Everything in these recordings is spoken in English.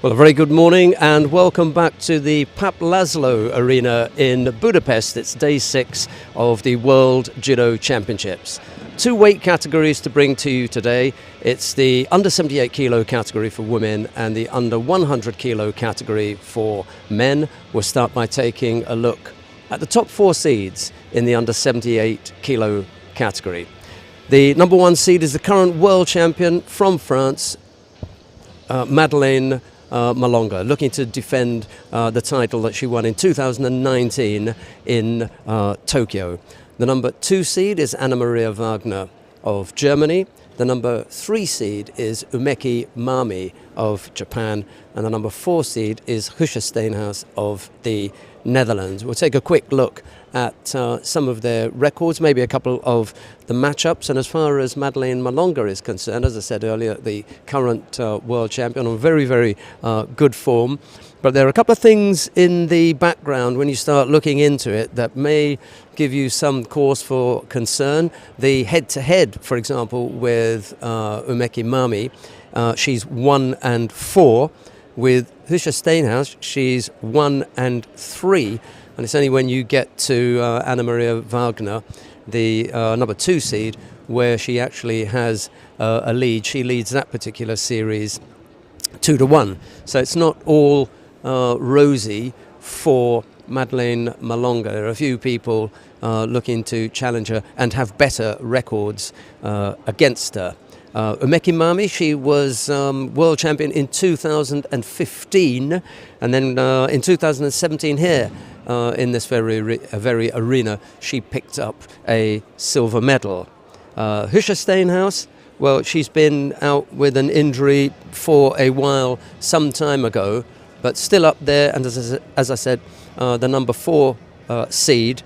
Well, a very good morning and welcome back to the Pap Laszlo Arena in Budapest. It's day 6 of the World Judo Championships. 2 weight categories to bring to you today. It's the under 78 kilo category for women and the under 100 kilo category for men. We'll start by taking a look at the top 4 seeds in the under 78 kilo category. The number 1 seed is the current world champion from France, Madeleine Malonga, looking to defend the title that she won in 2019 in Tokyo. The number 2 seed is Anna-Maria Wagner of Germany. The number 3 seed is Umeki Mami of Japan. And the number 4 seed is Husha Steenhuis of the Netherlands. We'll take a quick look at some of their records, maybe a couple of the matchups. And as far as Madeleine Malonga is concerned, as I said earlier, the current world champion on very, very good form. But there are a couple of things in the background when you start looking into it that may give you some cause for concern. The head-to-head, for example, with Umeki Mami, she's 1-4. With Husha Steenhuis, she's 1-3. And it's only when you get to Anna-Maria Wagner, the number 2 seed, where she actually has a lead. She leads that particular series 2-1. So it's not all rosy for Madeleine Malonga. There are a few people looking to challenge her and have better records against her. Umeki Mami, she was world champion in 2015, and then in 2017 here in this very arena, she picked up a silver medal. Husha Steenhuis, well, she's been out with an injury for a while, some time ago, but still up there, and as I said, the number 4 seed.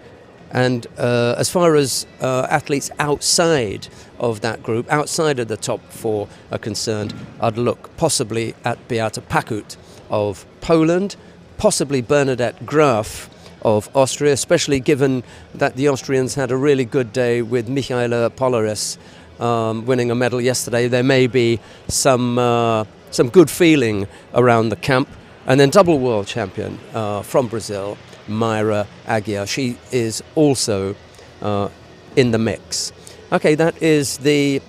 And as far as athletes outside of that group, outside of the top 4 are concerned, I'd look possibly at Beata Pakut of Poland, possibly Bernadette Graf of Austria, especially given that the Austrians had a really good day with Michaela Polaris winning a medal yesterday. There may be some good feeling around the camp. And then double world champion from Brazil, Mayra Aguiar. She is also in the mix. Okay, that is the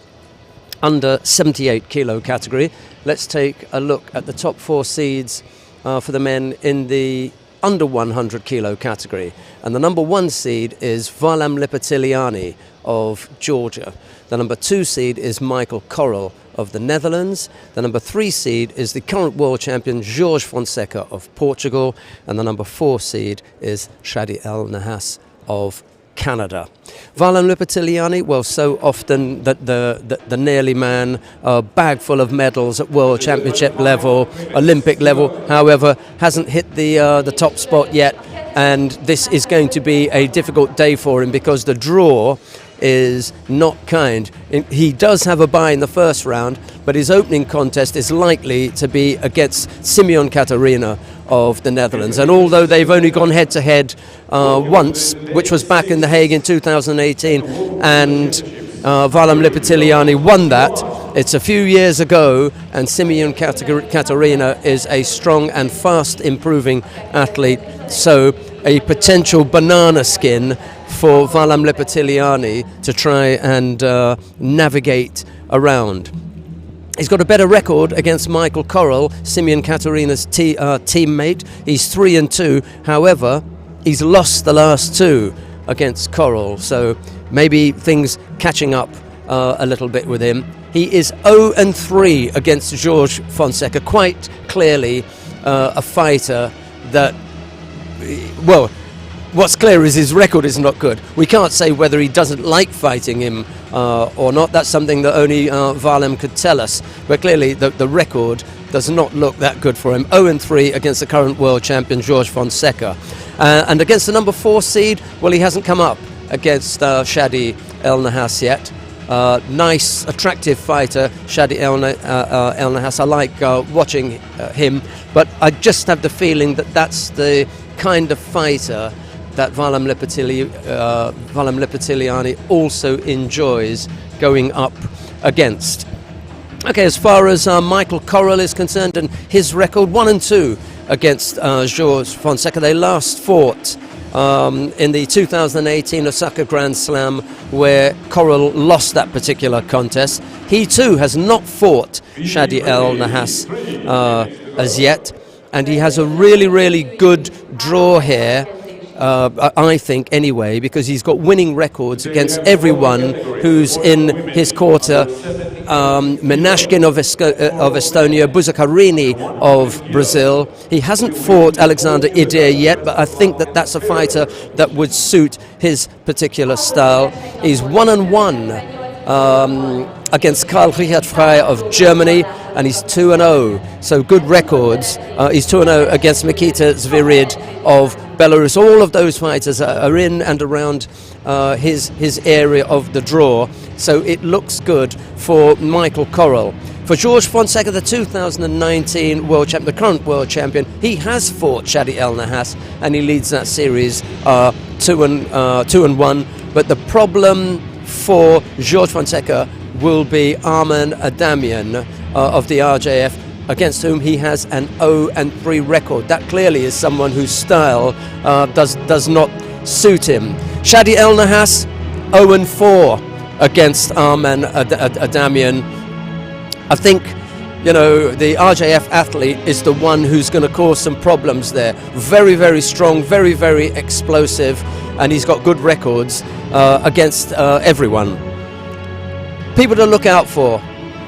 under 78 kilo category. Let's take a look at the top 4 seeds for the men in the under 100 kilo category. And the number 1 seed is Valam Lipatiliani of Georgia. The number 2 seed is Michael Corral of the Netherlands. The number 3 seed is the current world champion Jorge Fonseca of Portugal, and the number 4 seed is Shadi El-Nahas of Canada. Valam Lipatiliani, well, so often that the nearly man, a bag full of medals at world championship level, Olympic level, however, hasn't hit the top spot yet, and this is going to be a difficult day for him because the draw is not kind. He does have a bye in the first round, but his opening contest is likely to be against Simeon Katarina of the Netherlands. And although they've only gone head-to-head once, which was back in The Hague in 2018, and Valam Lipatiliani won that, it's a few years ago, and Simeon Katarina is a strong and fast improving athlete, so a potential banana skin for Valam Lipatiliani to try and navigate around. He's got a better record against Michael Corral, Simeon Katarina's teammate. He's 3-2. However, he's lost the last 2 against Corral, so maybe things catching up a little bit with him. He is 0-3 against Jorge Fonseca, quite clearly a fighter that, well, what's clear is his record is not good. We can't say whether he doesn't like fighting him or not. That's something that only Valam could tell us. But clearly the record does not look that good for him. 0-3 against the current world champion, Jorge Fonseca. And against the number 4 seed, well, he hasn't come up against Shadi El-Nahas yet. Nice, attractive fighter, Shadi El-Nahas. I like watching him, but I just have the feeling that that's the kind of fighter that Valam Lipatiliani also enjoys going up against. Okay, as far as Michael Corral is concerned and his record, 1-2 against George Fonseca. They last fought in the 2018 Osaka Grand Slam, where Corral lost that particular contest. He too has not fought Shadi El Nahas as yet, and he has a really, really good draw here. I think anyway, because he's got winning records against everyone who's in his quarter. Menashkin of Estonia, Buzakarini of Brazil. He hasn't fought Alexander Idir yet, but I think that that's a fighter that would suit his particular style. He's 1-1 against Karl Richard Frey of Germany, and he's 2-0, so good records. He's 2-0 against Mikita Zvirid of Belarus. All of those fighters are in and around his area of the draw, so it looks good for Michael Corral. For George Fonseca, the 2019 world champion, the current world champion, he has fought Shadi El Nahas, and he leads that series 2-1. But the problem for George Fonseca will be Arman Adamian of the RJF, against whom he has an 0-3 record. That clearly is someone whose style does not suit him. Shadi El Nahas, 0-4 against Arman Adamian. I think, you know, the RJF athlete is the one who's going to cause some problems there. Very, very strong, very, very explosive, and he's got good records against everyone. People to look out for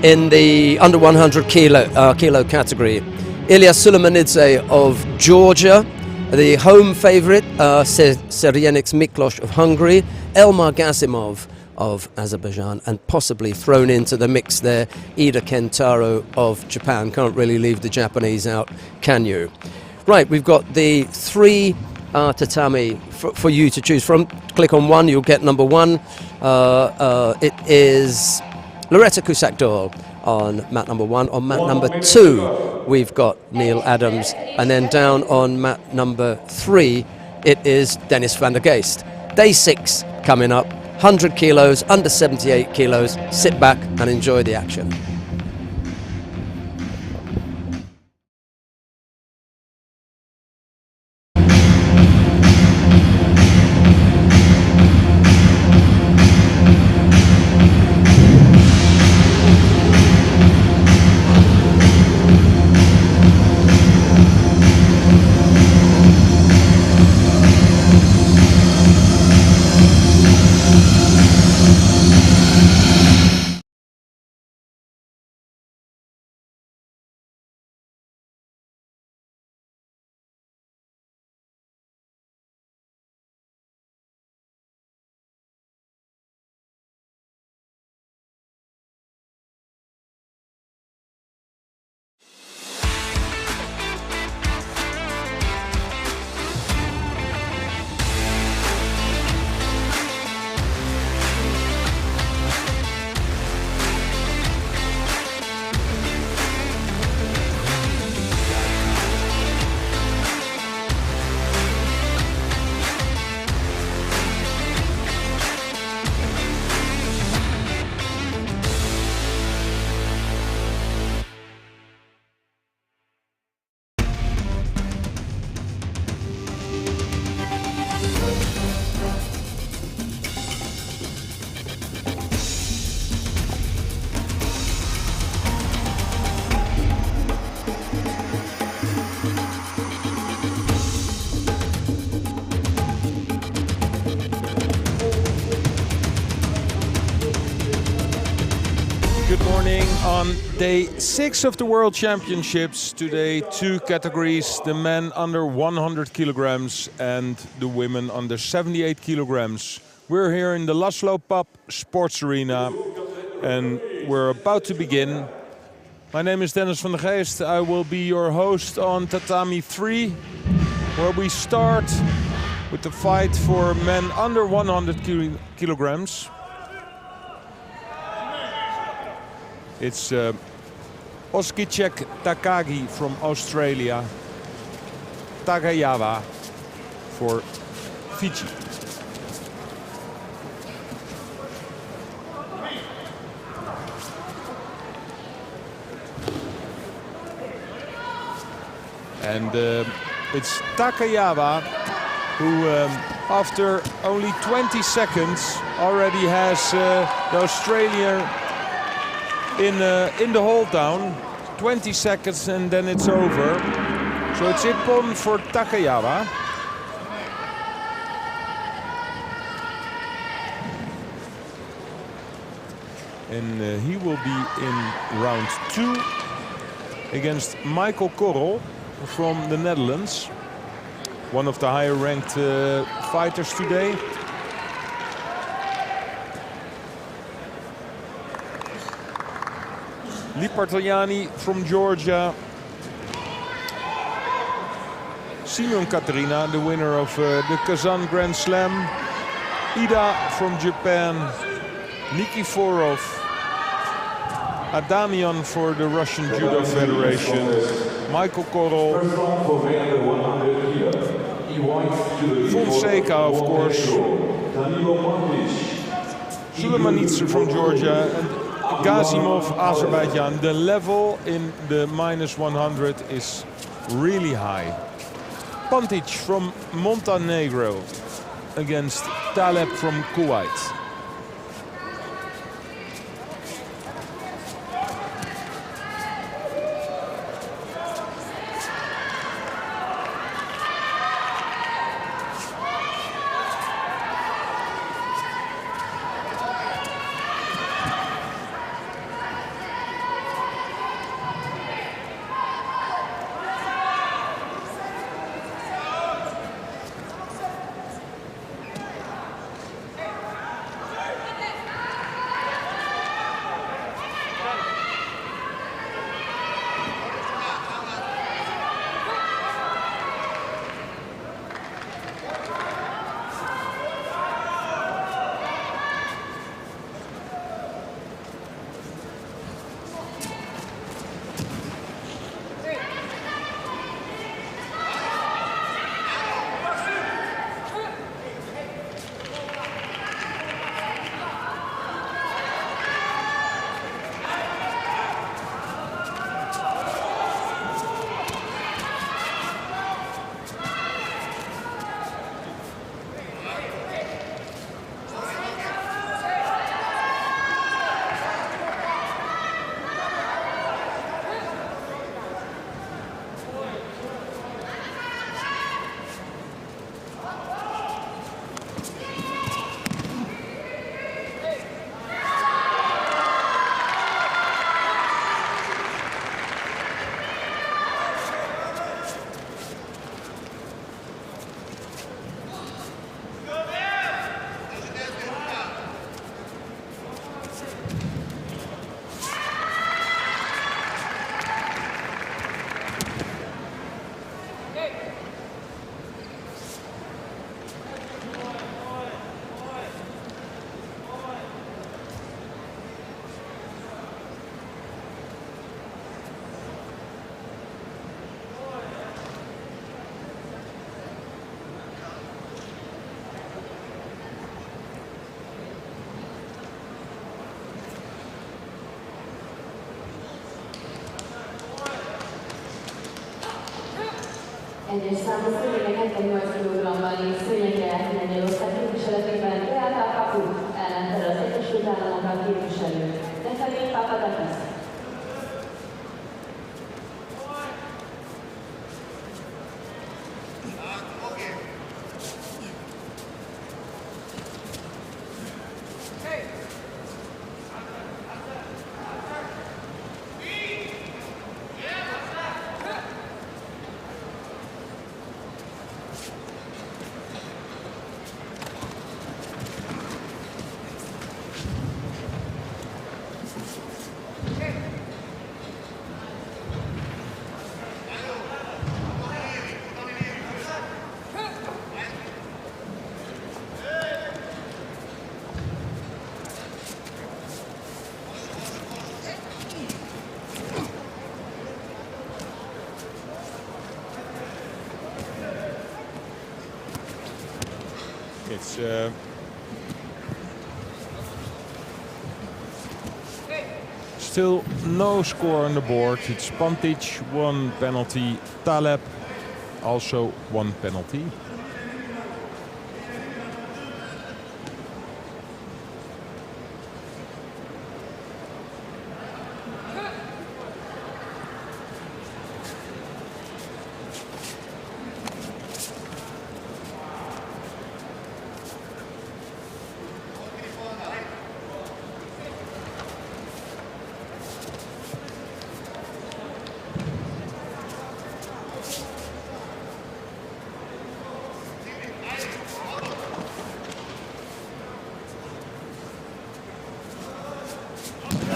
in the under 100 kilo category: Ilya Sulemanidze of Georgia, the home favourite, Seryenix Miklos of Hungary, Elmar Gazimov of Azerbaijan, and possibly thrown into the mix there, Ida Kentaro of Japan. Can't really leave the Japanese out, can you? Right, we've got the 3 tatami for you to choose from. Click on one, you'll get number 1. It is Loretta Cusack-Doyle on mat number 1. On mat number 2, we've got Neil Adams, and then down on mat number 3, it is Dennis van der Geest. Day 6 coming up, 100 kilos, under 78 kilos. Sit back and enjoy the action. On day 6 of the World Championships, today 2 categories, the men under 100 kilograms and the women under 78 kilograms. We're here in the Laszlo Papp Sports Arena and we're about to begin. My name is Dennis van der Geest. I will be your host on Tatami 3, where we start with the fight for men under 100 kilograms. It's Oskicek Takagi from Australia, Tagayawa for Fiji. And it's Takayawa who, after only 20 seconds, already has the Australian in the hold down. 20 seconds and then it's over. So it's ippon for Takayawa. And he will be in round 2 against Michael Korrel from the Netherlands. One of the higher ranked fighters today. Lipartaliani from Georgia. Simon Katerina, the winner of the Kazan Grand Slam. Ida from Japan. Nikiforov. Adamian for the Russian Judo Federation. Michael Korrel. Fonseca, of course. Sulemanitsa from Georgia. And Gazimov, Azerbaijan. The level in the -100 is really high. Pantic from Montenegro against Taleb from Kuwait. Egyes számú szőnyegek 78 kg-ban lévő szőnyegre Lengyelország képviseletében Kata Kapu ellentel az Egyesült Államokat képviselő. Tatami Papadakis. It's still no score on the board. It's Pantic, 1 penalty, Taleb Also 1 penalty.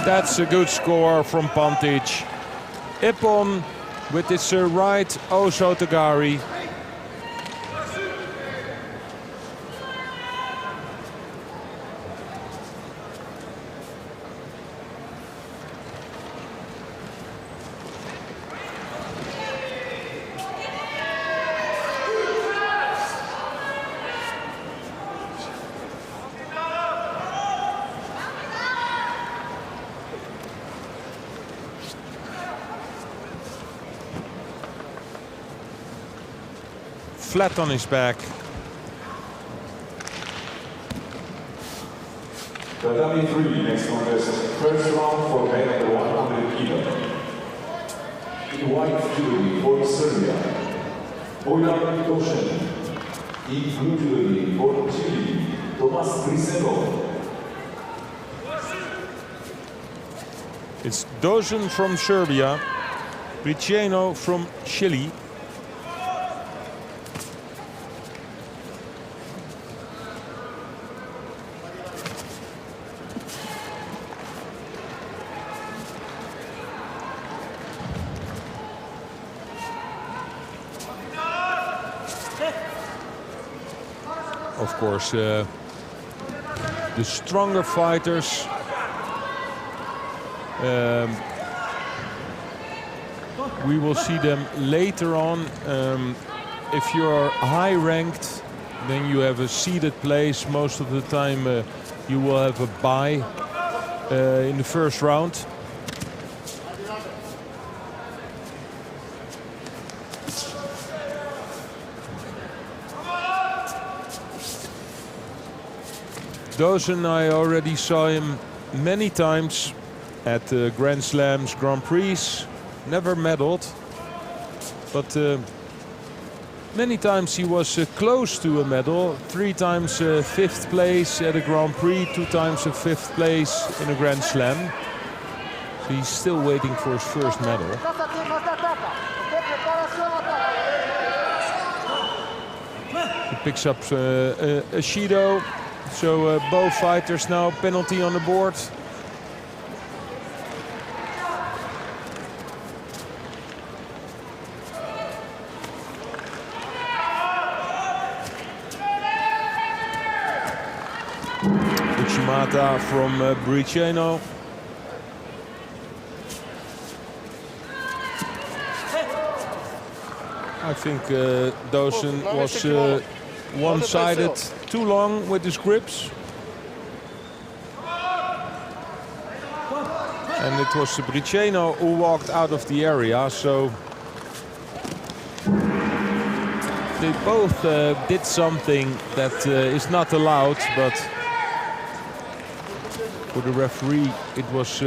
That's a good score from Pantic. Ippon with his right Osotogari. Flat on his back. Tatami 3, next contest. First round for men under 100 kilo. In white jewelry for Serbia, Bojan Tošen. In blue jewelry for Chile, Tomas Griselo. It's Dozen from Serbia, Briceno from Chile. Of course, the stronger fighters we will see them later on. If you're high ranked, then you have a seated place. Most of the time you will have a bye in the first round. Dozen, I already saw him many times at Grand Slams, Grand Prix. Never medaled, but many times he was close to a medal. 3 times 5th place at a Grand Prix, 2 times a 5th place in a Grand Slam. So he's still waiting for his first medal. He picks up a Shido. So both fighters now penalty on the board. Uchimata from Briceno. I think Dozen was one-sided, too long with his grips. And it was Briceno who walked out of the area, so they both did something that is not allowed, but for the referee it was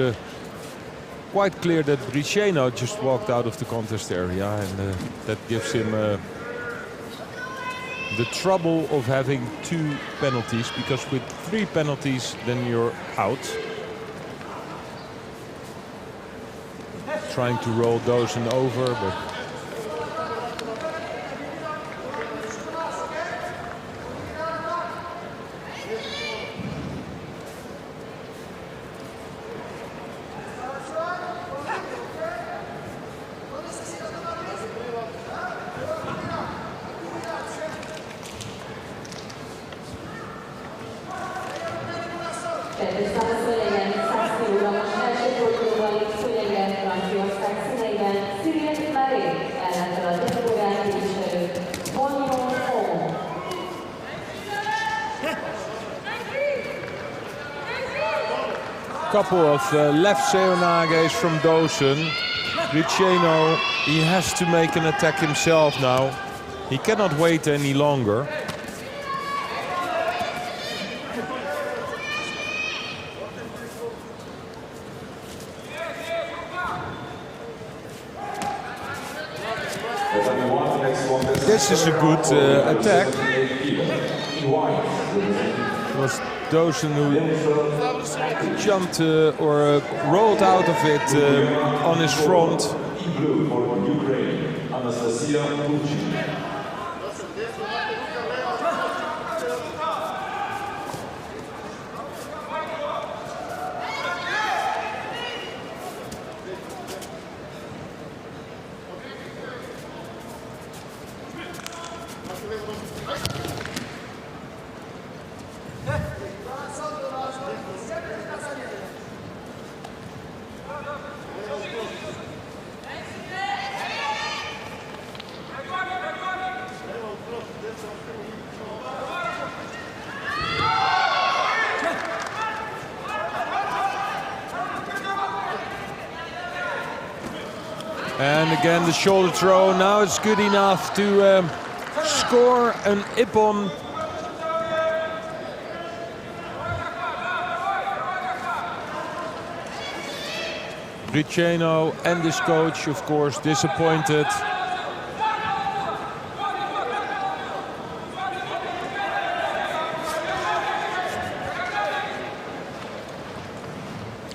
quite clear that Briceno just walked out of the contest area, and that gives him the trouble of having 2 penalties, because with 3 penalties then you're out. Trying to roll Dozen over, but couple of left seonages from Dozen. Briceno, he has to make an attack himself now. He cannot wait any longer. This is a good attack. It was Dozen who jumped or rolled out of it on his front. And again the shoulder throw. Now it's good enough to score an ippon. Ricciano and his coach, of course, disappointed.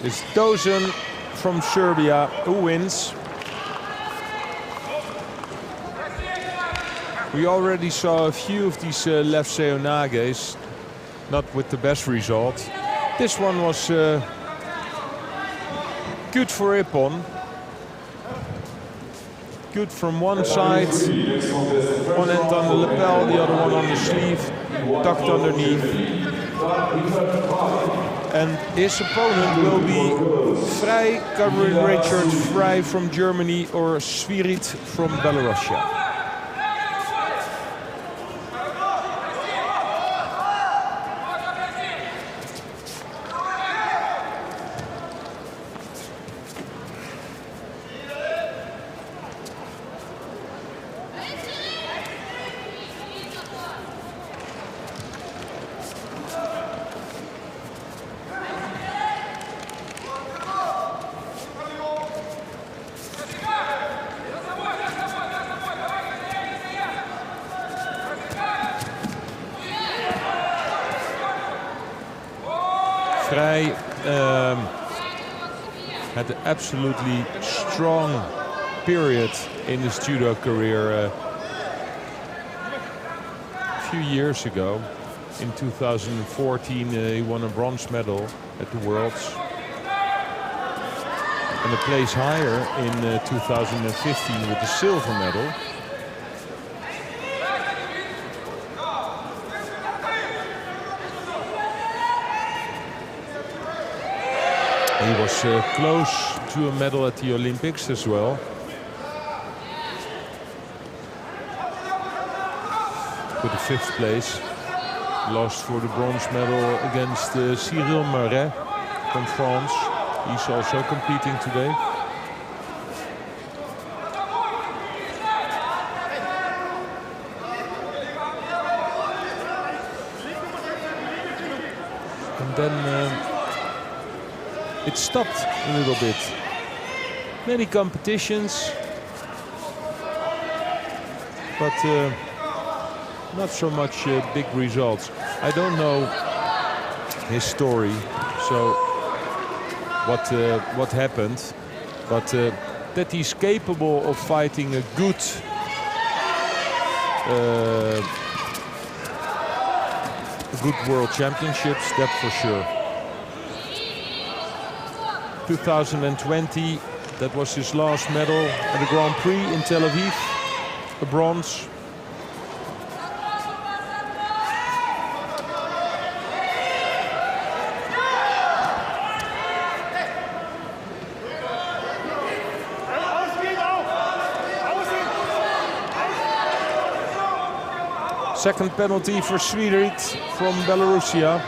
It's Dozen from Serbia who wins. We already saw a few of these left seonages, not with the best result. This one was good for ippon. Good from one side, one end on the lapel, the other one on the sleeve, tucked underneath. And his opponent will be Prix, Cameron Richards, Prix from Germany, or Svirit from Belarus. Prix had an absolutely strong period in his judo career a few years ago. In 2014 he won a bronze medal at the Worlds and a place higher in 2015 with the silver medal. He was close to a medal at the Olympics as well. With the 5th place. Lost for the bronze medal against Cyril Marais from France. He's also competing today. And then it stopped a little bit. Many competitions, but not so much big results. I don't know his story, so what happened, but that he's capable of fighting a good World Championships, that for sure. 2020, that was his last medal at the Grand Prix in Tel Aviv, a bronze. Second penalty for Svirit from Belarusia.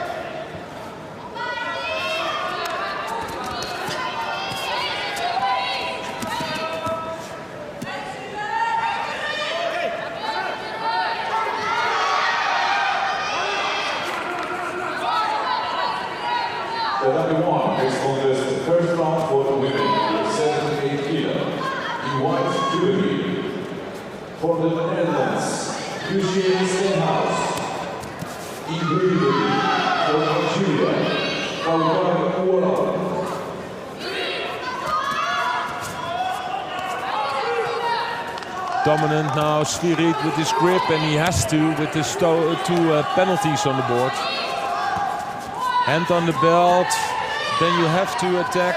Tatami 1, next contest, first round for the women, 78 kilo. In white jewelry. For the Netherlands, Eugene Stenhouse. In blue jewelry, for Nigeria, Kata. Dominant now, Spirit with his grip, and he has to with his two penalties on the board. Hand on the belt, then you have to attack.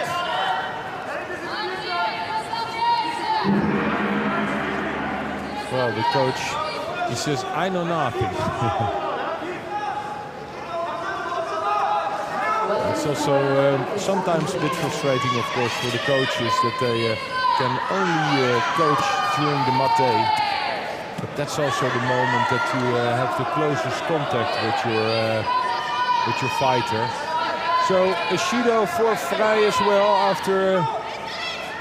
Well, the coach, he says, I know nothing. It's also sometimes a bit frustrating, of course, for the coaches that they can only coach during the mate. But that's also the moment that you have the closest contact with your fighter. So a Shido for Prix as well after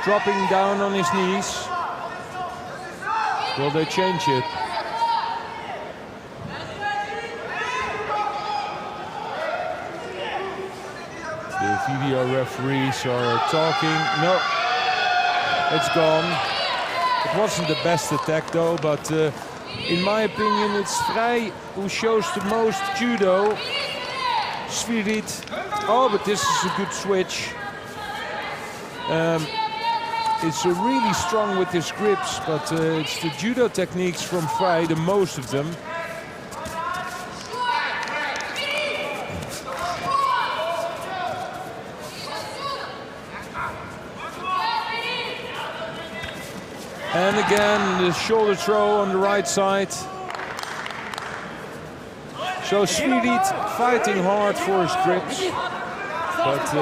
dropping down on his knees. Will they change it? The video referees are talking. No, it's gone. It wasn't the best attack though, but in my opinion it's Prix who shows the most judo. Spirit. Oh, but this is a good switch. It's really strong with his grips, but it's the judo techniques from Prix, the most of them. And again, the shoulder throw on the right side. So Spirit fighting hard for his grips, but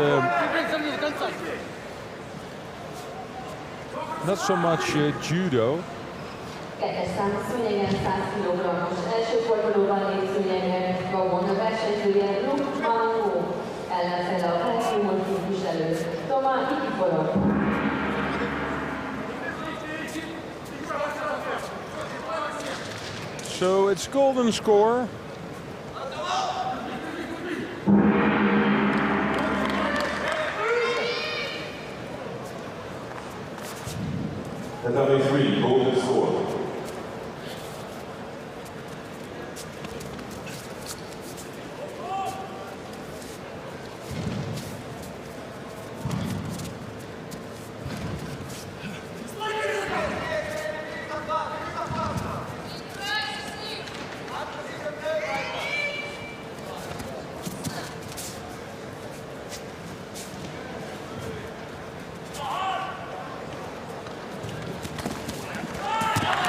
not so much judo. Kettes számú szőnyegen 100 kg-os első fordulóban légszőnyegen Gabon versenyzője Lukmanó ellenfele a felszínmód képviselő Toma Ikiforok. So it's golden score. Tatami 3, golden score.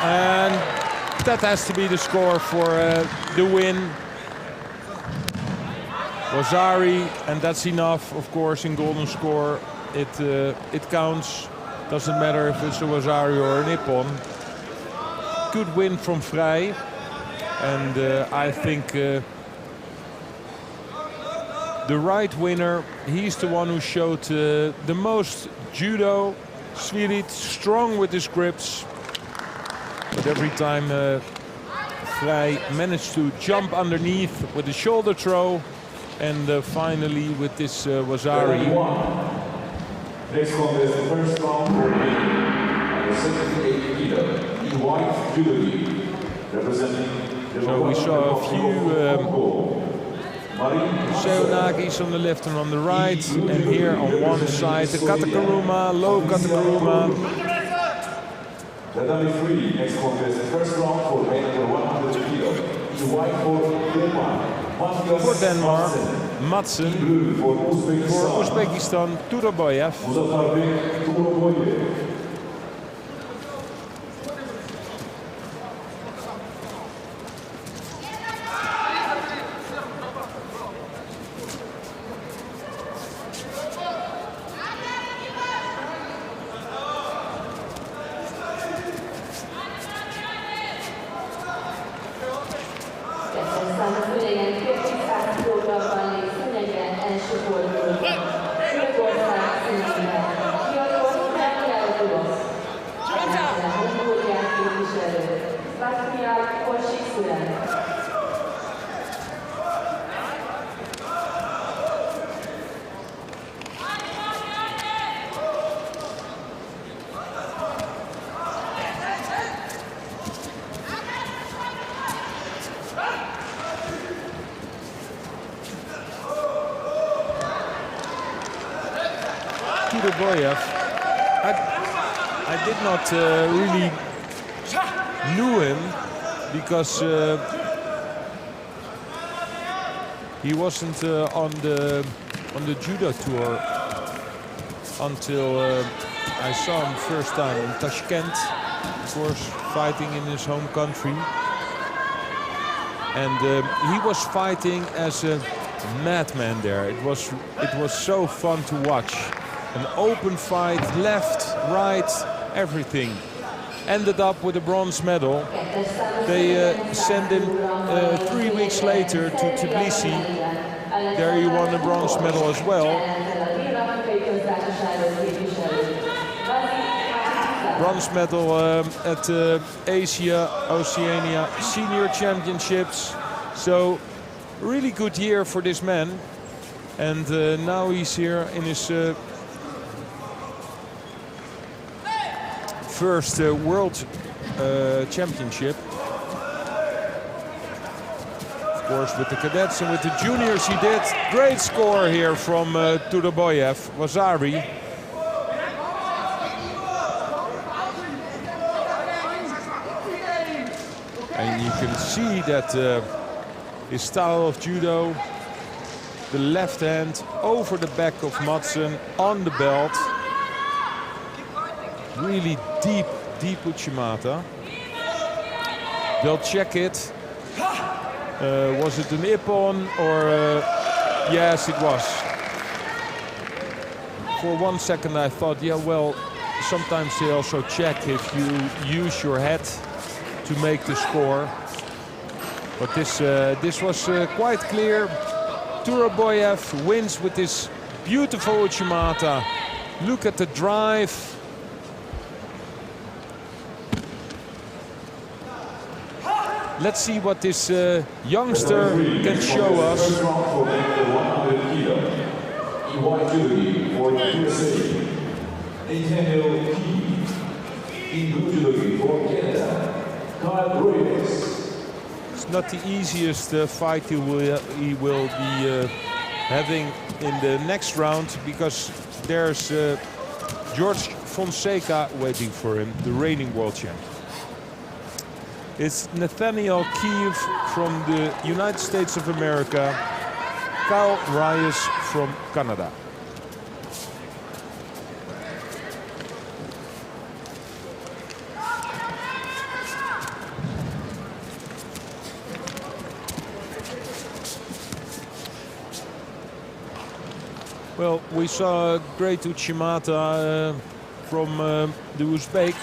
And that has to be the score for the win. Wazari, and that's enough, of course, in golden score. It counts. Doesn't matter if it's a Wazari or a Nippon. Good win from Prix, and I think the right winner. He's the one who showed the most judo. Spirit, strong with his grips. But every time Prix managed to jump underneath with the shoulder throw, and finally with this Wazari. Next contest, the first round for women, 78 kilo, in white jewelry, representing the So we saw a few Seonagis on the left and on the right, and here on one side the Katakaruma, low Katakaruma. Tatami 3, next contest, the first round for men under 100 kilo, in white for Denmark. For Denmark, Madsen. For Uzbekistan, Turoboyev. Tudoboyev, I did not really knew him because he wasn't on the judo tour until I saw him first time in Tashkent, of course, fighting in his home country. And he was fighting as a madman there. It was so fun to watch. An open fight, left, right, everything. Ended up with a bronze medal. They sent him 3 weeks later to Tbilisi. There he won a bronze medal as well. Bronze medal at Asia, Oceania Senior Championships. So really good year for this man. And now he's here in his first World Championship. Of course, with the cadets and with the juniors he did. Great score here from Tudoboyev, Vasari. And you can see that his style of judo, the left hand over the back of Madsen on the belt. Really deep Uchimata. They'll check it. Was it an ippon or... yes, it was. For 1 second I thought, yeah, well, sometimes they also check if you use your head to make the score. But this was quite clear. Tudoboyev wins with this beautiful Uchimata. Look at the drive. Let's see what this youngster can show us. First round for the 100 kilo. In white judogi for USA, International in blue judogi for Canada, Cadets. It's not the easiest fight he will be having in the next round, because there's George Fonseca waiting for him, the reigning world champion. It's Nathaniel Kiev from the United States of America, Kyle Reyes from Canada. Well, we saw a great Uchimata from the Uzbek,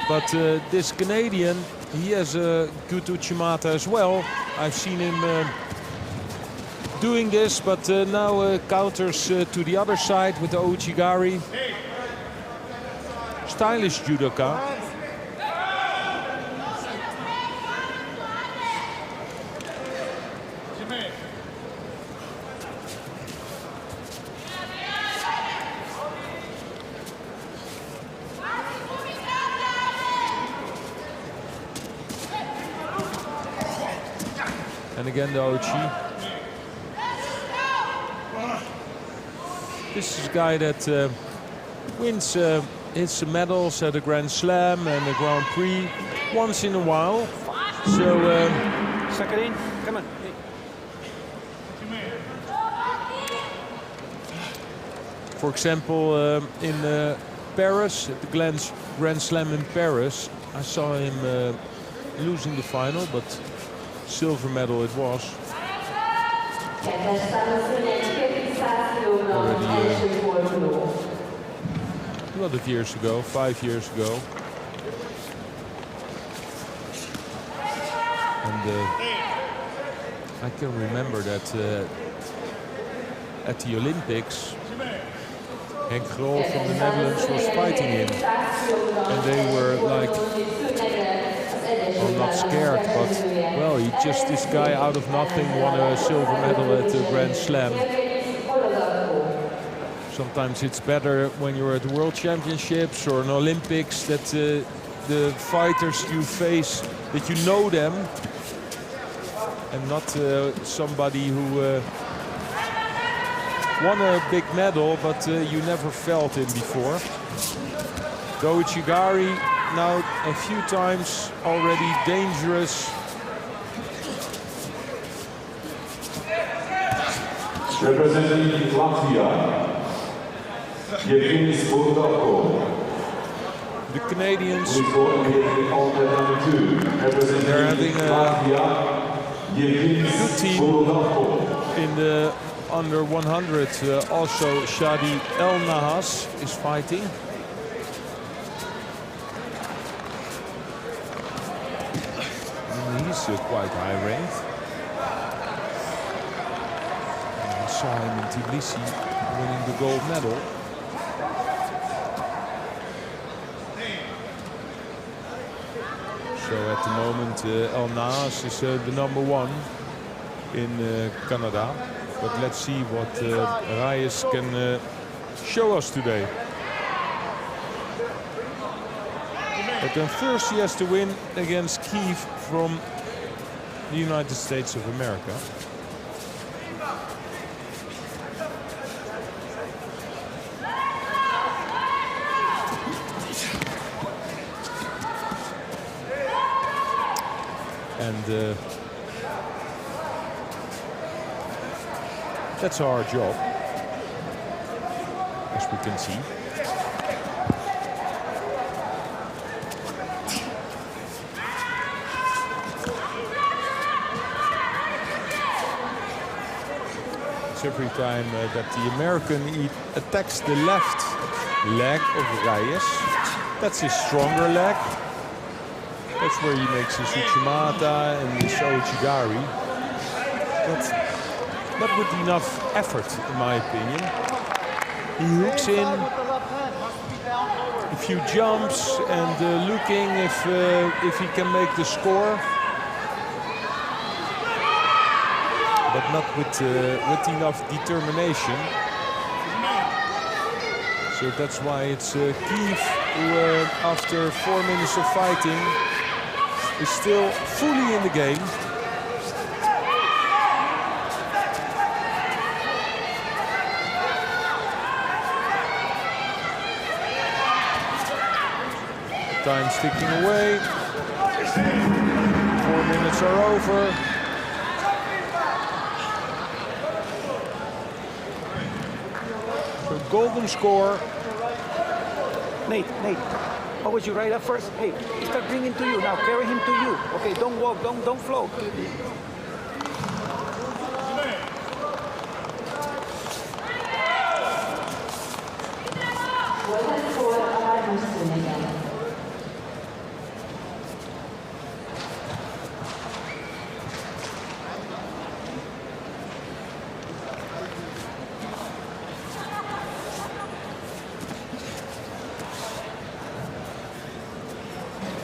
but this Canadian, he has a good Uchimata as well. I've seen him doing this, but now counters to the other side with the Ouchigari. Stylish judoka. And again the Ochi. This is a guy that wins his medals at a Grand Slam and a Grand Prix once in a while. So Sakharin, come on. for example, in Paris, at the Grand Slam in Paris, I saw him losing the final, but silver medal it was. Already a lot of years ago, 5 years ago. And I can remember that at the Olympics, Henk Grol from the Netherlands was fighting him. And they were like, well, not scared, but, well, this guy out of nothing won a silver medal at the Grand Slam. Sometimes it's better when you're at the World Championships or an Olympics that the fighters you face, that you know them, and not somebody who won a big medal, but you never felt him before. Go Ichigari now a few times already dangerous. Representing Latvia, the Canadians, they're having a good team in the under 100. Also Shadi El Nahas is fighting. And he's quite high ranked. I saw him in Tbilisi winning the gold medal. So at the moment El Nahas is the #1 in Canada. But let's see what Reyes can show us today. But then first he has to win against Kiev from the United States of America. And that's our job, as we can see. It's every time that the American attacks the left leg of Reyes. That's his stronger leg. That's where he makes his Uchimata and his Ouchigari. But not with enough effort, in my opinion. He hooks in a few jumps and looking if he can make the score. But not with enough determination. So that's why it's Kiev who, after 4 minutes of fighting, is still fully in the game. Time's ticking away. 4 minutes are over. So golden score. Nate, what would you write up first? Hey, start bringing to you now. Carry him to you. Okay, don't walk, don't float.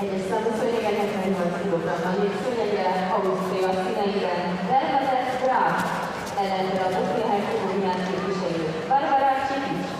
Egyes számú szőnyegen 78 kg-ban lép szőnyegre, Ausztria színeiben, Bernadette Graf ellenére a Bosznia-Hercegovinát képviselő Barbara Csipics.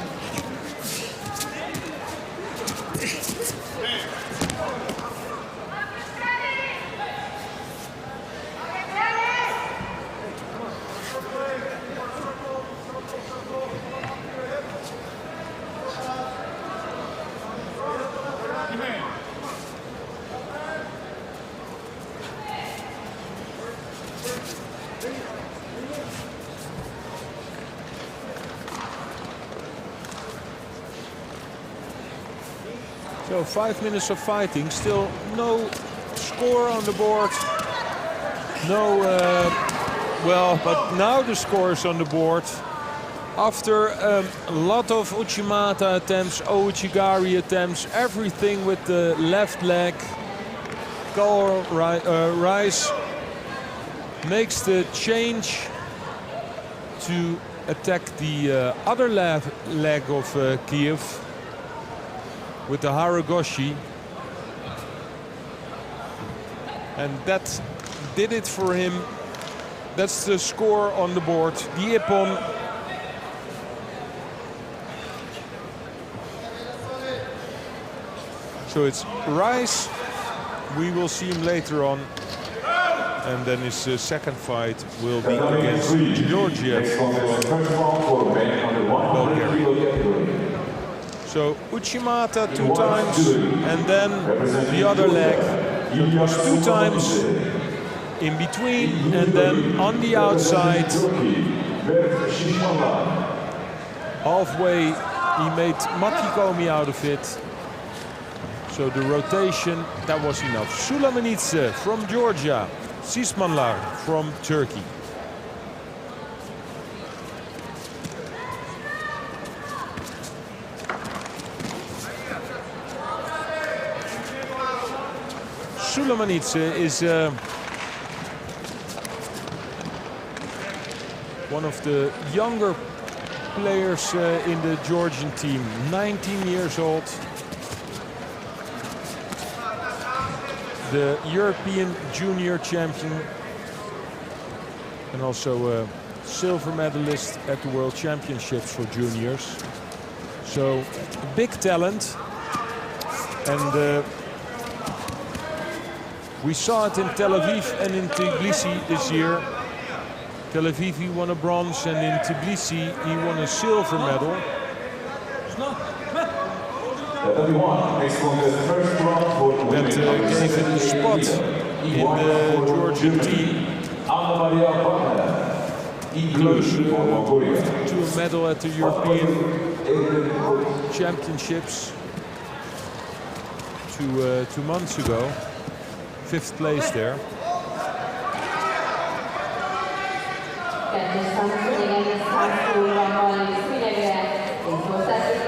So 5 minutes of fighting, still no score on the board. No, well, but now the score is on the board. After a lot of Uchimata attempts, Ouchigari attempts, everything with the left leg, Carl Reyes makes the change to attack the other leg of Kiev with the Haragoshi. And that did it for him. That's the score on the board. The Ippon. So it's Reyes. We will see him later on. And then his second fight will be against Georgia from Bulgaria. So Uchimata 2 times, and then the other leg, it was 2 times in between, and then on the outside, halfway he made Makikomi out of it. So the rotation, that was enough. Sulamanidze from Georgia, Sismanlar from Turkey. Sulamanidze is one of the younger players in the Georgian team, 19 years old. The European junior champion and also a silver medalist at the World Championships for juniors. So big talent, and we saw it in Tel Aviv and in Tbilisi this year. Tel Aviv he won a bronze, and in Tbilisi he won a silver medal. That gave him a spot in the Georgian team. Close to a medal at the European Championships 2 months ago. 5th place there.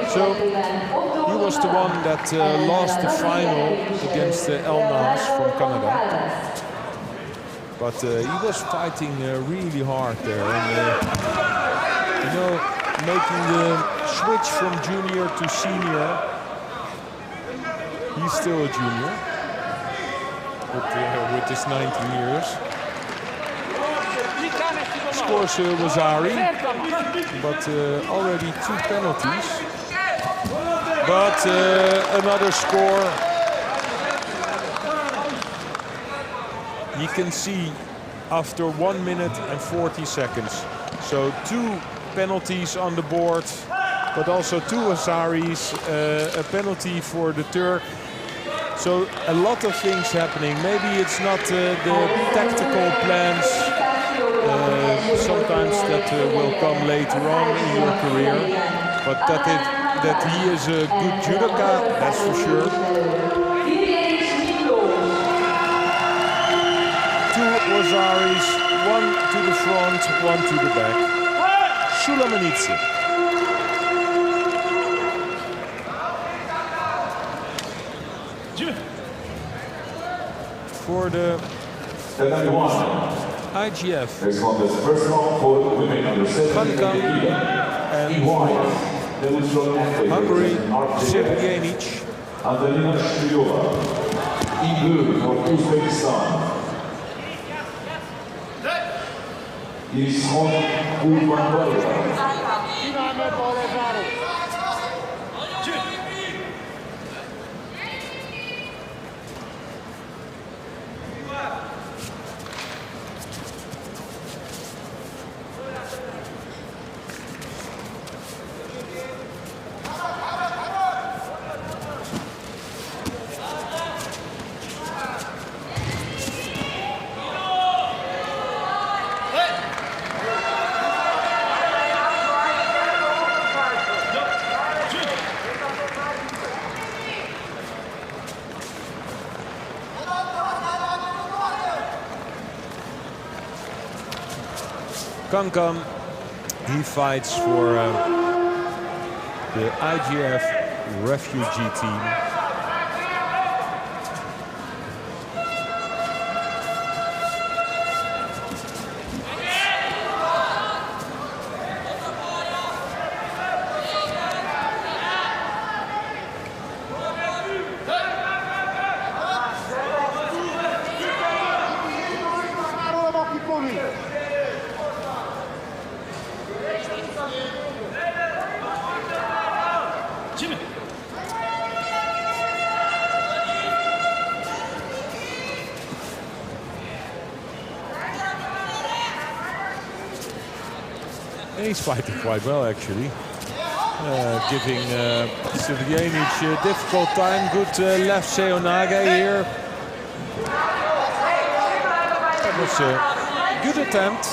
So he was the one that lost the final against El Nas from Canada. But he was fighting really hard there, and you know, making the switch from junior to senior. He's still a junior with his 19 years. Scores Wazari, but already 2 penalties. But another score. You can see after 1 minute and 40 seconds. So 2 penalties on the board, but also 2 Azaris, a penalty for the Turk. So a lot of things happening. Maybe it's not the tactical plans. Sometimes that will come later on in your career. But that he is a good judoka, that's for sure. 2 Wazaris, 1 to the front, 1 to the back. Sulamanidze. For the IGF, Kankan, and Hungary, Sergejnic. Kankan, he fights for the IGF refugee team. he's fighting quite well actually. Giving Sivjanic a difficult time. Good left Seonage here. That was a good attempt.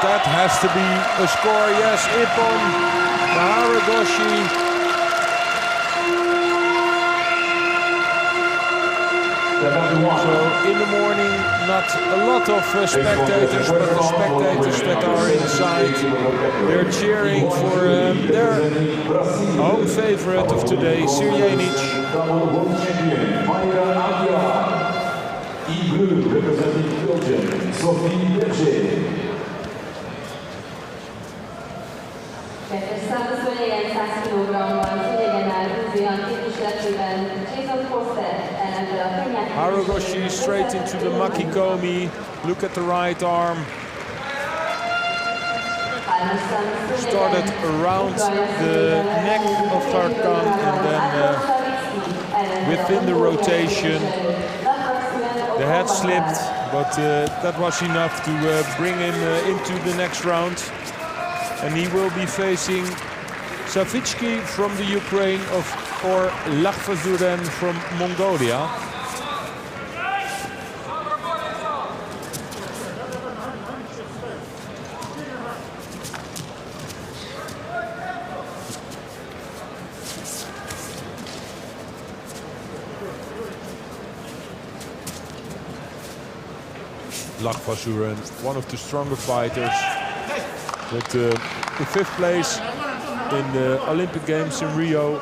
That has to be a score, yes. Ippon, Haragoshi. So in the morning, not a lot of spectators, but the spectators that are inside, they're cheering for their home favorite of today, Sirjanic. Representing Belgium, Sophie Berger. Haragoshi straight into the makikomi. Look at the right arm. Started around the neck of Tarkan and then within the rotation. The head slipped, but that was enough to bring him into the next round. And he will be facing Savitsky from the Ukraine or Lakhvazuren from Mongolia. Lakhvazuren, one of the stronger fighters, but in 5th place in the Olympic Games in Rio,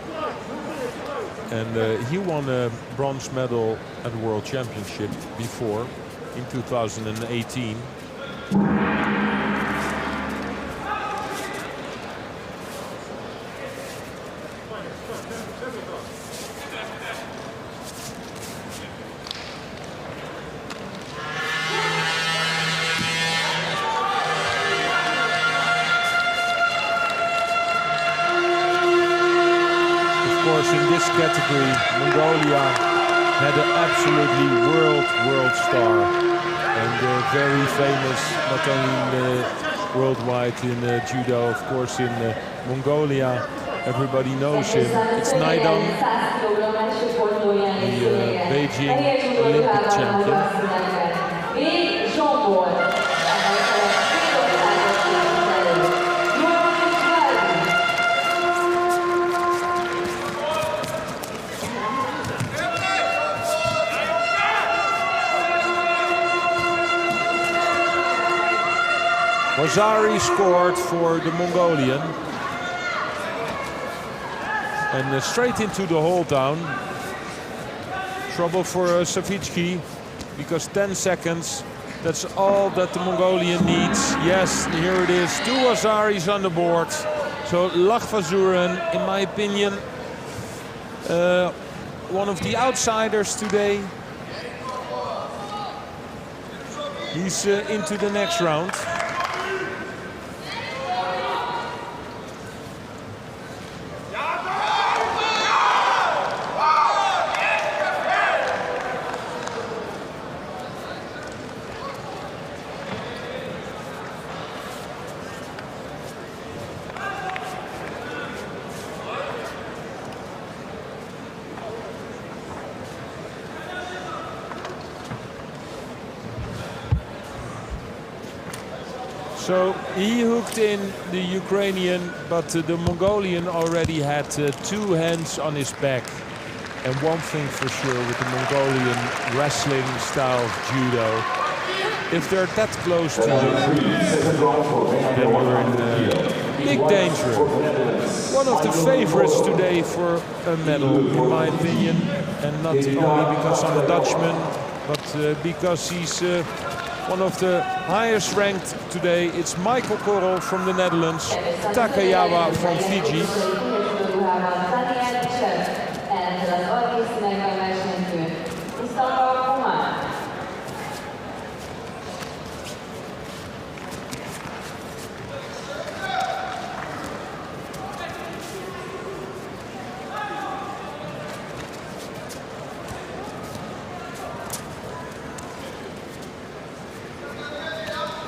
and he won a bronze medal at the World Championship before in 2018. In this category, Mongolia had an absolutely world star, and very famous, not only worldwide in judo, of course in Mongolia. Everybody knows him. It's Naidon, the Beijing Olympic champion. Wazari scored for the Mongolian. And straight into the hold down. Trouble for Savitsky, because 10 seconds, that's all that the Mongolian needs. Yes, here it is, 2 Wazaris on the board. So Lakhvazuren, in my opinion, one of the outsiders today. He's into the next round. So he hooked in the Ukrainian, but the Mongolian already had 2 hands on his back. And one thing for sure with the Mongolian wrestling style of judo, if they're that close to you, then you're in big danger. One of the favorites today for a medal, in my opinion, and not only because I'm a Dutchman, but because he's one of the highest ranked today. It's Michael Korrel from the Netherlands, Takayawa from Fiji.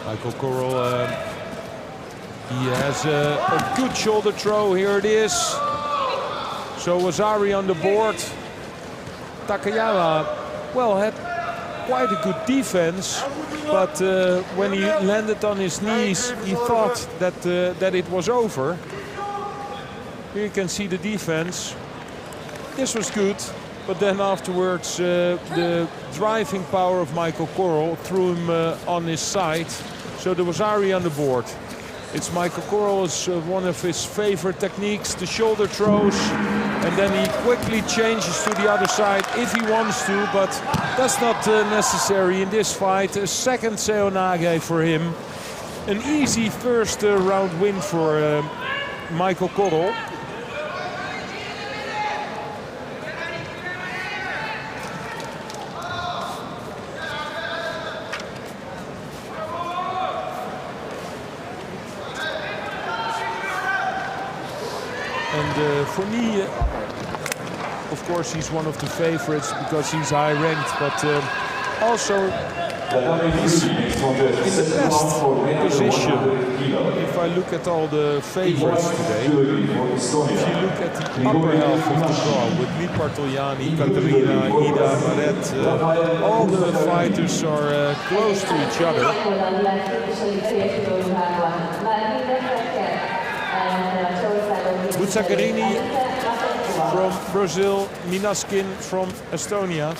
Michael Corral, he has a good shoulder throw. Here it is. So Wasari on the board. Takayama, well, had quite a good defense, but when he landed on his knees, he thought that it was over. Here you can see the defense. This was good, but then afterwards the driving power of Michael Corral threw him on his side. So there was Ari on the board. It's Michael Corral's one of his favorite techniques, the shoulder throws, and then he quickly changes to the other side if he wants to, but that's not necessary in this fight. A second Seoinage for him. An easy first round win for Michael Corral. And for me, of course, he's one of the favorites because he's high ranked, but also he's in the best position. If I look at all the favorites today, if you look at the upper half of the draw with Lee Bartoliani, Katerina, Ida, Maret, all the fighters are close to each other. Buzzagarini from Brazil, Minaskin from Estonia.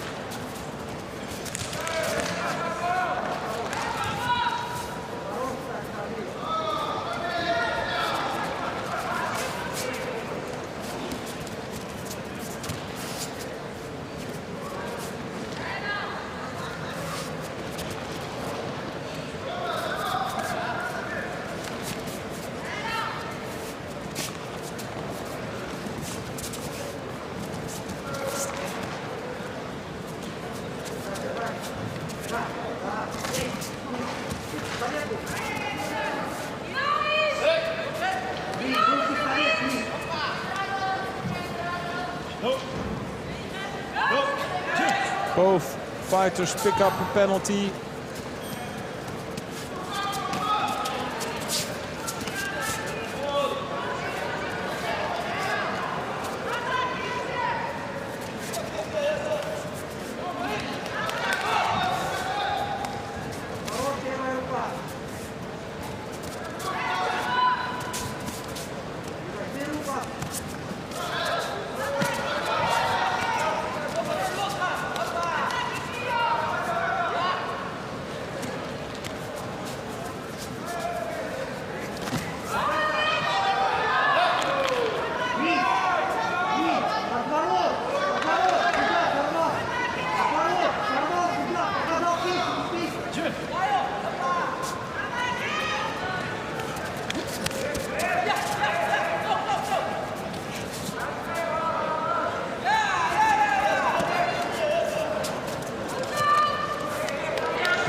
Both fighters pick up a penalty.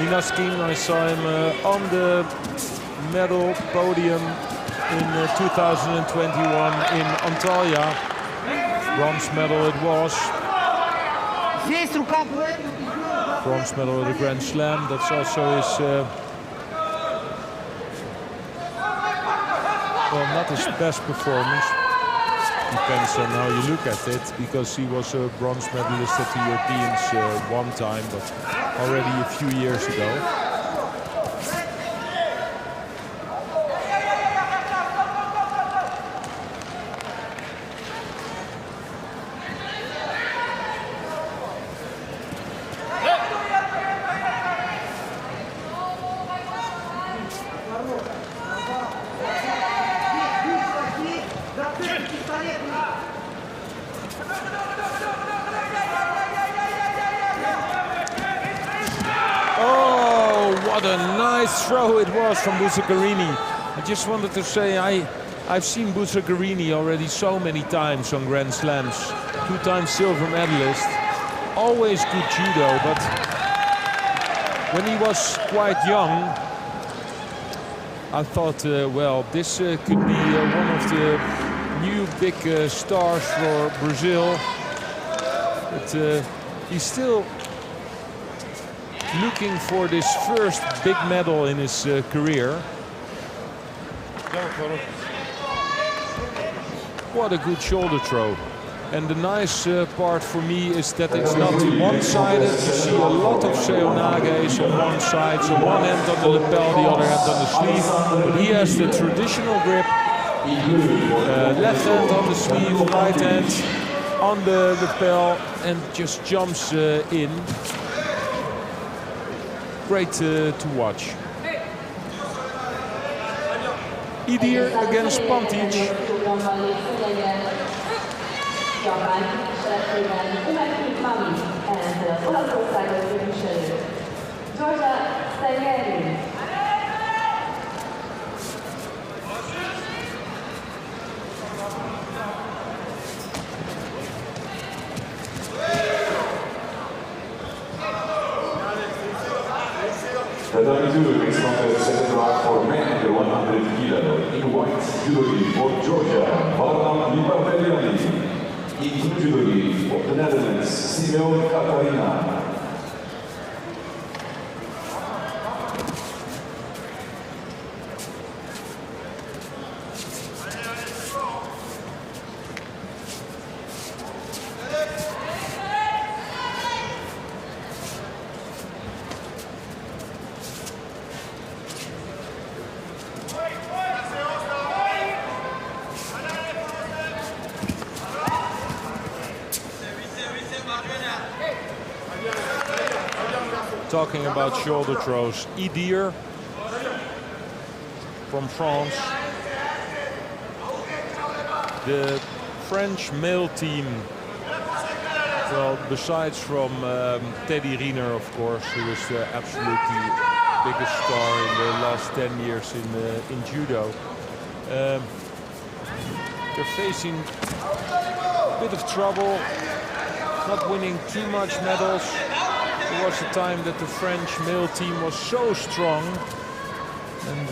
Minaskin, I saw him on the medal podium in 2021 in Antalya. Bronze medal it was. Bronze medal at the Grand Slam. That's also his, well, not his best performance. Depends on how you look at it, because he was a bronze medalist at the Europeans one time, but already a few years ago. What a nice throw it was from Buzzagarini. I just wanted to say I've seen Buzzagarini already so many times on Grand Slams. 2-time silver medalist. Always good judo, but when he was quite young, I thought, well, this could be one of the new big stars for Brazil. But he's still looking for this first big medal in his career. What a good shoulder throw. And the nice part for me is that it's not one-sided. You see a lot of seonages on one side, so one hand on the lapel, the other hand on the sleeve. But he has the traditional grip. Left hand on the sleeve, right hand on the lapel, and just jumps in. Great to watch. Idir against Pantic. Tatami Judo next contest, second round for men under 100 kilo. In white, Judo for Georgia, Kata. In Judo of the Netherlands, Simeon Katarina. Talking about shoulder throws, Idir from France. The French male team, well, besides from Teddy Riner, of course, who is absolutely biggest star in the last 10 years in judo. They're facing a bit of trouble, not winning too much medals. There was a time that the French male team was so strong, and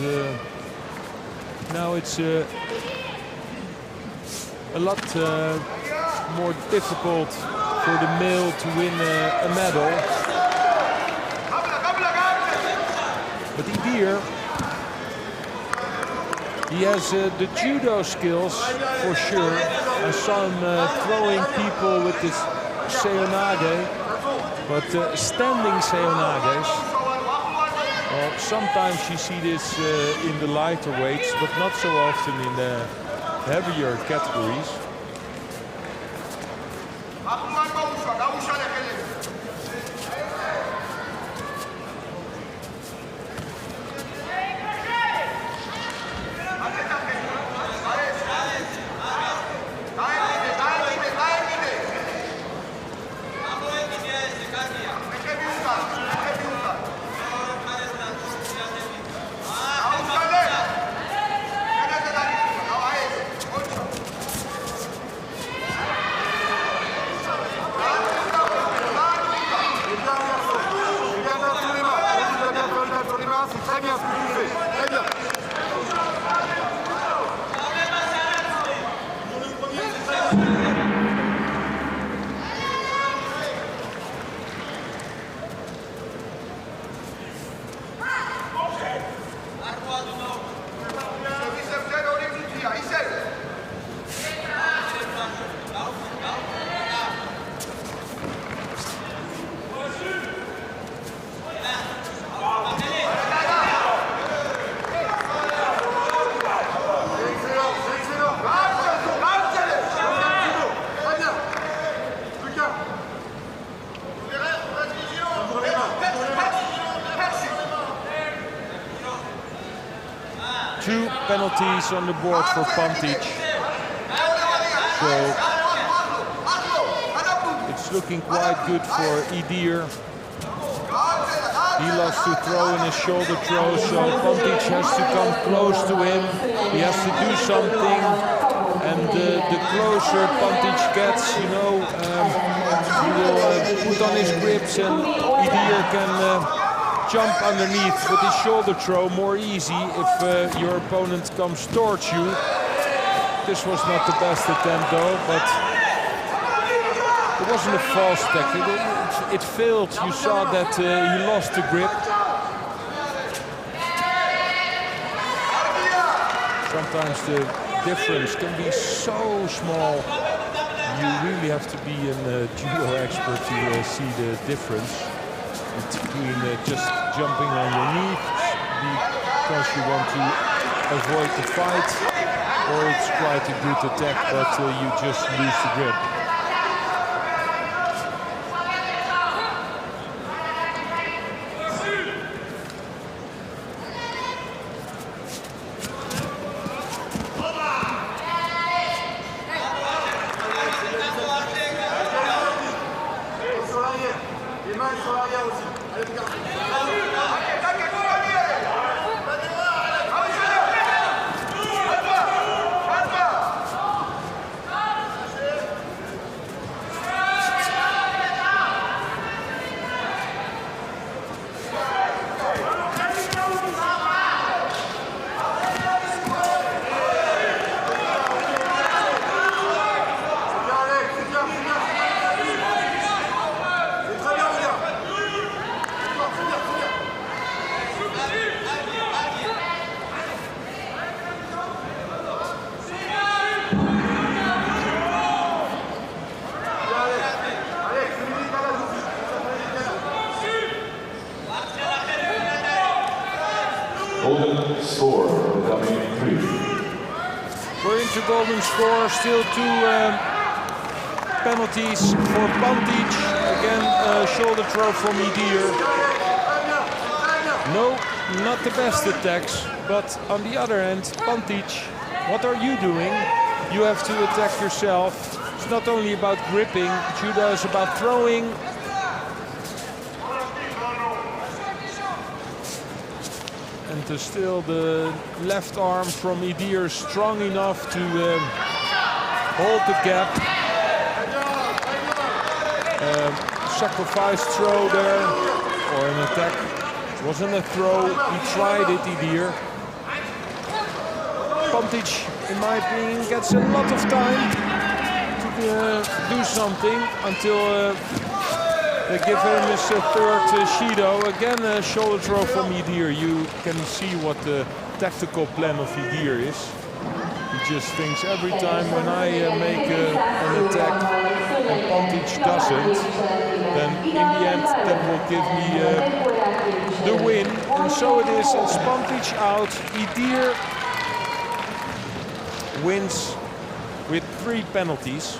now it's a lot more difficult for the male to win a medal. But Idir, he has the judo skills for sure. I saw him throwing people with this seonage. But standing seonages, well, sometimes you see this in the lighter weights, but not so often in the heavier categories. Two penalties on the board for Pantic. So it's looking quite good for Idir. He loves to throw in his shoulder throw, so Pantic has to come close to him. He has to do something, and the closer Pantic gets, you know, he will put on his grips, and Idir can jump underneath with his shoulder throw more easy if your opponent comes towards you. This was not the best attempt though, but It wasn't a false tackle. It failed. You saw that he lost the grip. Sometimes the difference can be so small. You really have to be a judo expert to see the difference between just jumping on your knee because you want to avoid the fight, or it's quite a good attack, but you just lose the grip. Golden score, becoming 3. We're into golden score, still 2 penalties for Pantic. Again, shoulder throw from Idir. No, not the best attacks, but on the other hand, Pantic, what are you doing? You have to attack yourself. It's not only about gripping, judo is about throwing. And still the left arm from Idir strong enough to hold the gap. Sacrifice throw there, or an attack. It wasn't a throw, he tried it, Idir. Pantic, in my opinion, gets a lot of time to do something until they give him his third Shido. Again, a shoulder throw from Idir. You can see what the tactical plan of Idir is. He just thinks every time when I make an attack and Pantic doesn't, then in the end that will give me the win. And so it is. It's Pantic out. Idir wins with 3 penalties.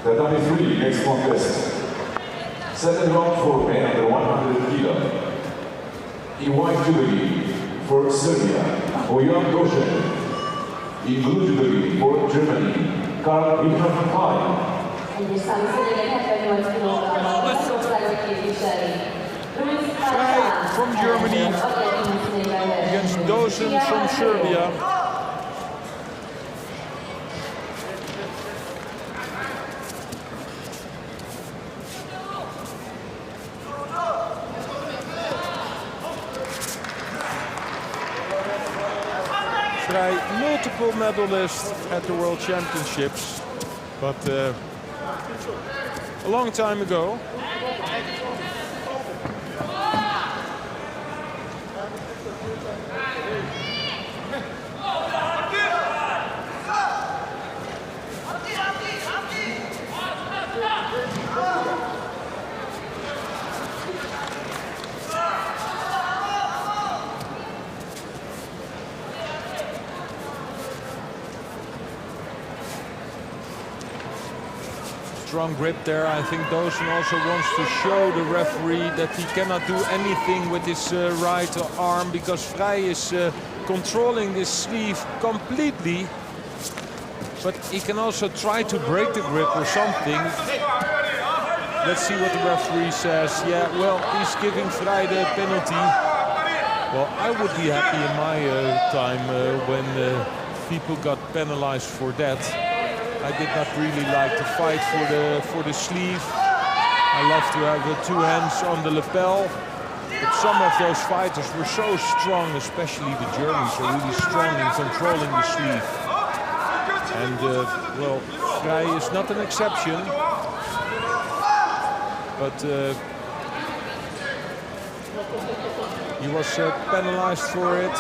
Tatami 3, next contest. Second round for men under 100 kilo. In white jubilee for Serbia, Bojan Došen. In blue jubilee for Germany, Karl Wilhelm Pai. Prix from Germany against Došen from Serbia. Prix, multiple medalist at the World Championships, but a long time ago. Strong grip there. I think Došen also wants to show the referee that he cannot do anything with his right arm because Prix is controlling this sleeve completely. But he can also try to break the grip or something. Let's see what the referee says. Yeah, well, he's giving Prix the penalty. Well, I would be happy in my time when people got penalized for that. I did not really like to fight for the sleeve. I love to have 2 hands on the lapel. But some of those fighters were so strong, especially the Germans are really strong in controlling the sleeve. And well, Prix is not an exception. But he was penalized for it.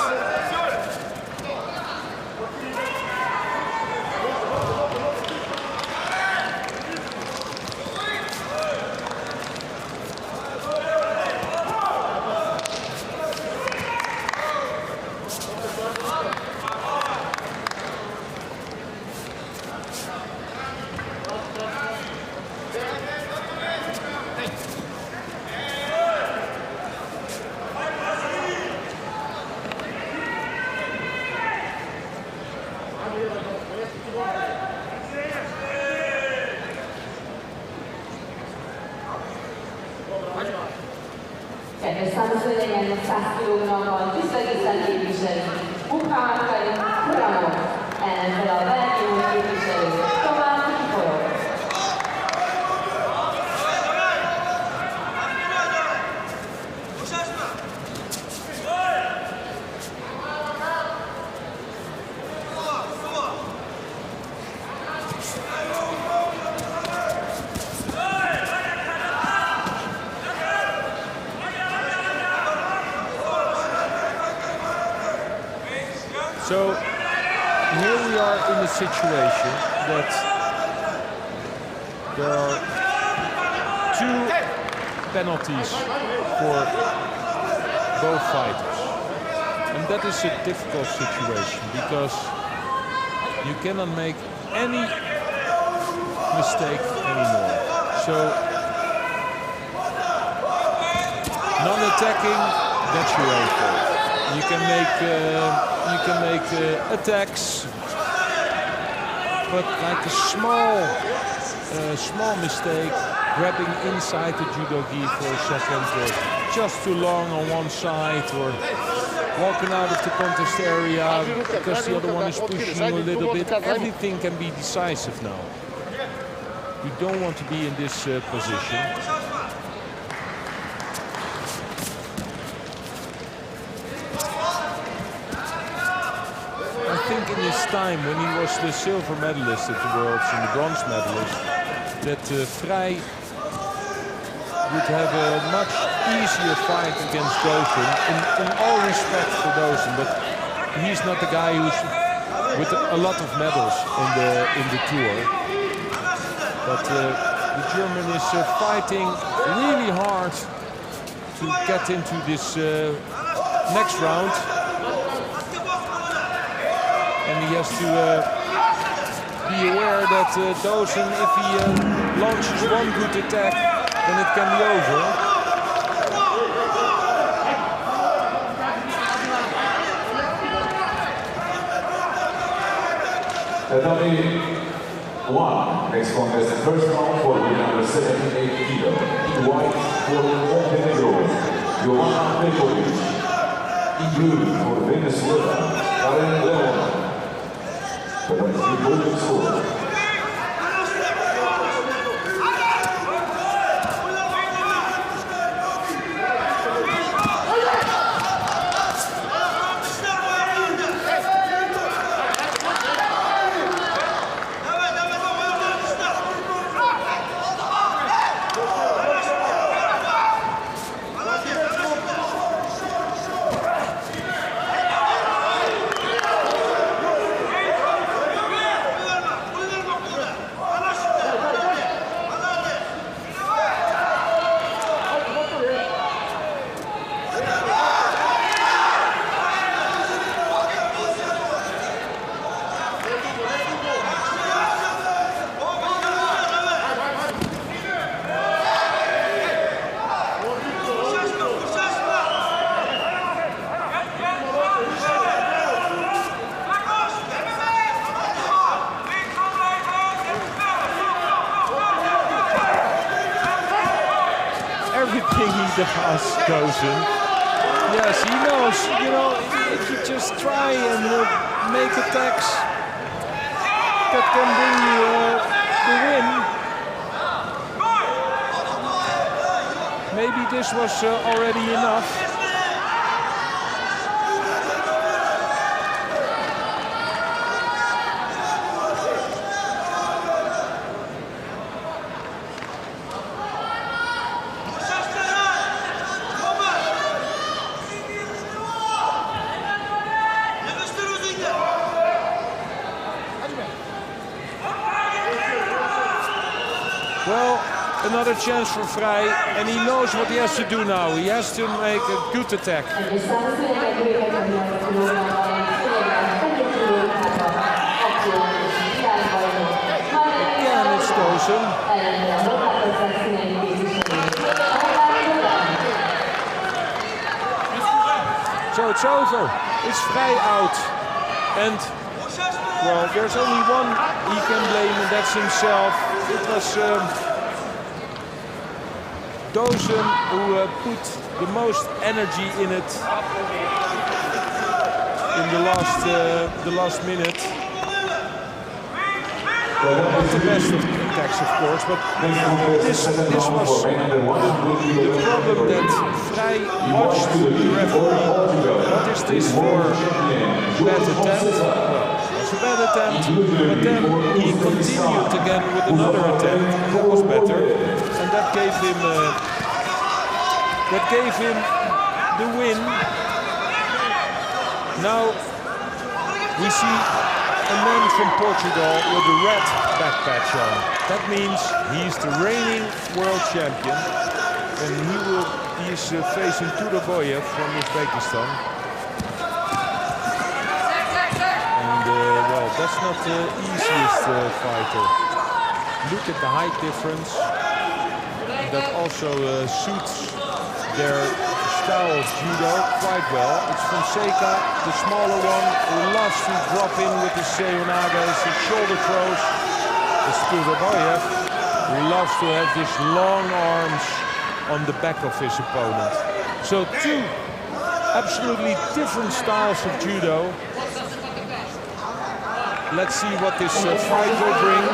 Kedves száműzőlegyen 100 kg-ban tisztagészen képviseli Hungary Pramos ellenfele a Belgiumot képviselő Tatami. So here we are in a situation that there are 2 penalties for both fighters. And that is a difficult situation because you cannot make any mistake anymore. So non-attacking, that's your own fault. You can make attacks, but like a small mistake, grabbing inside the judo gi for a second, or just too long on one side, or walking out of the contest area because the other one is pushing you a little bit. Everything can be decisive now. We don't want to be in this position. I think in his time, when he was the silver medalist at the Worlds and the bronze medalist, that Prix would have a much easier fight against Dozen in all respect for Dozen, but he's not the guy who's with a lot of medals in the tour. But the German is fighting really hard to get into this next round. And he has to be aware that Dozen, if he launches one good attack, then it can be over. Tatami 1. Next contest, the first round for the under 78 kilo. In white for Continental, Joanna Pekovic. In blue for Venezuela, Karen Leon. Does Dozen. Yes, he knows, you know, if you just try and make attacks, that can bring you the win. Maybe this was already enough. Well, another chance for Prix, and he knows what he has to do now. He has to make a good attack. Again, it's Dozen. So it's over. It's Prix out. And, well, there's only one he can blame, and that's himself. It was Dozen who put the most energy in it in the last minute. Not the best of attacks, of course, but this was the problem that Prix watched the referee. What is this for? Bad attempt? Well, a bad attempt, but then he continued again with another attempt, and that was better, and that gave him the win. Now we see a man from Portugal with a red back patch on. That means he's the reigning world champion, and he's facing Tudoboyev from Uzbekistan. Well, that's not the easiest fighter. Look at the height difference. That also suits their style of judo quite well. It's Fonseca, the smaller one, who loves to drop in with his seonagas, his shoulder throws. It's Tudoboyev, who loves to have these long arms on the back of his opponent. So two absolutely different styles of judo. Let's see what this fight will bring.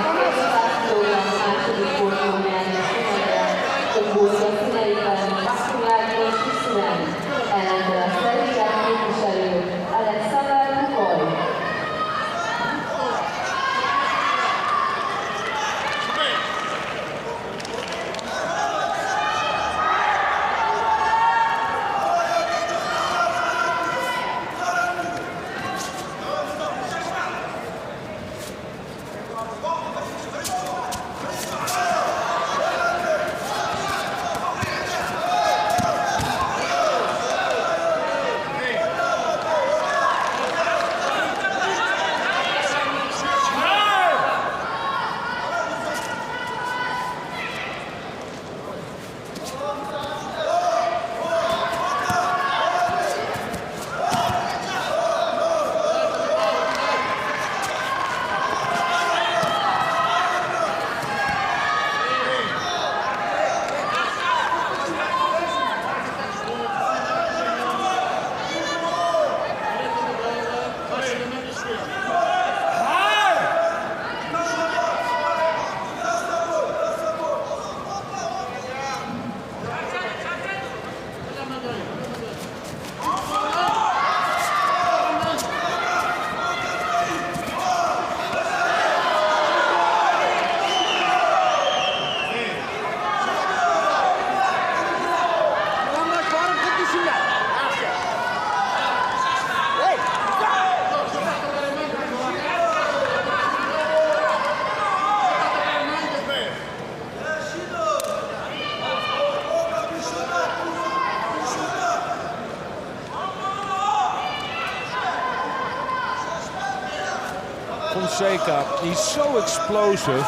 Fonseca, he's so explosive,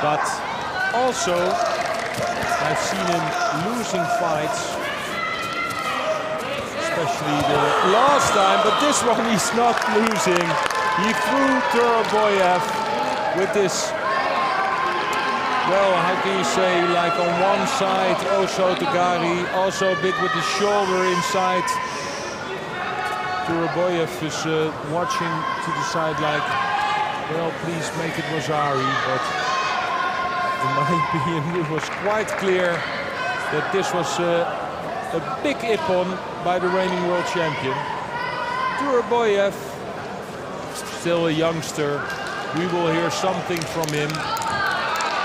but also I've seen him losing fights, especially the last time, but this one he's not losing. He threw Tudoboyev with this, well, how can you say, like on one side, also Togari, also a bit with the shoulder inside. Tudoboyev is watching to the side like, well, please make it Rosari, but in my opinion it was quite clear that this was a big ippon by the reigning world champion. Duraboyev, still a youngster. We will hear something from him.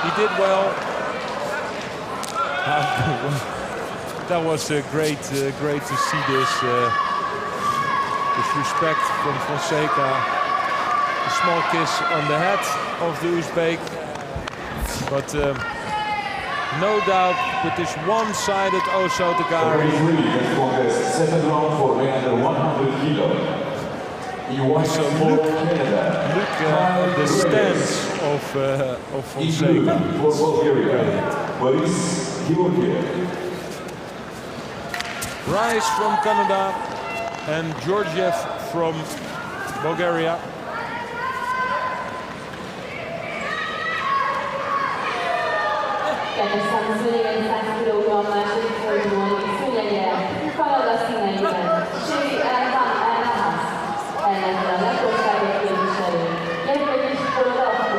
He did well. That was great to see this. With respect from Fonseca. A small kiss on the head of the Uzbek. But no doubt with this one-sided Osotogari. Second round for men under 100 kilo. So look at the stance of Fonseca. Rice from Canada and Georgiev from Bulgaria. Kedves színeiben 100 kg második fordulón szőnyegre, Kanada színeiben, Sri Van Ernas, ellenfele a legországos képviselő, Jevgeny Polovko.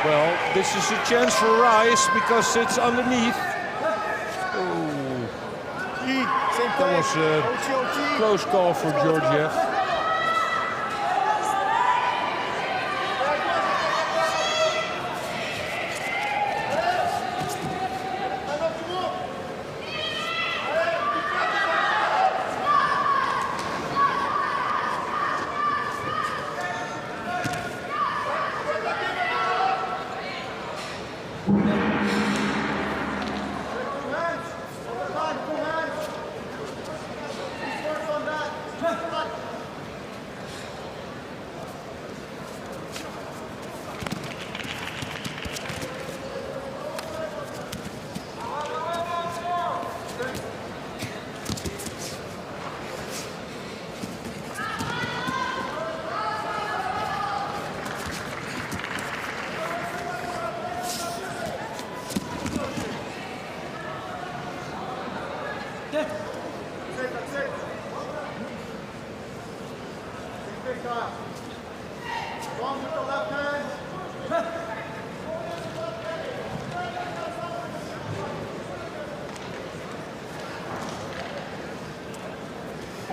Well, this is a chance for Rice because it's underneath. That was a close call for Georgiev.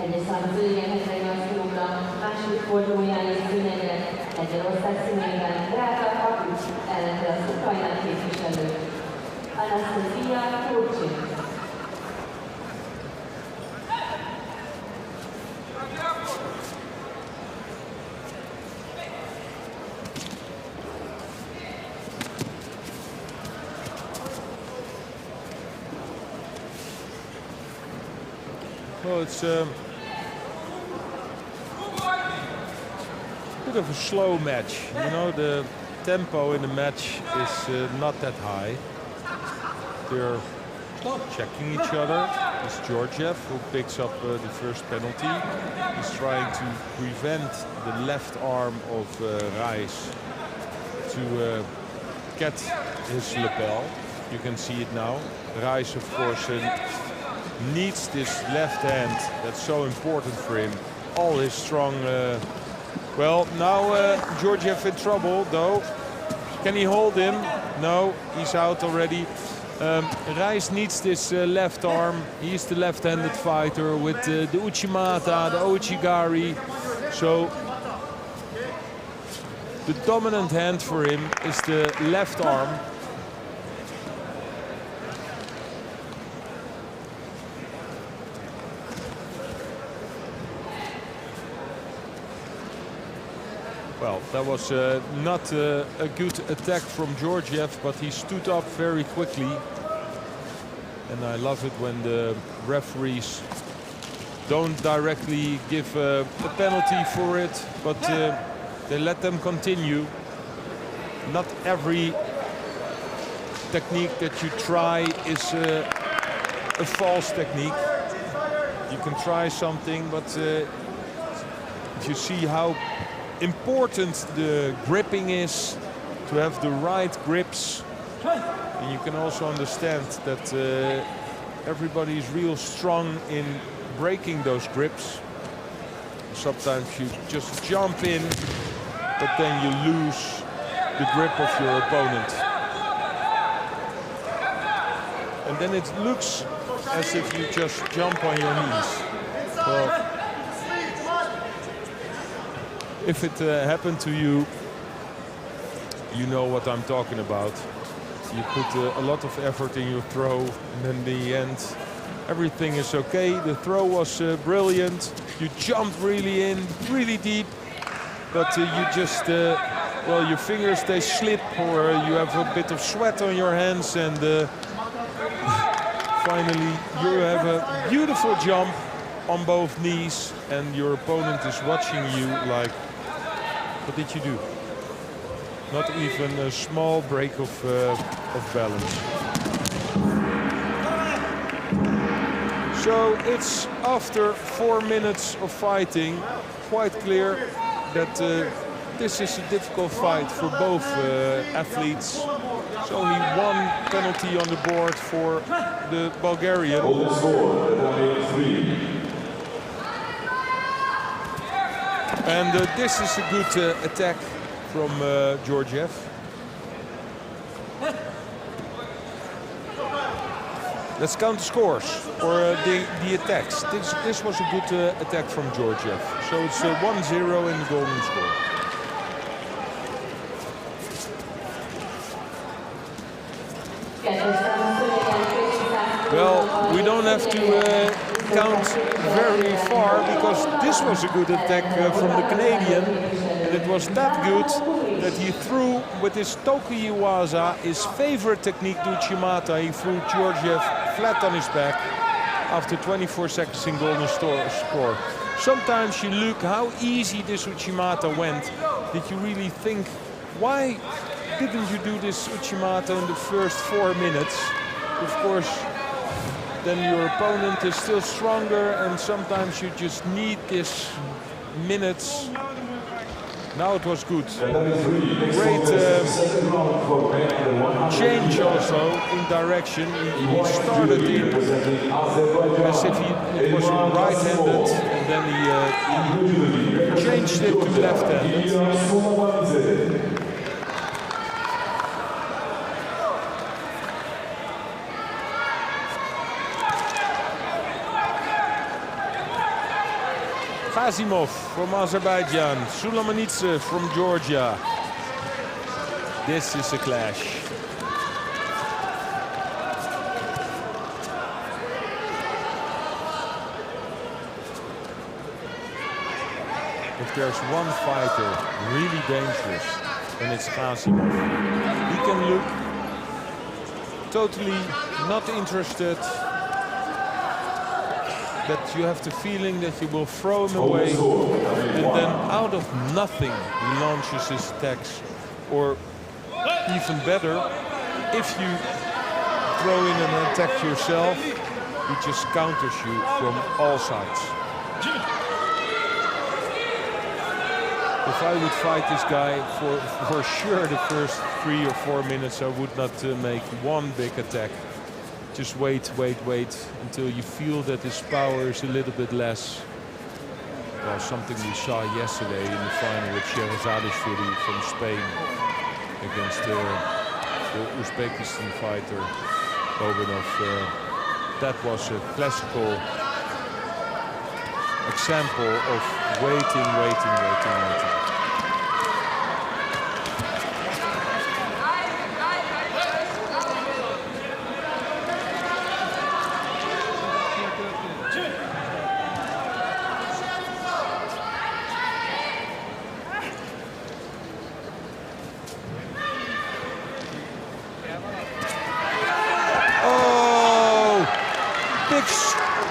Egyes számozőjén 78 kg, második fordulóján és szőnyegre, Magyarország színeiben, Drága Hakus, ellenfele az ukrajnai képviselő, Anastasia Kurcsin. Well, it's a bit of a slow match. You know, the tempo in the match is not that high. They're checking each other. It's Georgiev who picks up the first penalty. He's trying to prevent the left arm of Rice to get his lapel. You can see it now. Rice, of course, needs this left hand. That's so important for him. All his strong... well, now Georgiev in trouble, though. Can he hold him? No, he's out already. Rice needs this left arm. He's the left-handed fighter with the Uchimata, the Ouchigari. So the dominant hand for him is the left arm. Well, that was not a good attack from Georgiev, but he stood up very quickly. And I love it when the referees don't directly give a penalty for it, but they let them continue. Not every technique that you try is a false technique. You can try something, but if you see how important the gripping is, to have the right grips, and you can also understand that everybody is real strong in breaking those grips. Sometimes you just jump in, but then you lose the grip of your opponent. And then it looks as if you just jump on your knees. Well, if it happened to you, you know what I'm talking about. You put a lot of effort in your throw, and then in the end, everything is okay. The throw was brilliant. You jumped really in, really deep, but you just, well, your fingers, they slip, or you have a bit of sweat on your hands, and finally you have a beautiful jump on both knees, and your opponent is watching you like, what did you do? Not even a small break of balance. So it's after 4 minutes of fighting, quite clear that this is a difficult fight for both athletes. There's only one penalty on the board for the Bulgarian. And this is a good attack from Georgiev. Let's count the scores, or the attacks. This was a good attack from Georgiev. So it's 1-0 in the golden score. Well, we don't have to count very far, because this was a good attack from the Canadian. And it was that good that he threw with his Tokuiwaza, his favorite technique, the Uchimata. He threw Georgiev flat on his back after 24 seconds in golden score. Sometimes you look how easy this Uchimata went. Did you really think, why didn't you do this Uchimata in the first 4 minutes? Of course, then your opponent is still stronger, and sometimes you just need this minutes. Now it was good. Great change also in direction. He started in as if it was right-handed, and then he changed it to left-handed. Kazimov from Azerbaijan, Sulamanidze from Georgia. This is a clash. If there's one fighter really dangerous, then it's Kazimov. He can look totally not interested, that you have the feeling that you will throw him away, and then out of nothing he launches his attacks. Or even better, if you throw in an attack yourself, he just counters you from all sides. If I would fight this guy, for sure the first 3 or 4 minutes I would not make one big attack. Just wait until you feel that his power is a little bit less. Well, something we saw yesterday in the final with Sherazadishvili from Spain against the Uzbekistan fighter Bobanov. That was a classical example of waiting.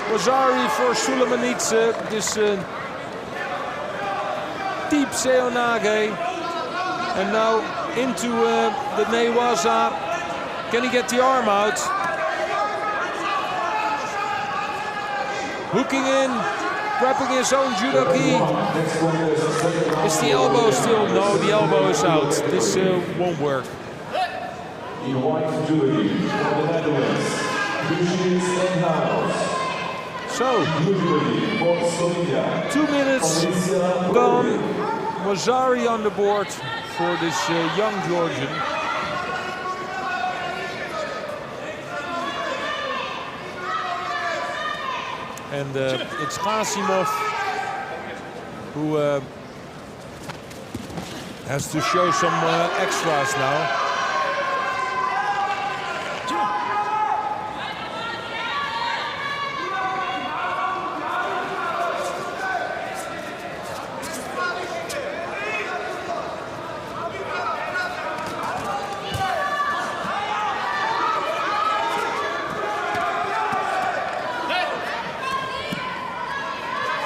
Wazari for Sulamanidze, this deep Seonage, and now into the Newaza. Can he get the arm out? hooking in, grabbing his own judogi. Is the elbow still? No, the elbow is out. This won't work. In white judogi for the Netherlands, so, 2 minutes gone. Wazzari on the board for this young Georgian. And it's Ghasimov who has to show some extras now.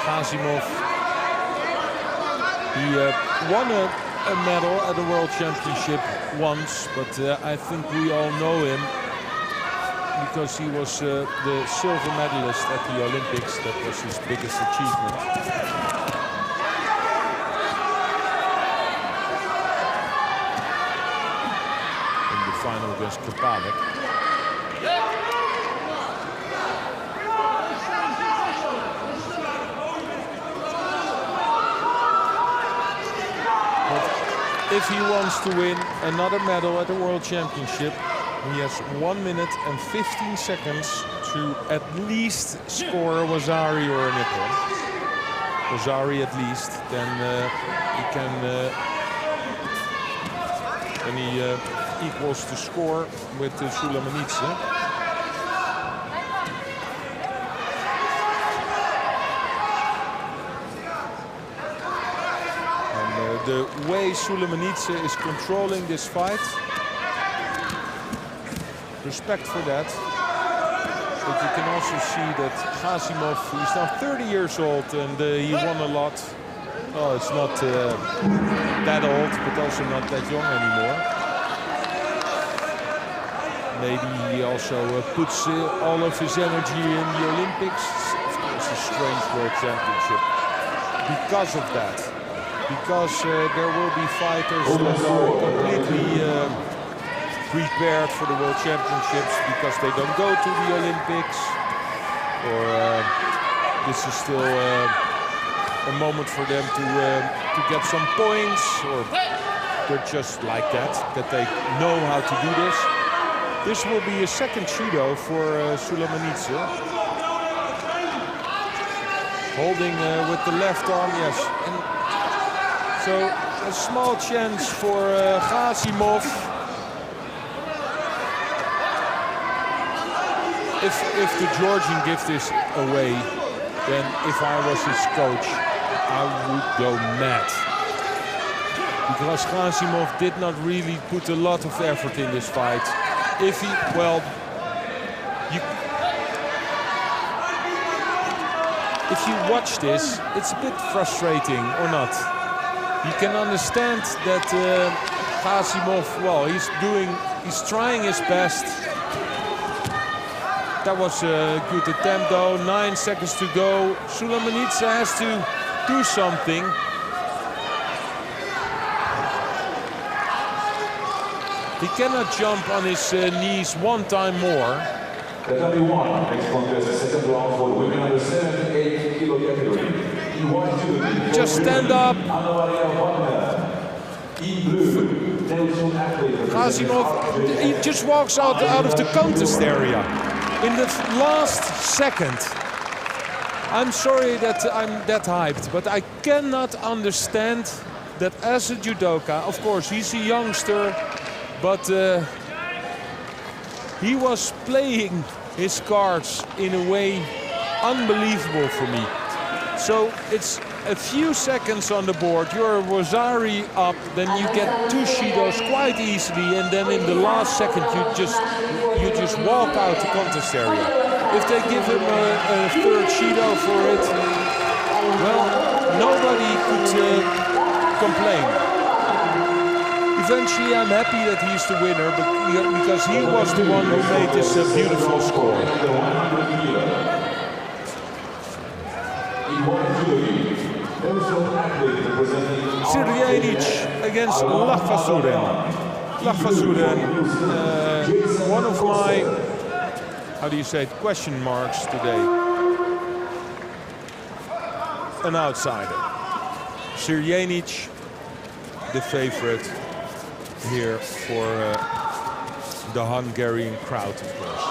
Ghasimov, he won a medal at the World Championship once, but I think we all know him because he was the silver medalist at the Olympics. That was his biggest achievement. In the final against Kapalek. If he wants to win another medal at the World Championship, he has 1 minute and 15 seconds to at least score a Wazzari or a Nippon. Wazzari at least, then he can, when he equals to score with Sulamanidze. The way Sulamanidze is controlling this fight, respect for that. But you can also see that Ghasimov, he's now 30 years old and he won a lot. Oh, it's not that old, but also not that young anymore. Maybe he also puts all of his energy in the Olympics. Of course, a strange World Championship because of that. Because there will be fighters that are completely prepared for the World Championships because they don't go to the Olympics, or this is still a moment for them to get some points, or they're just like that they know how to do this. This will be a second Shido for Sulamanidze. Holding with the left arm, yes. And so a small chance for Ghasimov. If the Georgian gives this away, then if I was his coach, I would go mad. Because Ghasimov did not really put a lot of effort in this fight. If he, well, if you watch this, it's a bit frustrating, or not? You can understand that Ghasimov, well, he's trying his best. That was a good attempt though, 9 seconds to go. Sulamanidze has to do something. He cannot jump on his knees one time more. Tatami 1, next contest, second round for women under 78 kilo category. Just stand up. Ghasimov, he just walks out of the contest area in the last second. I'm sorry that I'm that hyped, but I cannot understand that as a judoka, of course he's a youngster, but he was playing his cards in a way unbelievable for me. So it's a few seconds on the board, you're Wazzari up, then you get 2 Shidos quite easily, and then in the last second you just walk out the contest area. If they give him a third Shido for it, well, nobody could complain. Eventually I'm happy that he's the winner, but because he was the one who made this beautiful score. Sirjanic against Lachvasuren. Lachvasuren, one of my, how do you say it, question marks today. An outsider. Sirjanic, the favorite here for the Hungarian crowd, of course.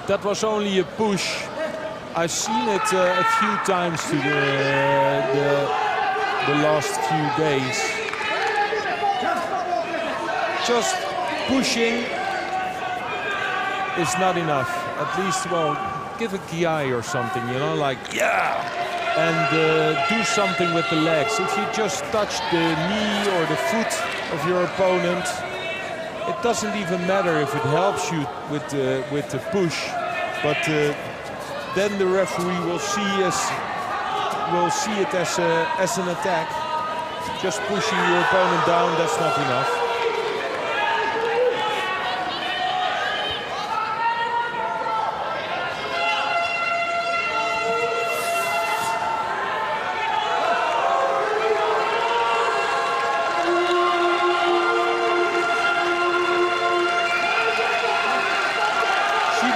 That was only a push. I've seen it a few times to the last few days. Just pushing is not enough. At least, well, give a kiai or something, you know, like, yeah! And do something with the legs. If you just touch the knee or the foot of your opponent, it doesn't even matter if it helps you with the push, but then the referee will see it as an attack. Just pushing your opponent down, that's not enough.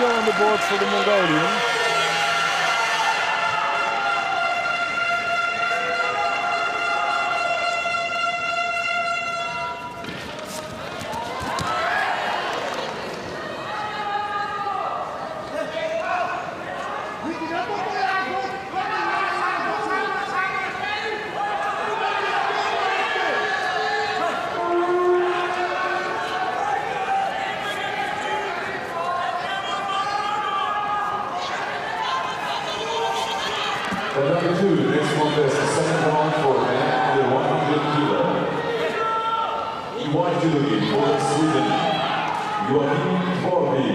On the board for the Mongolian. Number 2, the next contest, the second round for men under 100 kilo. E1 judo for Sweden, Joachim Forby.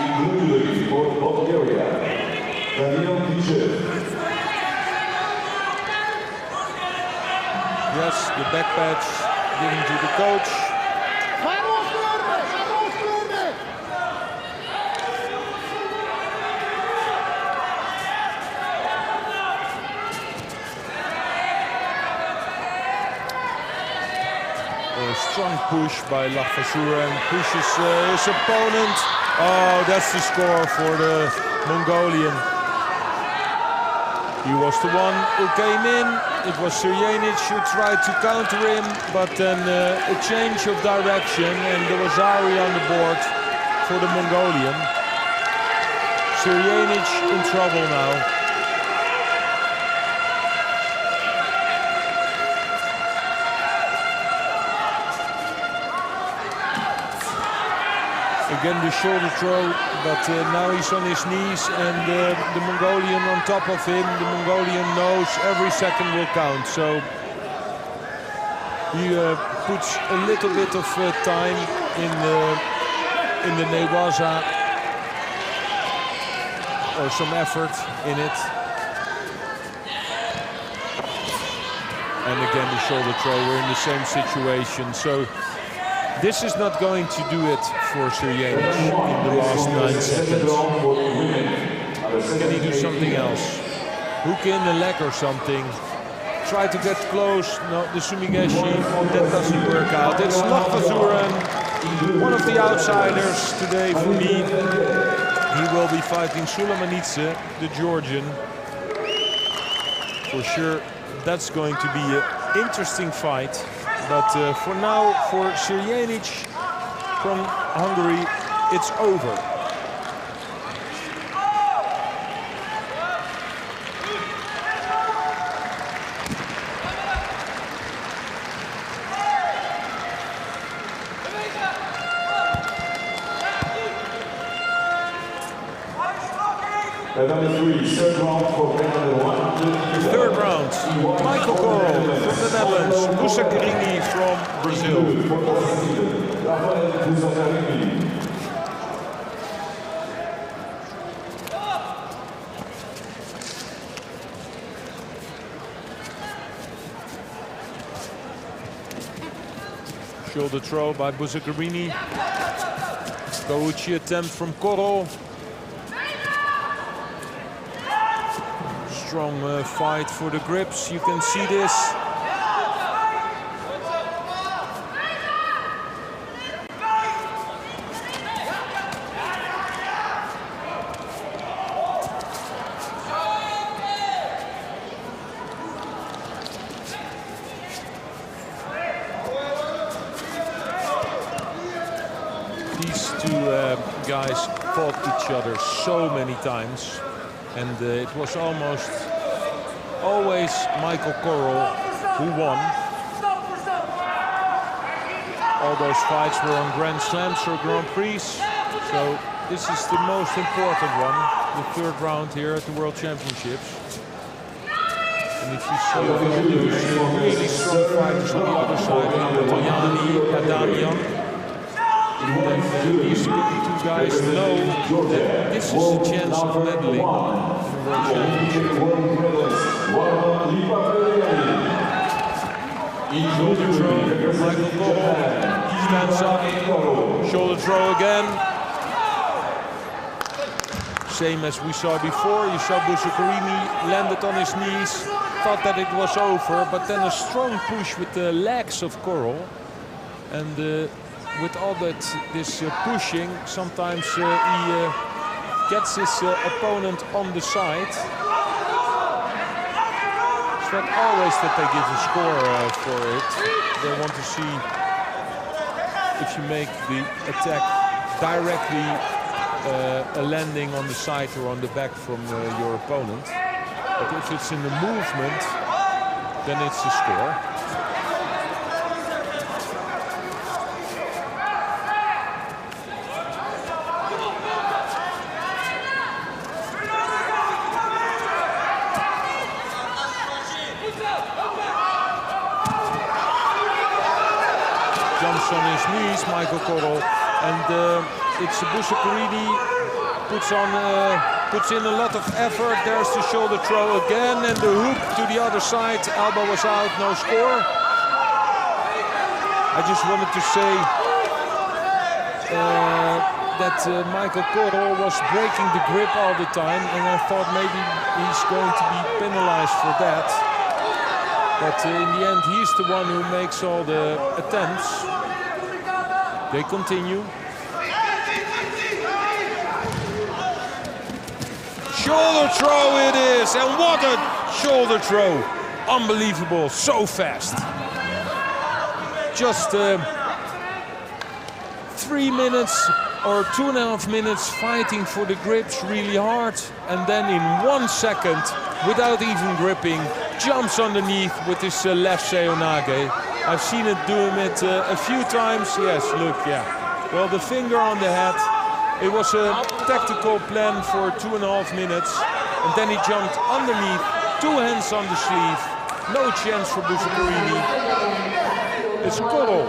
E-blue judo for Bulgaria, Daniel Pichev. Yes, the back patch given to the coach. Strong push by Lachvasuren, pushes his opponent. Oh, that's the score for the Mongolian. He was the one who came in. It was Sirjanic who tried to counter him, but then a change of direction and there was Ari on the board for the Mongolian. Sirjanic in trouble now. Again the shoulder throw, but now he's on his knees and the Mongolian on top of him. The Mongolian knows every second will count, so he puts a little bit of time in the newaza, or some effort in it. And again the shoulder throw, we're in the same situation. So this is not going to do it for Sirjanic in the last 9 seconds. Can he do something else? Hook in the leg or something. Try to get close. No, the Sumigeshi, that doesn't work out. It's Lokvazuren, one of the outsiders today for me. He will be fighting Sulamanidze, the Georgian. For sure, that's going to be an interesting fight. But for now, for Sirjanic from Hungary, it's over. Third round, Michael Corral from the Netherlands, Busakarini from Brazil. Shoulder throw by Busakarini. Kouchi attempt from Corral. Strong fight for the grips, you can see this. These two guys fought each other so many times. And it was almost always Michael Corral who won. All those fights were on Grand Slams or Grand Prix. So this is the most important one, the third round here at the World Championships. And if you see all those really strong fighters on the other side, Antoiani, Adamian, then these two guys know that this is a chance of medaling in the World Championship. Shoulder throw, Michael Corral stands up, shoulder throw again. Same as we saw before, you saw Busakarini landed on his knees, thought that it was over, but then a strong push with the legs of Corral. And with all this pushing, sometimes he gets his opponent on the side. It's not always that they give a score for it. They want to see if you make the attack directly a landing on the side or on the back from your opponent. But if it's in the movement, then it's a score. Jumps on his knees, Michael Corral, and it's Busakarini puts in a lot of effort. There's the shoulder throw again, and the hook to the other side. Elbow was out, no score. I just wanted to say that Michael Corral was breaking the grip all the time, and I thought maybe he's going to be penalized for that. But in the end, he's the one who makes all the attempts. They continue. Shoulder throw it is, and what a shoulder throw. Unbelievable, so fast. Just 3 minutes or 2.5 minutes fighting for the grips really hard. And then in 1 second, without even gripping, jumps underneath with his left seonage. I've seen it doing it a few times. Yes, look, yeah. Well, the finger on the head. It was a tactical plan for 2.5 minutes. And then he jumped underneath, 2 hands on the sleeve. No chance for Busakarini. It's Corral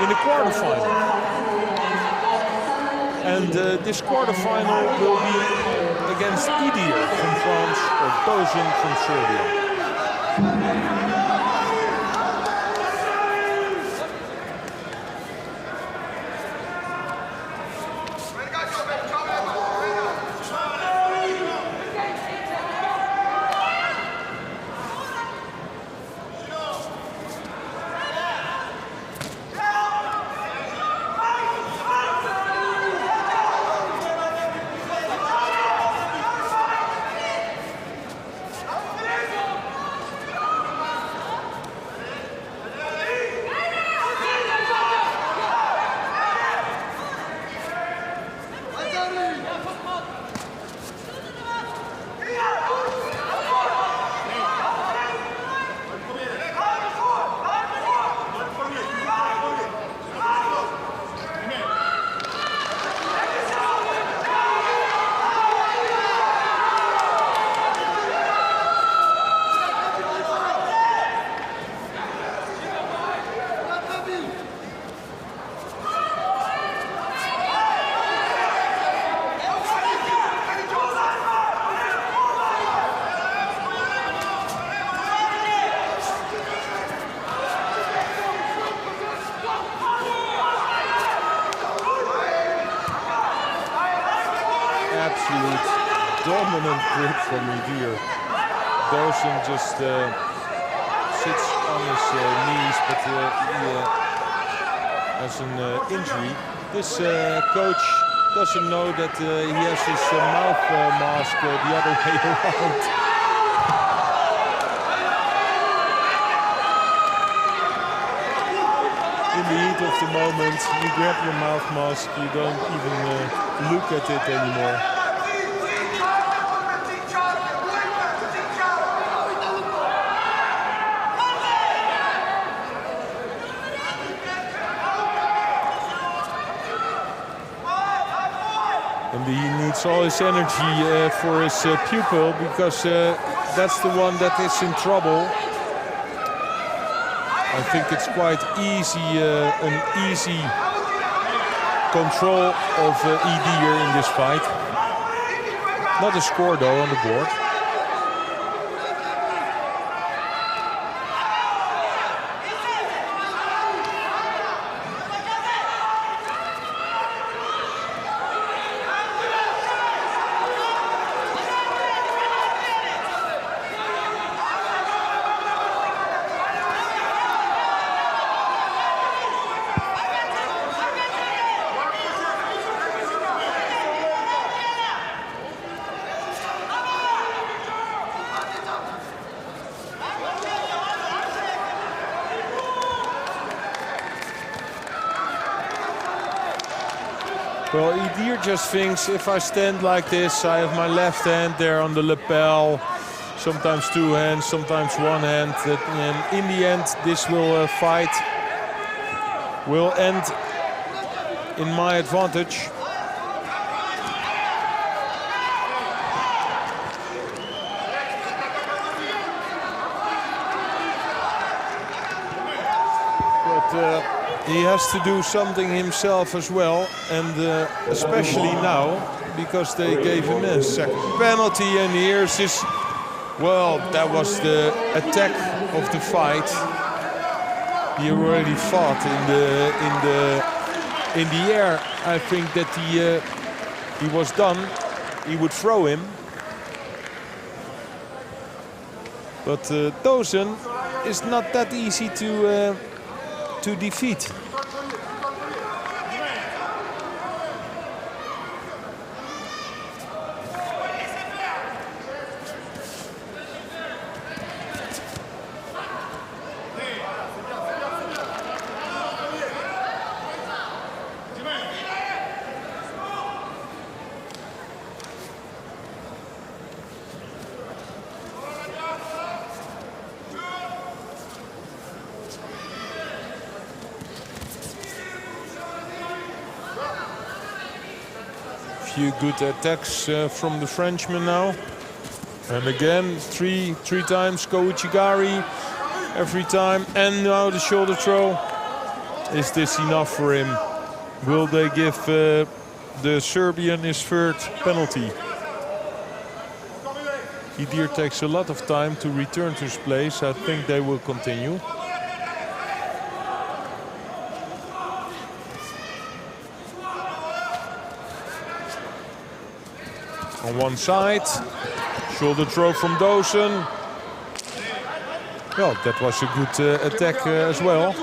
in the quarterfinal. And this quarterfinal will be against Idir from France or Dozin from Serbia. Absolute dominant grip from Idir. Dosen just sits on his knees, but he has an injury. This coach doesn't know that he has his mouth mask the other way around. In the heat of the moment, you grab your mouth mask, you don't even look at it anymore. And he needs all his energy for his pupil, because that's the one that is in trouble. I think it's quite easy, an easy control of Idir in this fight. Not a score though on the board. Well, Idir just thinks, if I stand like this, I have my left hand there on the lapel, sometimes two hands, sometimes one hand, and in the end this will fight will end in my advantage. But he has to do something himself as well, and especially now, because they gave him a second penalty, and here's his, well, that was the attack of the fight. He already fought in the air. I think that he was done. He would throw him, but Dosen is not that easy to defeat. Few good attacks from the Frenchman now, and again three times Kouchigari every time, and now the shoulder throw. Is this enough for him? Will they give the Serbian his third penalty? Idir takes a lot of time to return to his place. I think they will continue. On one side, shoulder throw from Dozen. Well, that was a good attack as well.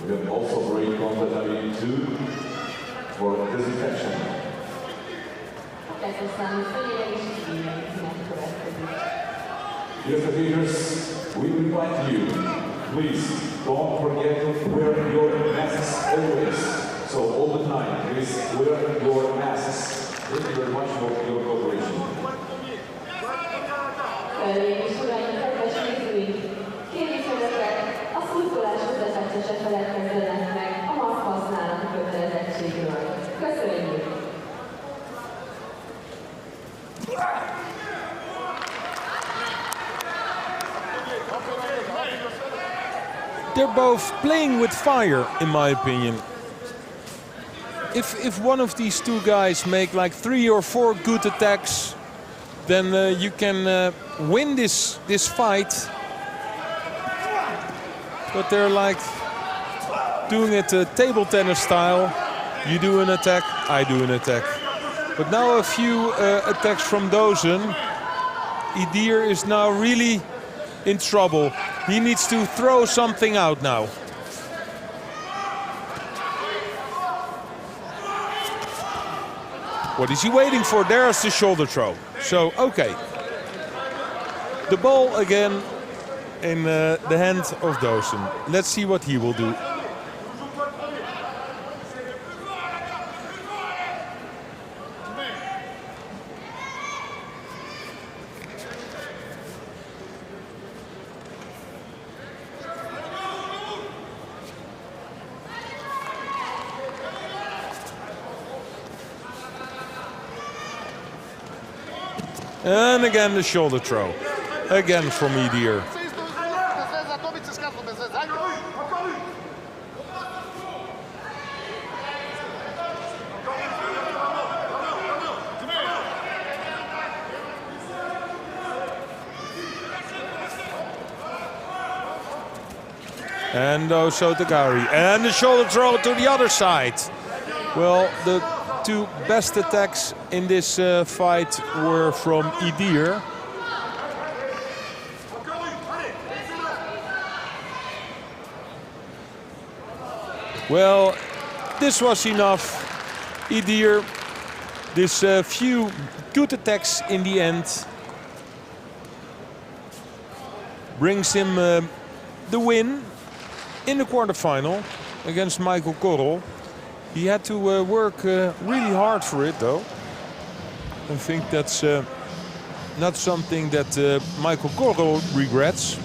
We have also break on Tatami 2 for disinfection. Dear spectators, we invite you, please don't forget to wear your masks always. So all the time, please wear your masks. Thank you very much for your cooperation. Kérjük Önöket, a szurkolás vezetőse se feledkezzenek meg a maszk használati kötelezettségről. Köszönjük! They're both playing with fire, in my opinion. If one of these two guys make like 3 or 4 good attacks, then you can win this fight. But they're like doing it table tennis style. You do an attack, I do an attack. But now a few attacks from Dozen. Idir is now really in trouble. He needs to throw something out now. What is he waiting for? There's the shoulder throw. So, okay. The ball again in the hand of Dozen. Let's see what he will do. And again the shoulder throw. Again from Idir. And also Tagari. And the shoulder throw to the other side. Well, the two best attacks in this fight were from Idir. Well, this was enough. Idir, this few good attacks in the end brings him the win in the quarterfinal against Michael Korrel. He had to work really hard for it, though. I think that's not something that Michael Korrel regrets.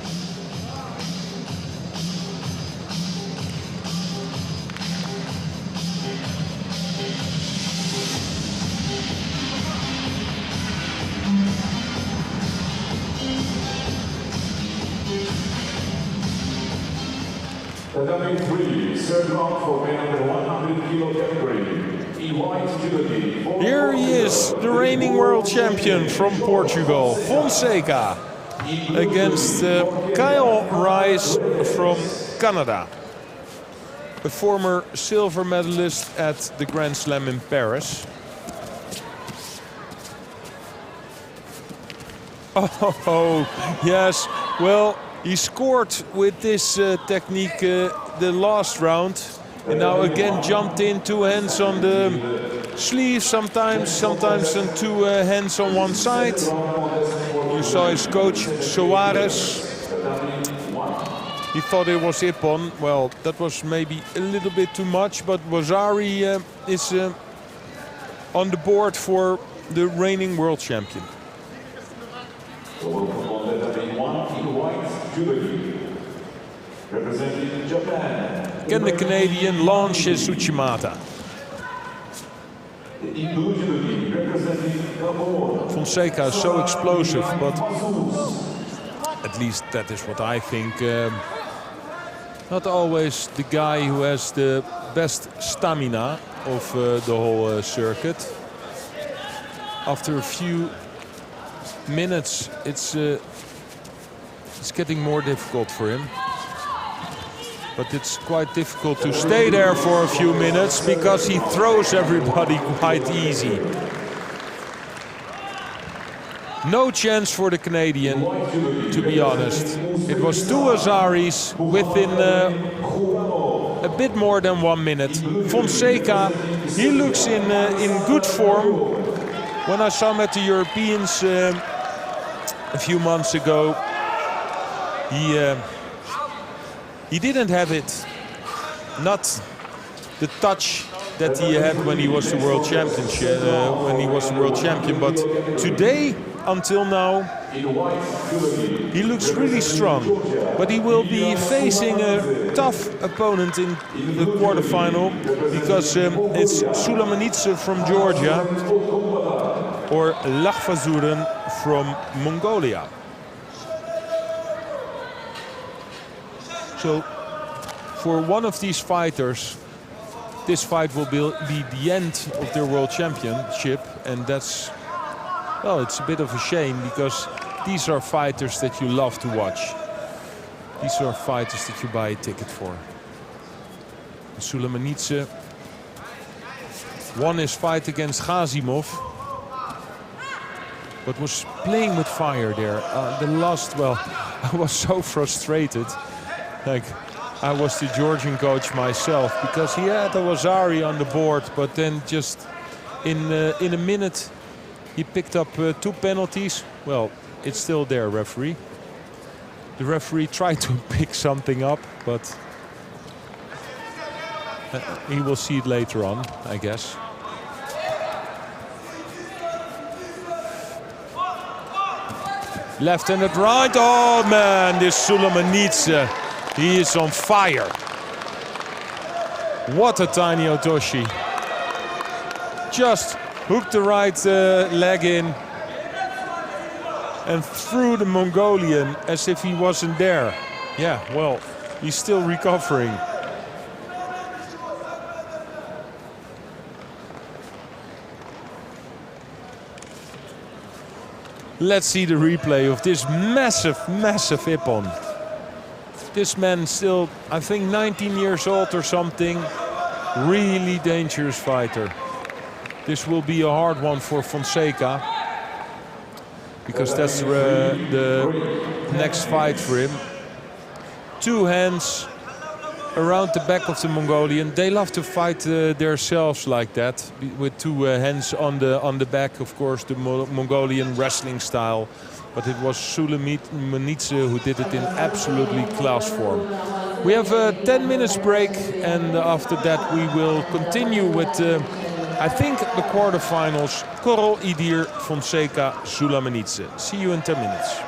Tatami 3, third round for men under 100 kilo category. Here he is, the reigning world champion from Portugal, Fonseca, against Kyle Rice from Canada, a former silver medalist at the Grand Slam in Paris. Oh, yes, well, he scored with this technique the last round. And now again jumped in, 2 hands on the sleeve sometimes and 2 hands on one side. You saw his coach, Soares. He thought it was Ippon. Well, that was maybe a little bit too much, but Wazari is on the board for the reigning world champion. Representing Japan. Again, the Canadian launches Uchimata. Fonseca is so explosive, but at least that is what I think. Not always the guy who has the best stamina of the whole circuit. After a few minutes, it's getting more difficult for him. But it's quite difficult to stay there for a few minutes because he throws everybody quite easy. No chance for the Canadian, to be honest. It was 2 Azaris within a bit more than 1 minute. Fonseca, he looks in good form. When I saw him at the Europeans a few months ago, he didn't have it. Not the touch that he had when he was the world championship, world champion. But today, until now, he looks really strong. But he will be facing a tough opponent in the quarterfinal because it's Sulamanidze from Georgia or Lachfazuren from Mongolia. So for one of these fighters, this fight will be the end of their world championship, and that's, well, it's a bit of a shame because these are fighters that you love to watch. These are fighters that you buy a ticket for. Sulamanidze won his fight against Gazimov, but was playing with fire there. The last, well, I was so frustrated. Like, I was the Georgian coach myself because he had a Wazari on the board, but then just in a minute he picked up 2 penalties. Well, it's still there, referee. The referee tried to pick something up, but he will see it later on, I guess. Left-handed right. Oh man, this Sulamanidze, he is on fire. What a tiny Otoshi. Just hooked the right leg in and threw the Mongolian as if he wasn't there. Yeah, well, he's still recovering. Let's see the replay of this massive, massive Ippon. This man still, I think, 19 years old or something. Really dangerous fighter. This will be a hard one for Fonseca, because that's the next fight for him. 2 hands around the back of the Mongolian. They love to fight themselves like that, with 2 hands on the back, of course, the Mongolian wrestling style. But it was Sulamanidze who did it in absolutely class form. We have a 10 minutes break, and after that we will continue with, I think, the quarterfinals. Korrel, Idir, Fonseca, Sulamanidze. See you in 10 minutes.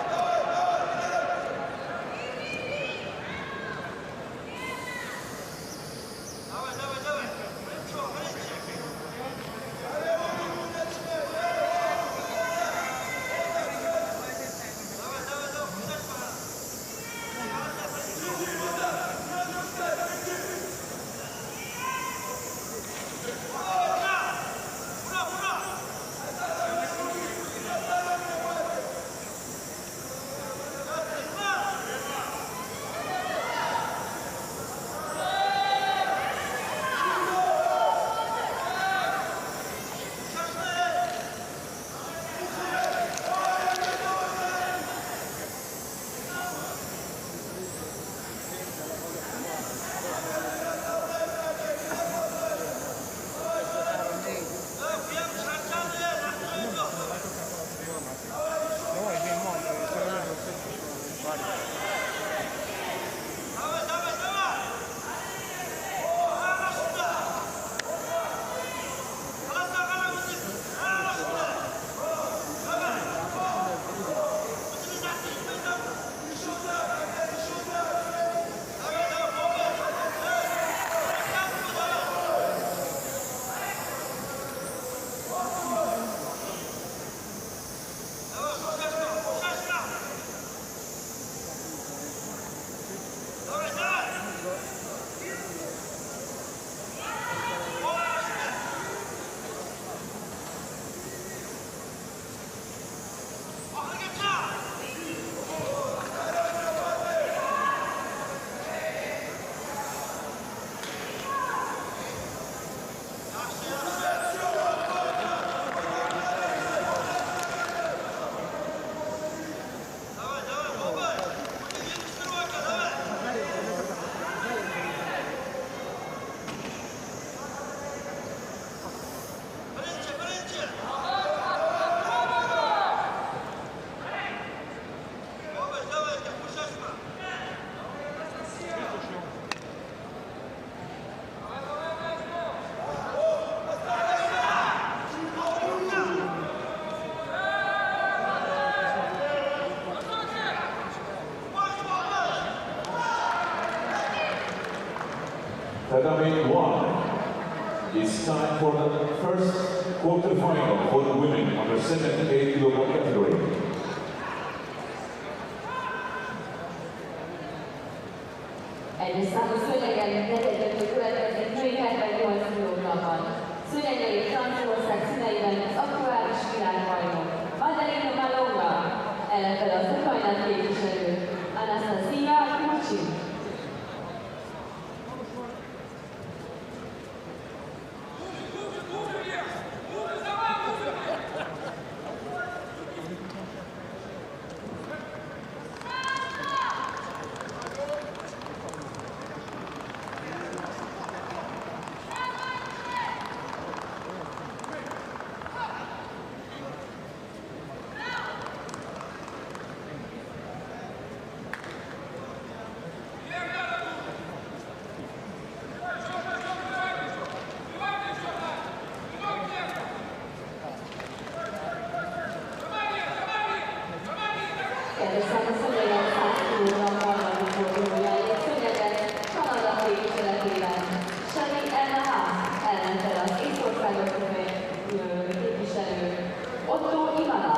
Tatami 1. It's time for the first quarterfinal for the women under 78 kg category. Egyes számú szőnyegen negyedöntő következik női 78 kg-ban. Szőnyegei Franciaország színeiben az aktuális világbajnok Madelina Malonga, ellenfele az Ukrajnát képviselő Anastasia Kucsin. Kedves számú szőnyegen 100 kg harmadik fordulója egy szőnyegen Kanada képviseletében. Semi ellenfele az Észországot képviselő Otto Ivana.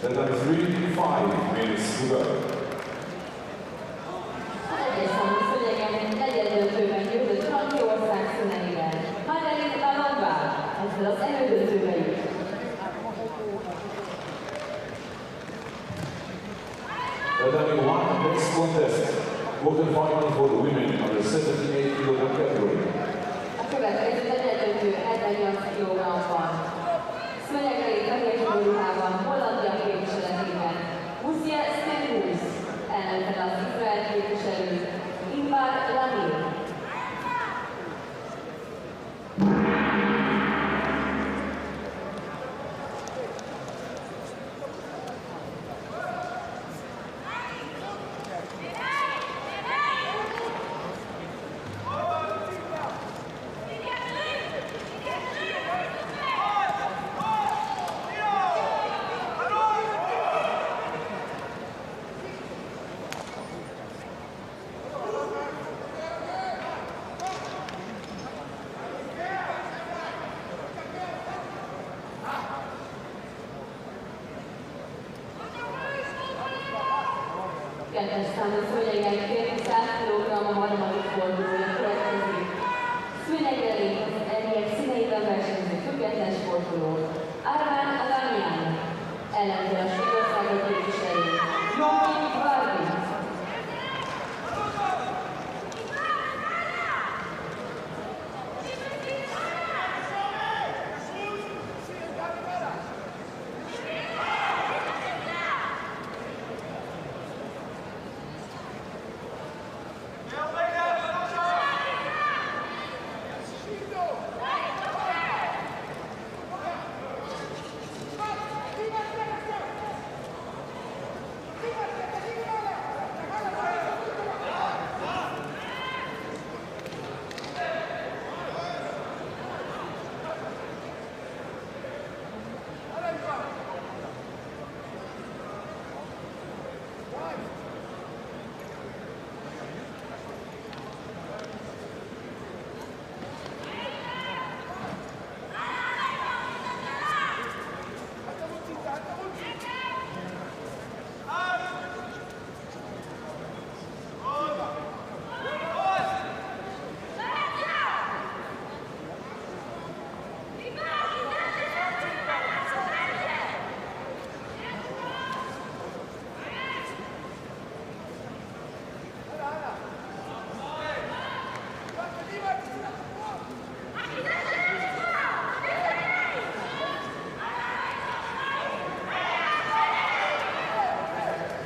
That are 5 minutes to go. Egyes számú szőnyegen negyedöntőben győzött Franciaország színeiben. Madelina Malonga, ezzel az elődöntőbe jut. Tatami 1 next contest. Quarterfinal for the women under 78 kg category. A következő negyedöntő 78 kg-ban. Szőnyegei fehér ruhában Hollandia képviseletében Musia Stenhus, ellenfele az Izrael képviselő Imbar Lamir. Kedves számú szőnyegen 200 kg a harmadik fordulója következik. Szőnyegei az enyék színeiben versenyző független sportoló Armán Adamian, ellenfele a Svédországot képviselő Joachim Vargi.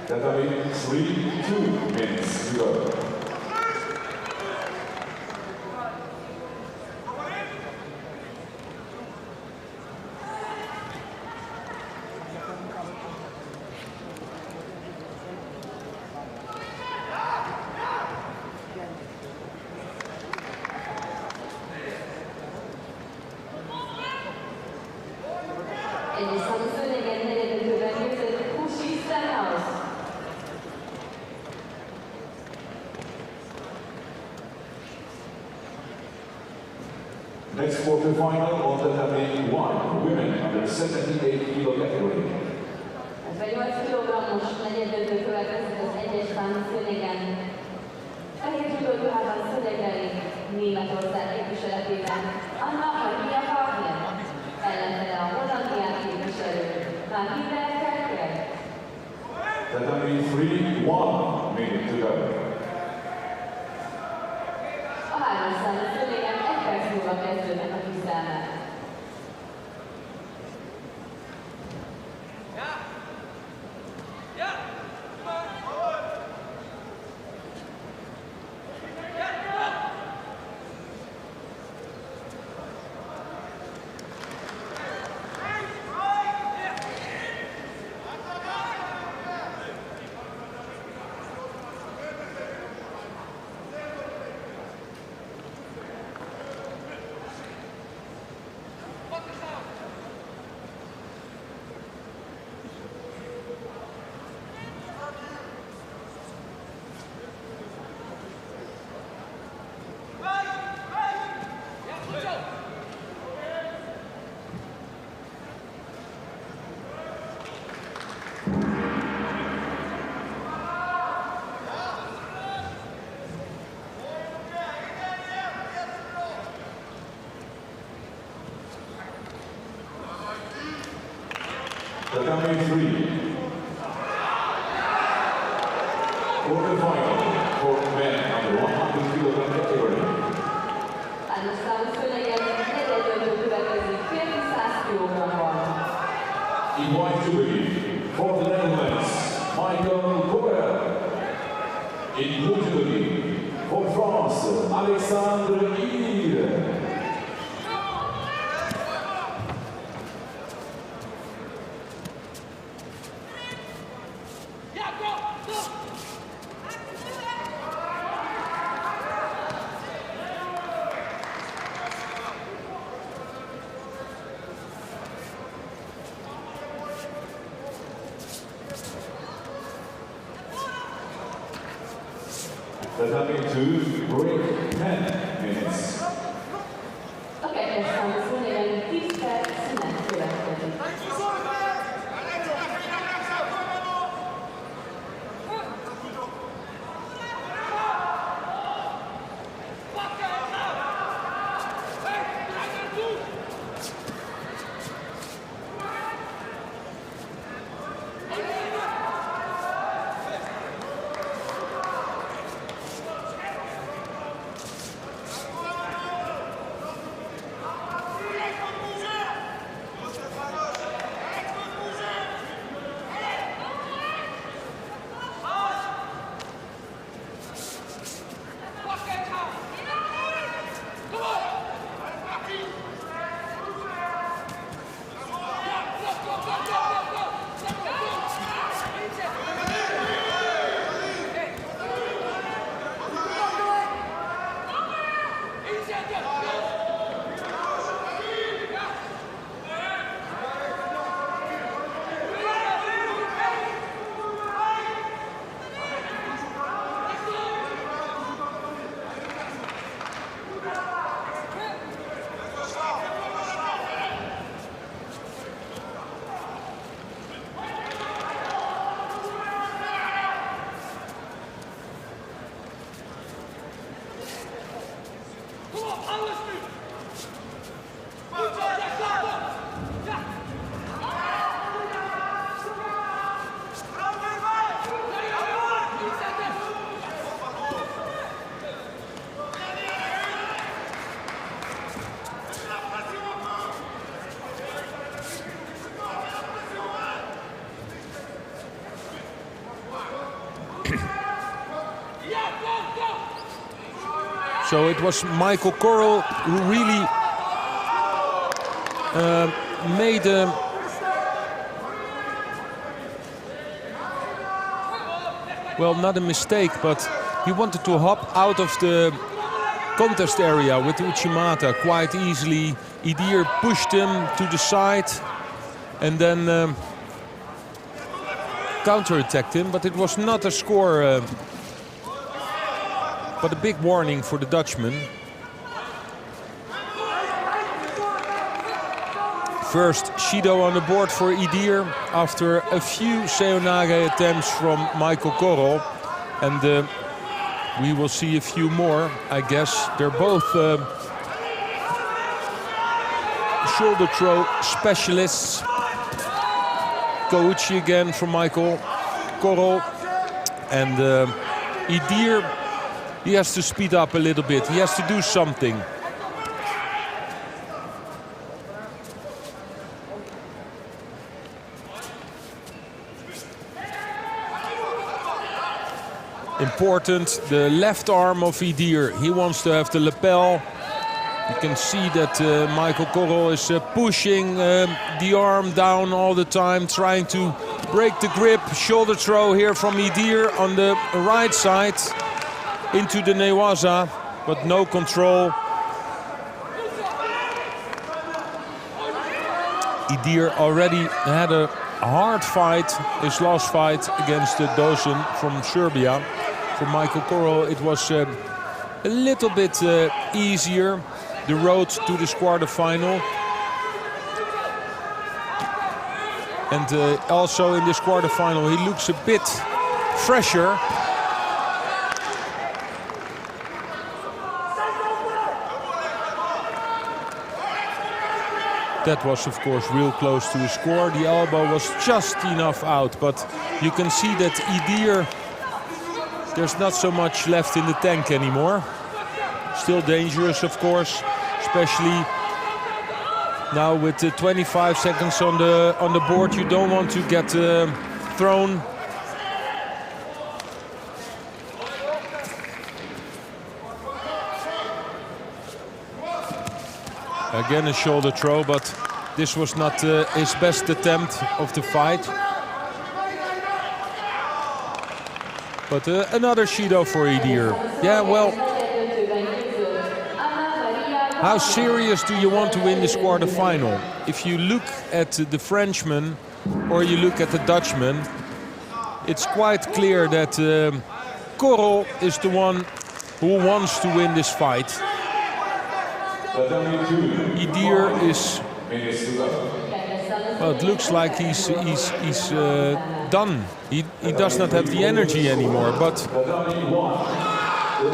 Tatami 3, 2 minutes to go. Next quarterfinal on Tatami 1, women under 78 kilo category. 58 kg-os negyeddöntő következik az egyes számú szőnyegen. Fehér Judo ruhában szőnyegeli Németország képviseletében Anna Maria Wagner, ellenfele a Hollandiát képviselő Maria Kerker. Tatami 3, 1 minute to go. A 3-as számú szőnyegen 1 perc múlva kezdődnek a küzdelmek. Tatami 3. Quarterfinal for men under 100 kilogram category. Hármas számú szőnyegen negyeddöntő következik férfi 100 kg-ban. In white jubilee for the Netherlands, Michael Corel. In blue jubilee for France, Alexandre Ire. Tatami 2, break 10 minutes. A 2-es számú szőnyegen 10 perc szünet következik. So it was Michael Corel who really made a well, not a mistake, but he wanted to hop out of the contest area with Uchimata quite easily. Idir pushed him to the side and then counter-attacked him, but it was not a score, but a big warning for the Dutchman. First Shido on the board for Idir after a few Seonage attempts from Michael Korol. And we will see a few more, I guess. They're both shoulder throw specialists. Kouchi again from Michael Korol. And Idir, he has to speed up a little bit. He has to do something. Important, the left arm of Idir. He wants to have the lapel. You can see that Michael Korol is pushing the arm down all the time, trying to break the grip. Shoulder throw here from Idir on the right side into the Newaza, but no control. Idir already had a hard fight, his last fight against Dozen from Serbia. For Michael Korol, it was a little bit easier, the road to the quarterfinal. And also in this quarterfinal, he looks a bit fresher. That was, of course, real close to a score. The elbow was just enough out, but you can see that Idir, there's not so much left in the tank anymore. Still dangerous, of course, especially now with 25 seconds on the board. You don't want to get thrown. Again a shoulder throw, but this was not his best attempt of the fight. But another Shido for Idir. Yeah, well, how serious do you want to win this quarterfinal? If you look at the Frenchman or you look at the Dutchman, it's quite clear that Korol is the one who wants to win this fight. Idir is, well, it looks like he's done. He does not have the energy anymore, but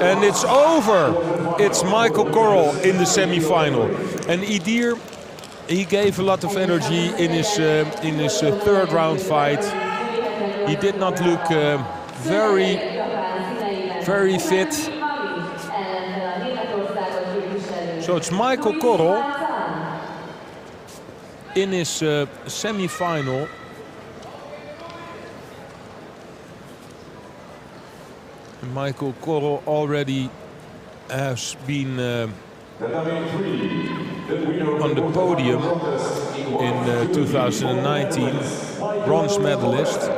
and it's over. It's Michael Korol in the semi-final, and Idir, he gave a lot of energy in his third round fight. He did not look very fit. So it's Michael Korol in his semi-final. Michael Korol already has been on the podium in 2019, bronze medalist.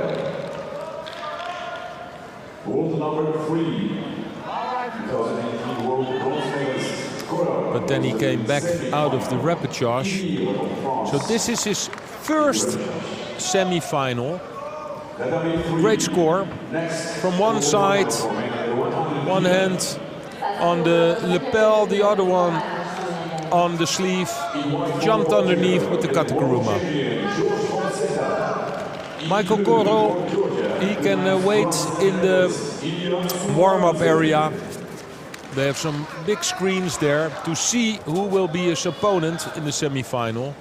World number 3, 2018 world bronze medalist. But then he came back out of the repechage. So this is his first semi-final. Great score. From one side, one hand on the lapel, the other one on the sleeve. Jumped underneath with the katakuruma. Michael Korol, he can wait in the warm-up area. They have some big screens there to see who will be his opponent in the semi-final.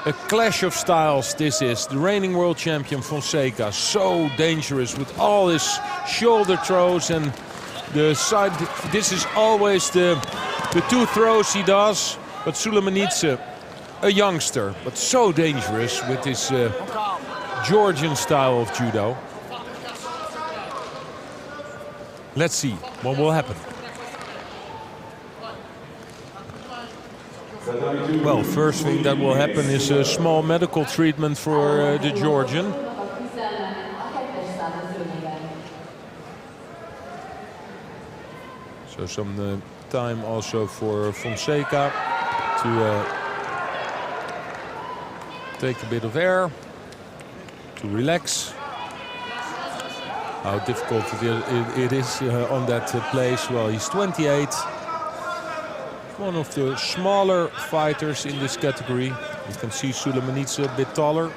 A clash of styles this is. The reigning world champion Fonseca, so dangerous with all his shoulder throws and the side. This is always the two throws he does. But Sulemanidze, a youngster, but so dangerous with his Georgian style of judo. Let's see what will happen. Well, first thing that will happen is a small medical treatment for the Georgian. So some time also for Fonseca to take a bit of air, to relax. How difficult it is on that place. Well, he's 28. One of the smaller fighters in this category. You can see Sulejmanice a bit taller.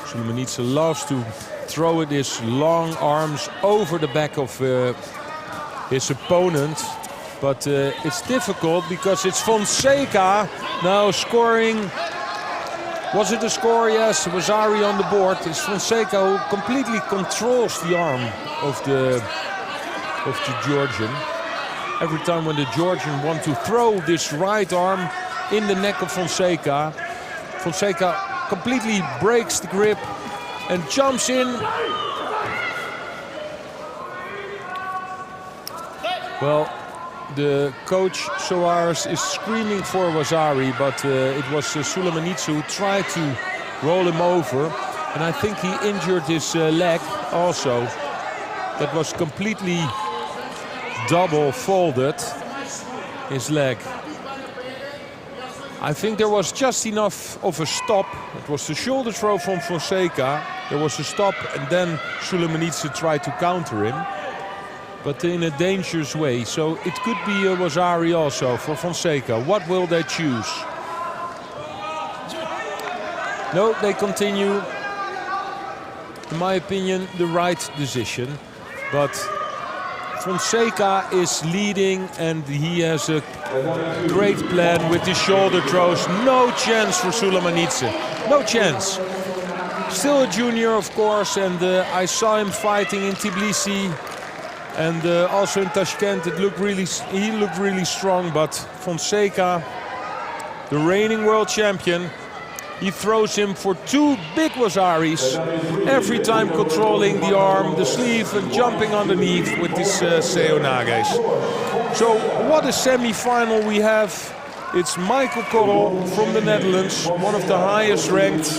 Sulejmanice loves to throw with his long arms over the back of his opponent. But it's difficult because it's Fonseca now scoring. Was it a score? Yes, Wazari on the board. It's Fonseca who completely controls the arm of the Georgian. Every time when the Georgian want to throw this right arm in the neck of Fonseca, Fonseca completely breaks the grip and jumps in. Well, the coach Soares is screaming for Wazari, but it was Sulejmanice who tried to roll him over. And I think he injured his leg also. That was completely double folded, his leg. I think there was just enough of a stop. It was the shoulder throw from Fonseca. There was a stop and then Sulejmanice tried to counter him, but in a dangerous way. So it could be Wazari also for Fonseca. What will they choose? No, they continue. In my opinion, the right decision. But Fonseca is leading and he has a great plan with the shoulder throws. No chance for Sulejmanice. No chance. Still a junior, of course, and I saw him fighting in Tbilisi and also in Tashkent. He looked really strong, but Fonseca, the reigning world champion, he throws him for two big Wazaris, every time controlling the arm, the sleeve, and jumping underneath with these seonages. So what a semi-final we have. It's Michael Korrel from the Netherlands, one of the highest ranked,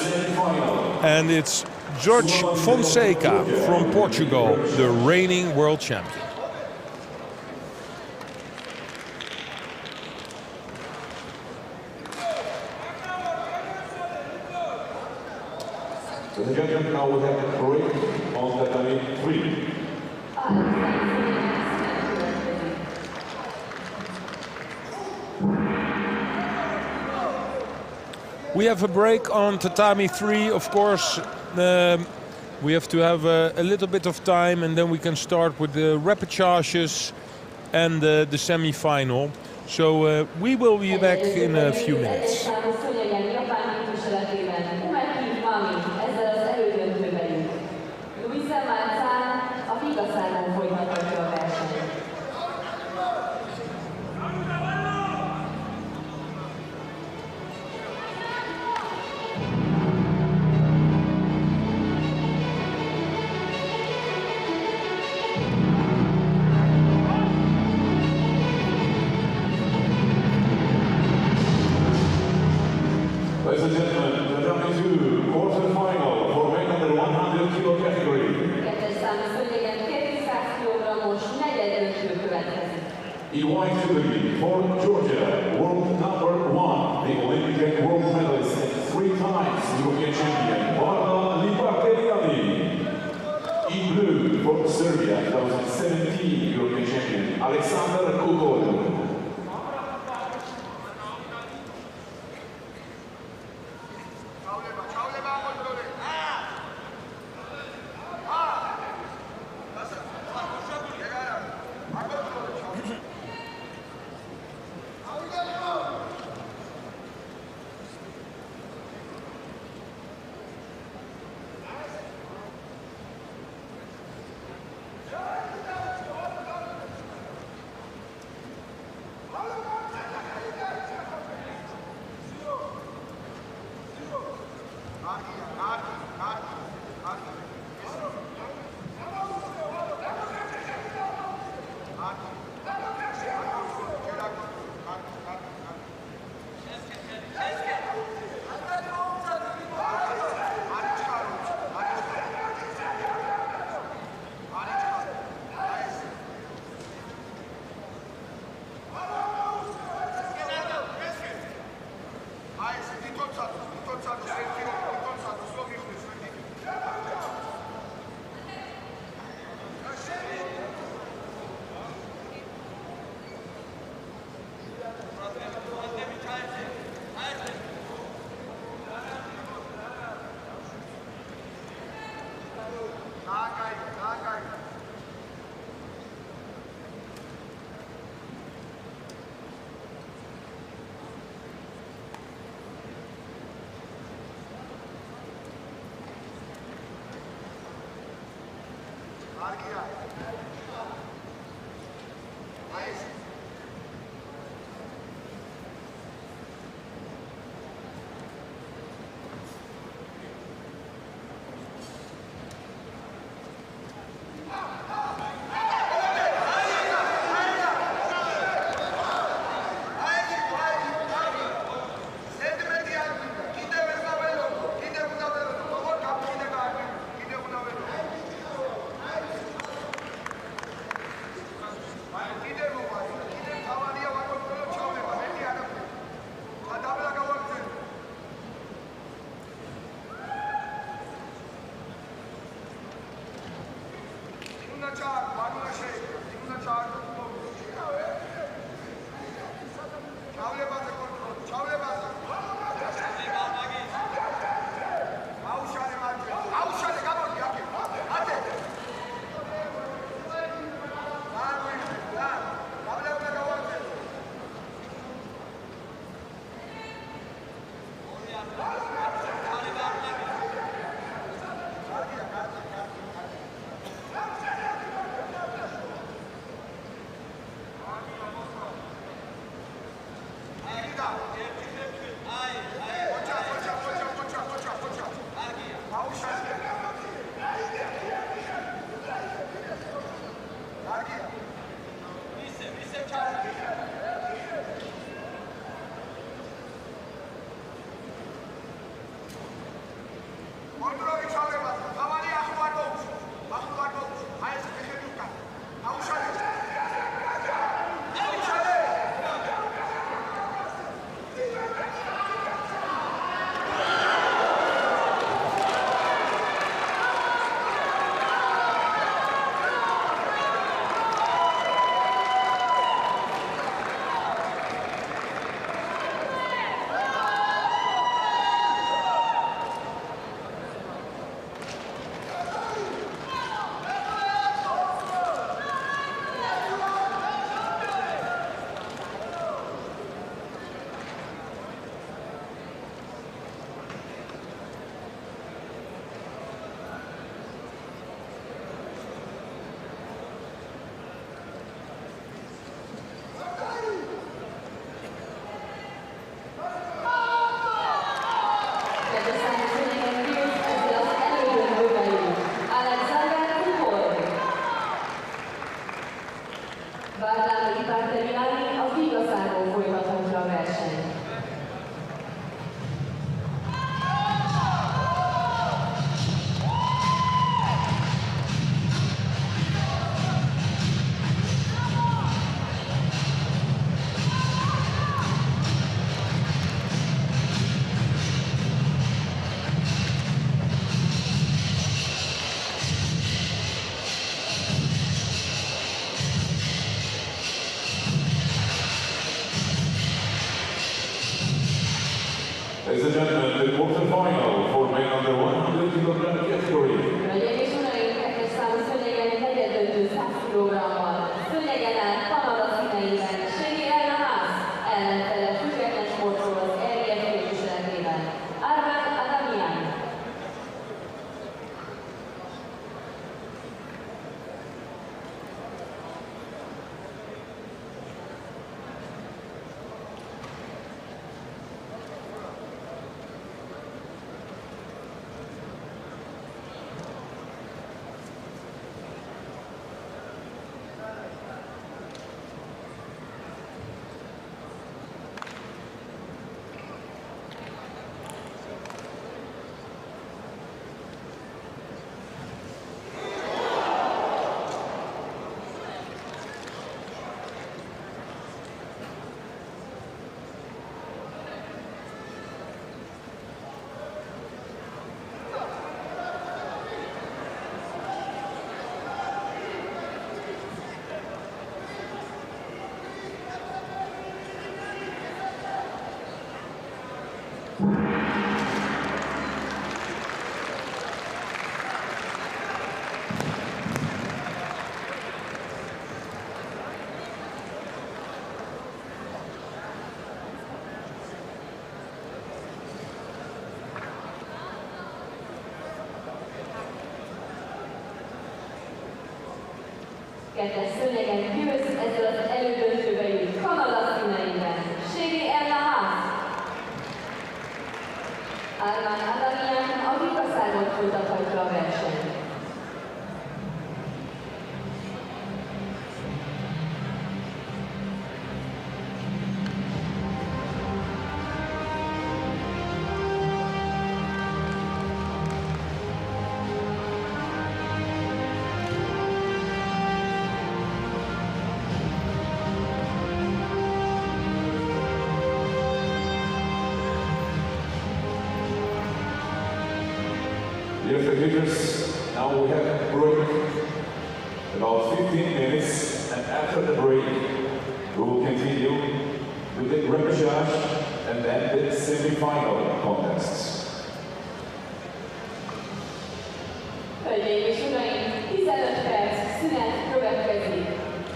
and it's Jorge Fonseca from Portugal, the reigning world champion. Ladies and gentlemen, now we have a break on Tatami 3. We have a break on Tatami 3, of course. We have to have a little bit of time and then we can start with the repechages and the semi-final. So we will be back in a few minutes. Ladies and gentlemen, the Tatami 2 quarter-final for men under 100 kilo category. In white category for Georgia, world number 1, the Olympic and world medalist, 3 times European champion, Barbara Lipateriani. In blue for Serbia, 2017 European champion, Alexander Kukol. Ladies and gentlemen, the quarterfinal for men under 100 kilogram category. Hölgyeim és uraim, kettes számú szőnyegen hegyedöntő 100 kg-ban, szőnyegen Kanada színeiben, Ségi Elnahás, ellenfele független sportról az ERF képviseletében. Tatami. Kettes szőnyegen győz, ezzel az elődöntőbe jut Kanada színeiben. Armán Adamian a vitaszágon folytathatja a versenyt. Dear spectators, now we have a break, about 15 minutes, and after the break, we will continue with the repechage and then the semi-final contests. Hölgyeim és uraim, 15 perc szünet következik,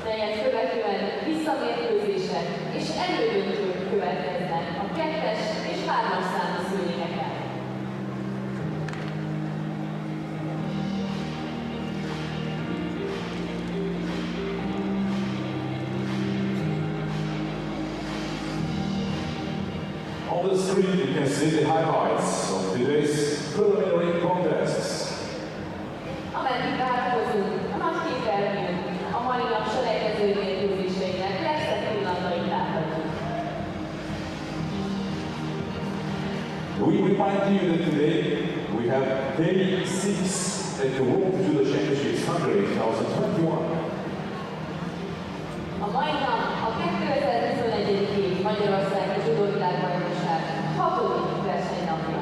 melyet követően visszamérkőzések és elődöntők következnek a 2-es és 3-as számú szőnyegeken. On the screen you can see the highlights of today's preliminary contests. Ameddig várakozunk, a nagy képernyőn a mai nap selejtező mérkőzéseinek legszebb pillanatait láthatjuk. We remind you that today we have day 6 at the World Judo Championships Hungary 2021. A mai nap a 2021. év Magyarországi Judo Világbajnokság 6. versenynapja.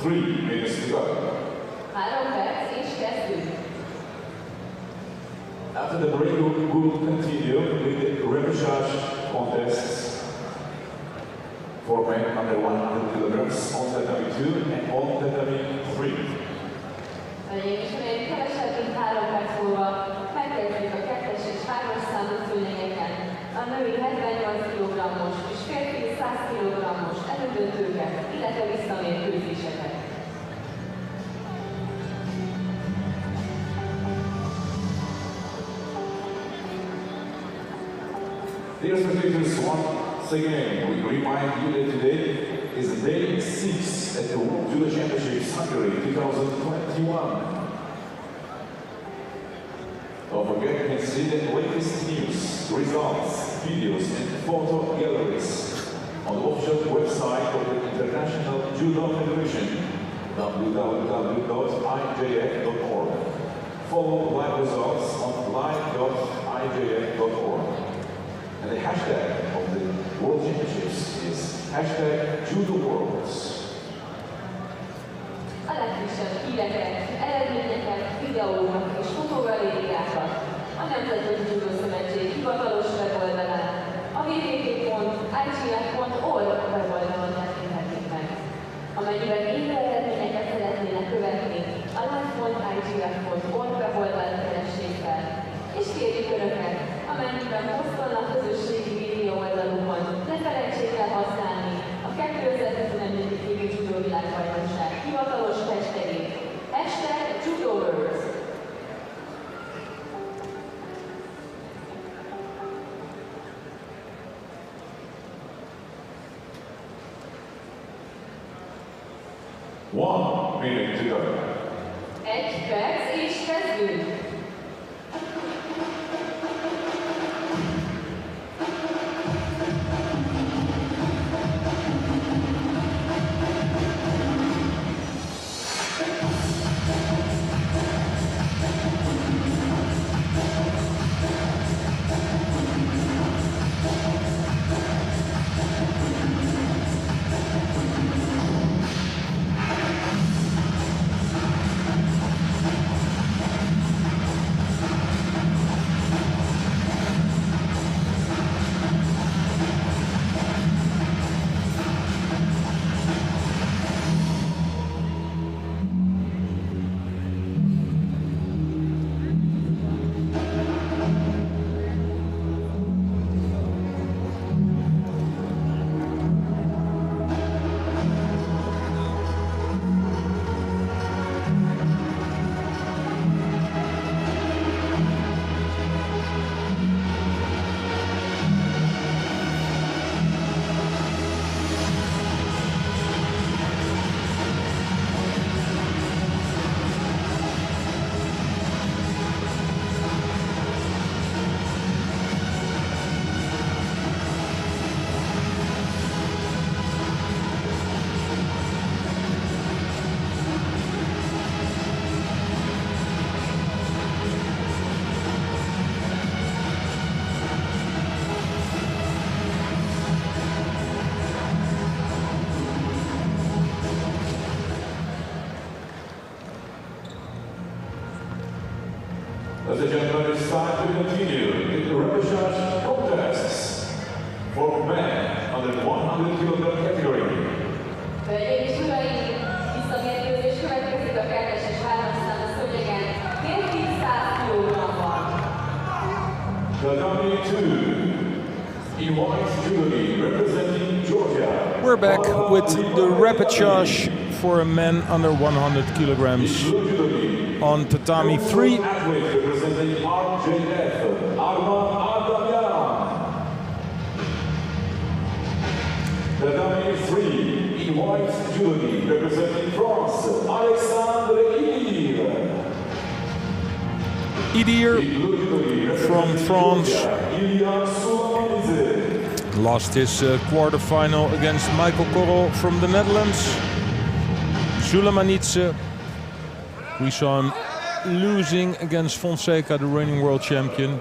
3 minutes to go. 3 perc és kezdünk. After the break, we will continue with the repechage contests for men under 100 kilograms on Tatami 2 and on Tatami 3. Hölgyeim és uraim, kevesebb mint 3 perc múlva megkezdjük a 2-es és 3-as számú főlegeken a női 78 kg-os és férfi 100 kg-os elődöntőket, illetve visszamérkőzéseket. Dear spectators, once again, we remind you that today is day 6 at the World Judo Championships Hungary 2021. Don't forget, you can see the latest news, results, videos and photo galleries on the official website of the International Judo Federation, www.ijf.org. Follow live results on live.ijf.org. And the hashtag of the World Championships is #JudoWorlds. A legfrissebb híreket, eredményeket, videókat és fotogalériákat a Nemzetközi Judo Szövetség hivatalos weboldalán, a www.igf.org weboldalon tekinthetik meg. Amennyiben élő eredményeket szeretnének követni, a live.igf.org weboldalon keressék fel, és kérjük Önöket, amennyiben posztolnak közösségi média oldalukon, ne felejtsék el használni a 2011. évi Judo világbajnokság hivatalos hashtagét, #JudoWorlds. One minute to go. 1 perc és kezdünk! Ladies and gentlemen, it's time to continue with the repechage contests for men under 100 kg category. Hölgyeim és uraim, visszamérkőzés következik a 2-es és 3-as számú szőnyegen, férfi 100 kg-ban. Tatami 2, in white jewelry representing Georgia. We're back with the repechage for men under 100 kilograms on Tatami 3. Tatami 3, in white jewelry representing France, Alexandre Idir from France lost his quarterfinal against Michael Korrel from the Netherlands. Sulemanidze, we saw him losing against Fonseca, the reigning world champion.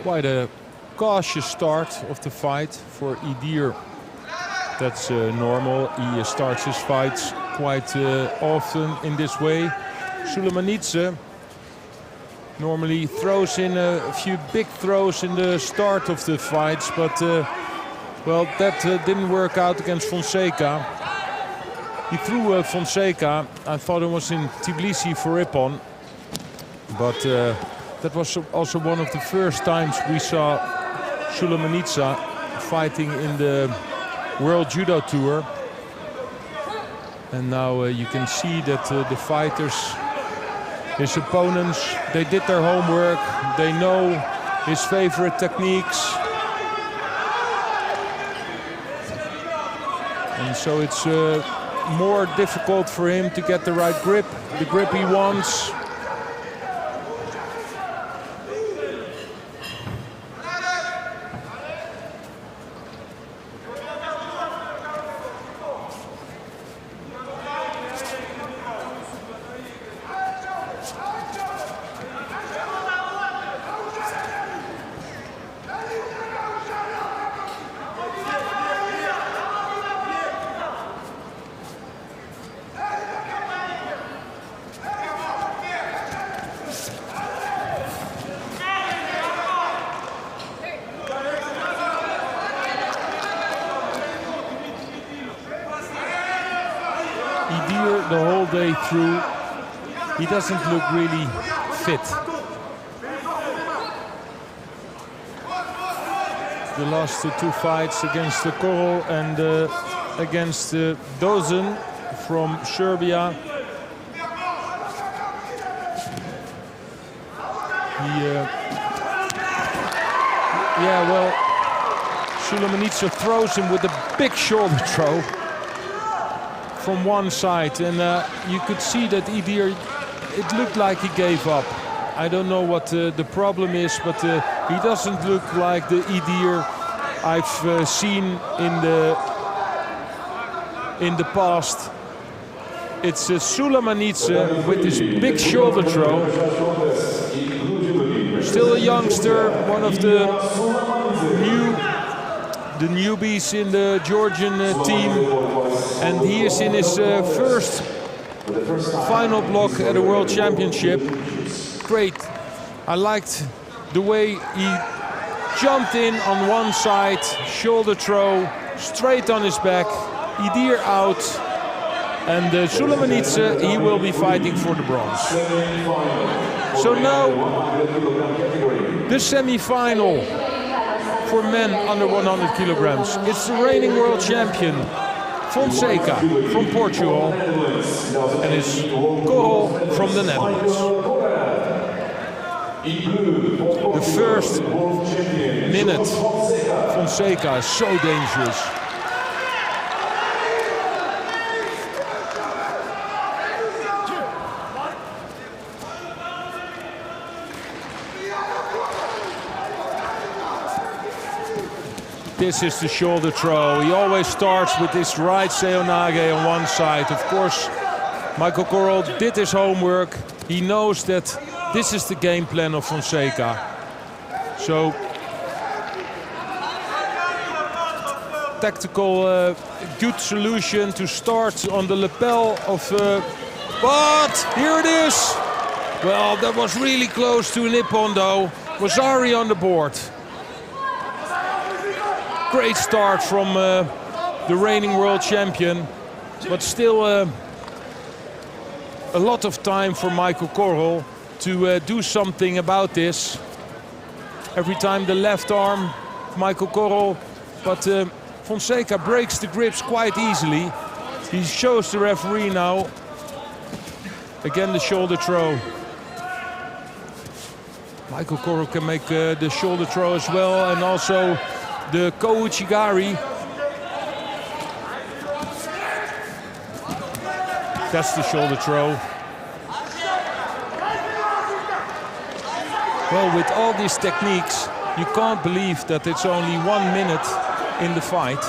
quite a cautious start of the fight for Idir. That's normal. He starts his fights quite often in this way. Sulemanidze normally throws in a few big throws in the start of the fights, but well, that didn't work out against Fonseca. He threw Fonseca. I thought it was in Tbilisi for Ippon, but that was also one of the first times we saw Sulemanidze fighting in the World Judo Tour. And now you can see that the fighters, his opponents, they did their homework. They know his favorite techniques. And so it's more difficult for him to get the right grip, the grip he wants. Idir, the whole day through, he doesn't look really fit. The last two fights against Korol and against Dozen from Serbia. Yeah, well, Sulemanidze throws him with a big shoulder throw from one side, and you could see that Idir, it looked like he gave up. I don't know what the problem is, but he doesn't look like the Idir I've seen in the past. It's Sulemanidze with this big shoulder throw. Still a youngster, one of the newbies in the Georgian team, and he is in his first final block at a World Championship. Great. I liked the way he jumped in on one side, shoulder throw, straight on his back, Idir out, and Sulemanidze, he will be fighting for the bronze. So now the semi-final for men under 100 kilograms. It's the reigning world champion, Fonseca from Portugal, and it's Korol from the Netherlands. The first minute, Fonseca is so dangerous. This is the shoulder throw. He always starts with this right seonage on one side. Of course, Michael Korol did his homework. He knows that this is the game plan of Fonseca. So, tactical good solution to start on the lapel of... but here it is! Well, that was really close to an ippon though. Wasari on the board. Great start from the reigning world champion, but still a lot of time for Michael Korol to do something about this. Every time the left arm, Michael Korol, but Fonseca breaks the grips quite easily. He shows the referee now. Again, the shoulder throw. Michael Korol can make the shoulder throw as well, and also the Kouchigari. That's the shoulder throw. Well, with all these techniques, you can't believe that it's only 1 minute in the fight.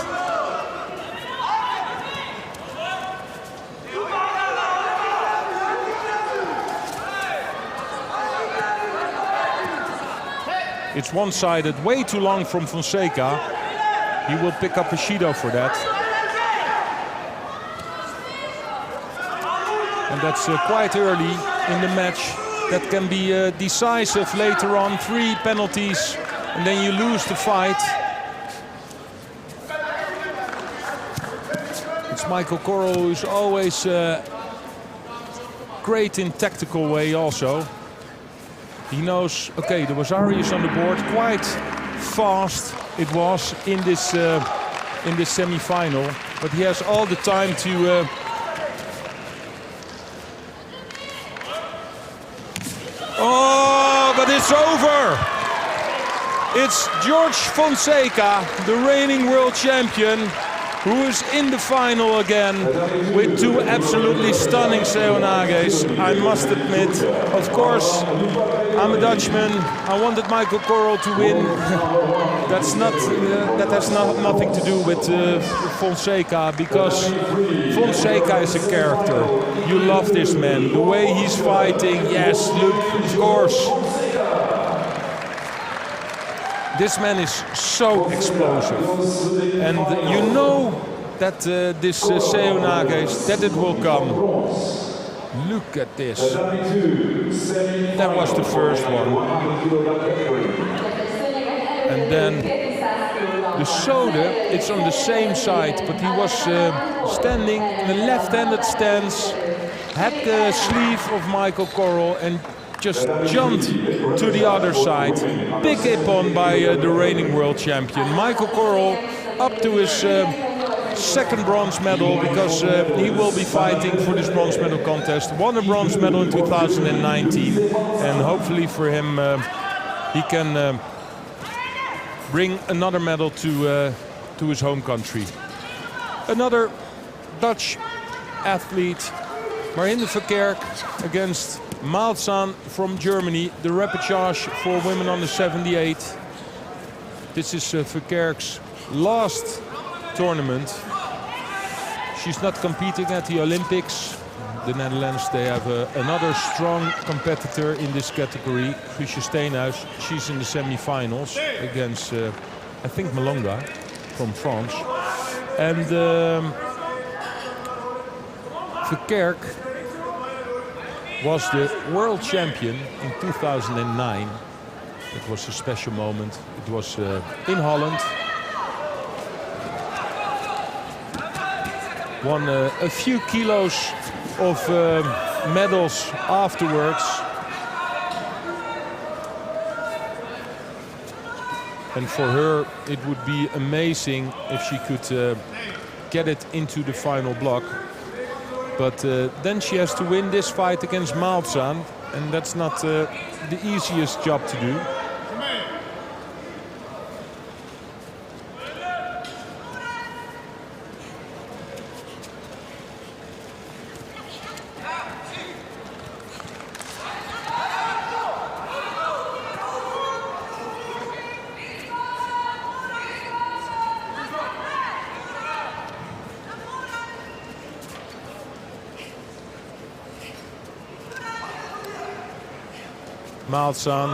It's one-sided, way too long from Fonseca. He will pick up a Shido for that. And that's quite early in the match. That can be decisive later on. 3 penalties and then you lose the fight. It's Michael Corral, who's always great in tactical way also. He knows, okay, the Wasari is on the board. Quite fast it was in this semi-final, but he has all the time to oh, but it's over. It's George Fonseca, the reigning world champion, who is in the final again with 2 absolutely stunning Seonages. I must admit, of course, I'm a Dutchman. I wanted Michael Corral to win. That has nothing to do with Fonseca, because Fonseca is a character. You love this man, the way he's fighting. Yes, look, of course. This man is so explosive, and you know that this Seonages, that it will come. Look at this. That was the first one. And then the Sode, it's on the same side, but he was standing in a left-handed stance, had the sleeve of Michael Corral and just jumped to the other side. Big ippon by the reigning world champion. Michael Corral up to his second bronze medal, because he will be fighting for this bronze medal contest. Won a bronze medal in 2019, and hopefully for him he can bring another medal to his home country. Another Dutch athlete, Marhinde Verkerk against Malzahn from Germany, the repechage for women under 78. This is Verkerk's last tournament. She's not competing at the Olympics. The Netherlands, they have another strong competitor in this category, Guusje Steenhuis. She's in the semi-finals against, I think, Malonga from France. And Verkerk was the world champion in 2009. It was a special moment. It was in Holland. Won a few kilos of medals afterwards. And for her, it would be amazing if she could get it into the final block. But then she has to win this fight against Malzahn, and that's not the easiest job to do. Malzahn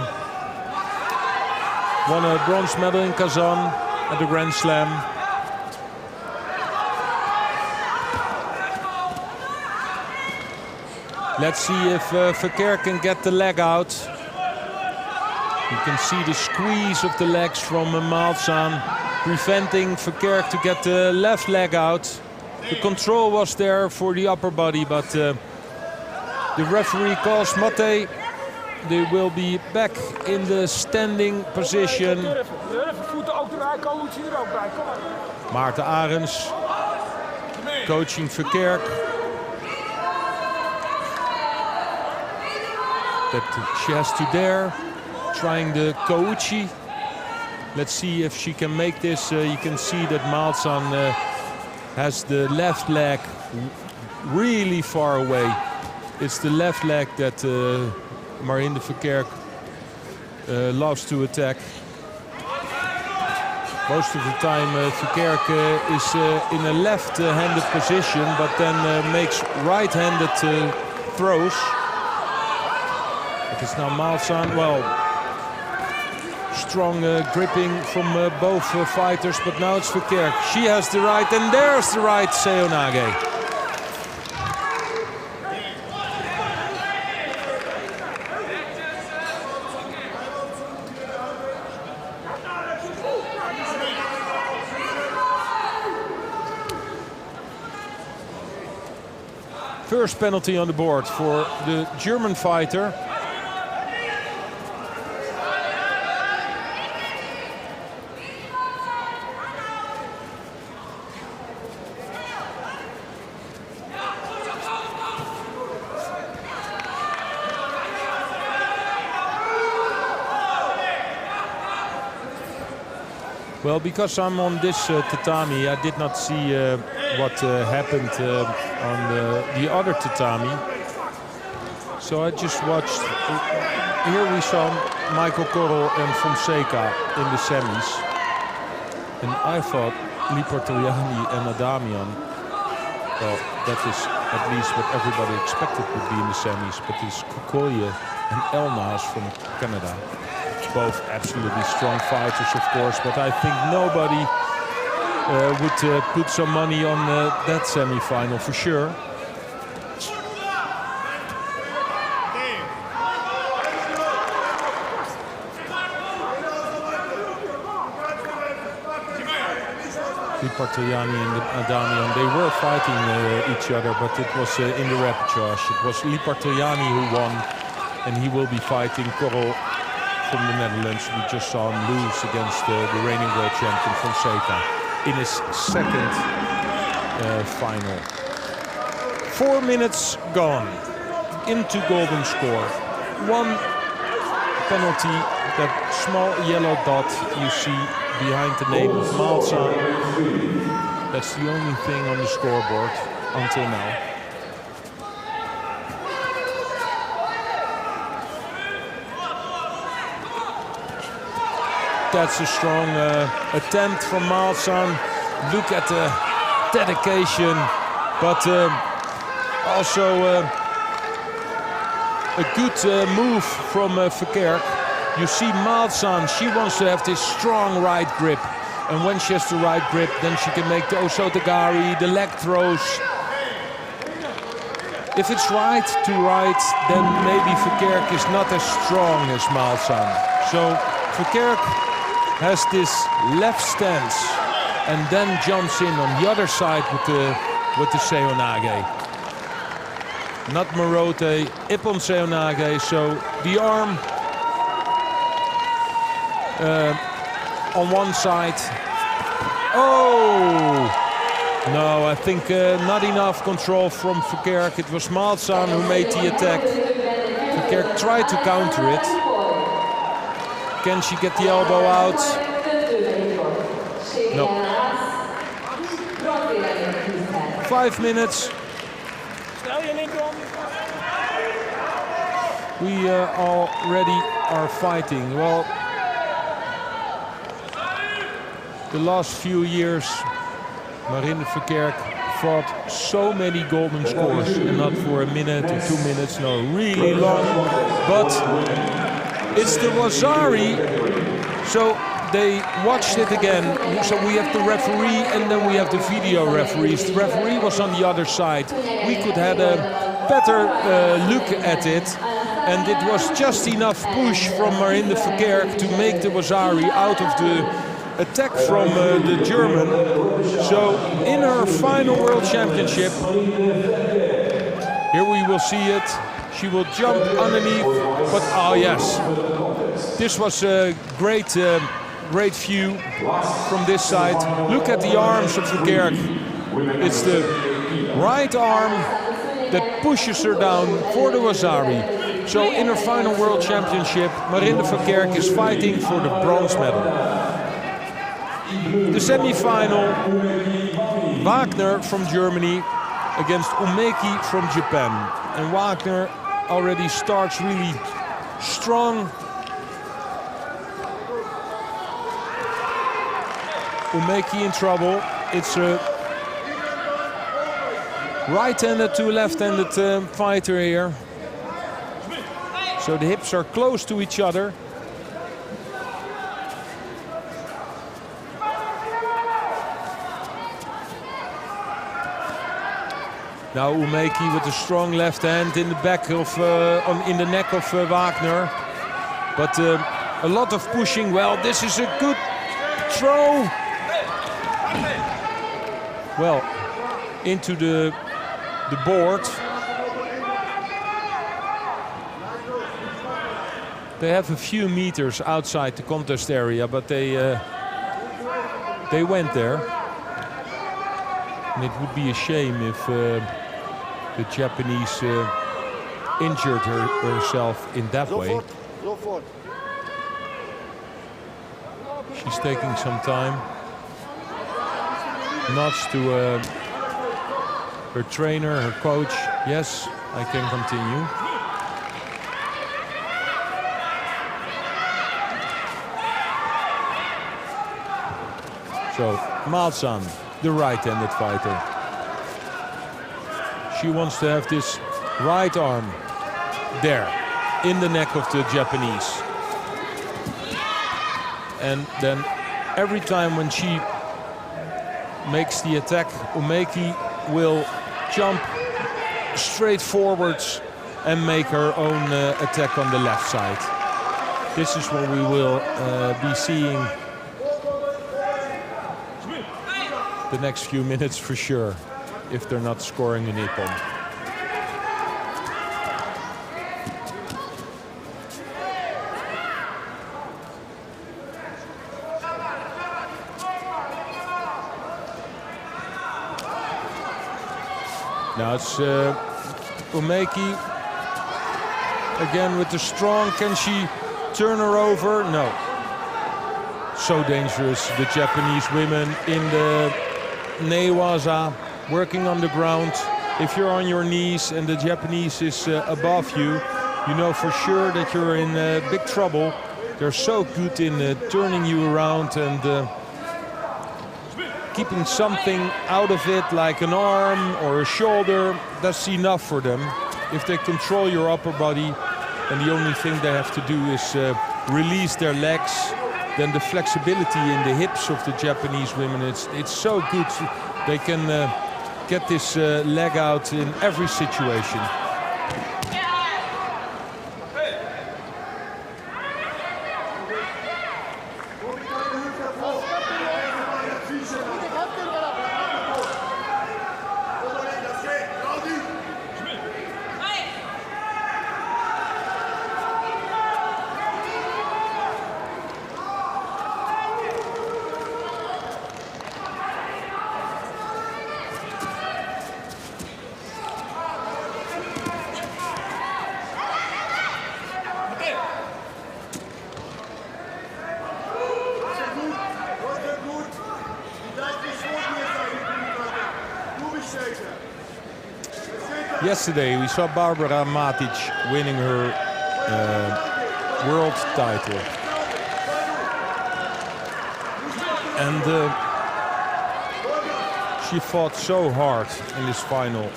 won a bronze medal in Kazan at the Grand Slam. Let's see if Verkerk can get the leg out. You can see the squeeze of the legs from Malzahn, preventing Verkerk to get the left leg out. The control was there for the upper body, but the referee calls Mate. They will be back in the standing position. Maarten Arends coaching Verkerk. That she has to dare, trying the Kouchi. Let's see if she can make this. You can see that Malzahn has the left leg really far away. It's the left leg that Marhinde Verkerk loves to attack. Most of the time Verkerk is in a left-handed position, but then makes right-handed throws. It is now Malzahn. Well, Strong gripping from both fighters, but now it's Verkerk. She has the right, and there's the right Seoinage. First penalty on the board for the German fighter. Well, because I'm on this tatami, I did not see what happened on the other tatami. So I just watched. Here we saw Michael Korrel and Fonseca in the semis. And I thought Lipartoianni and Adamian, well, that is at least what everybody expected would be in the semis. But it's Kukoye and Elnas from Canada. Both absolutely strong fighters, of course, but I think nobody would put some money on that semi-final for sure. Lipartoianni and Adamian, they were fighting each other, but it was in the repechage. It was Lipartoianni who won, and he will be fighting Korrel from the Netherlands. We just saw him lose against the reigning world champion Fonseca in his second final. 4 minutes gone into golden score. One penalty, that small yellow dot you see behind the name of Malzahn. That's the only thing on the scoreboard until now. That's a strong attempt from Malzahn. Look at the dedication, but also a good move from Verkerk. You see Malzahn, she wants to have this strong right grip. And when she has the right grip, then she can make the Osotogari, the leg throws. If it's right to right, then maybe Verkerk is not as strong as Malzahn. So Verkerk has this left stance and then jumps in on the other side with the Seoinage. Not Morote, Ippon Seoinage, so the arm on one side. Oh! No, I think not enough control from Verkerk. It was Malzahn who made the attack. Verkerk tried to counter it. Can she get the elbow out? No. 5 minutes. We already are fighting. Well, the last few years, Marine Verkerk fought so many golden scores, and not for a minute or 2 minutes, no, really long. But it's the Wasari, so they watched it again. So we have the referee and then we have the video referees. The referee was on the other side. We could have a better look at it. And it was just enough push from Marine Verkerk to make the Wasari out of the attack from the German. So in her final World Championship, here we will see it. She will jump underneath, but oh yes, this was a great view from this side. Look at the arms of Verkerk. It's the right arm that pushes her down for the Wasari. So in her final World Championship, Marine Verkerk is fighting for the bronze medal. The semi-final, Wagner from Germany against Umeki from Japan. And Wagner already starts really strong. Umeki in trouble. It's a right-handed to left-handed fighter here. So the hips are close to each other. Now Umeki with a strong left hand in the back of, in the neck of Wagner. But a lot of pushing. Well, this is a good throw. Well, into the board. They have a few meters outside the contest area, but they went there. And it would be a shame if the Japanese injured herself in that way. She's taking some time. Nods to her trainer, her coach. Yes, I can continue. So, Malsan, the right-handed fighter. She wants to have this right arm there, in the neck of the Japanese. And then every time when she makes the attack, Umeki will jump straight forwards and make her own attack on the left side. This is what we will be seeing the next few minutes for sure, if they're not scoring a Nippon. Now it's Umeki again with the strong. Can she turn her over? No. So dangerous, the Japanese women in the Newaza, working on the ground. If you're on your knees and the Japanese is above you, you know for sure that you're in big trouble. They're so good in turning you around and keeping something out of it, like an arm or a shoulder. That's enough for them. If they control your upper body, and the only thing they have to do is release their legs, then the flexibility in the hips of the Japanese women, it's so good. They can get this leg out in every situation. Yesterday we saw Barbara Matic winning her world title. And she fought so hard in this final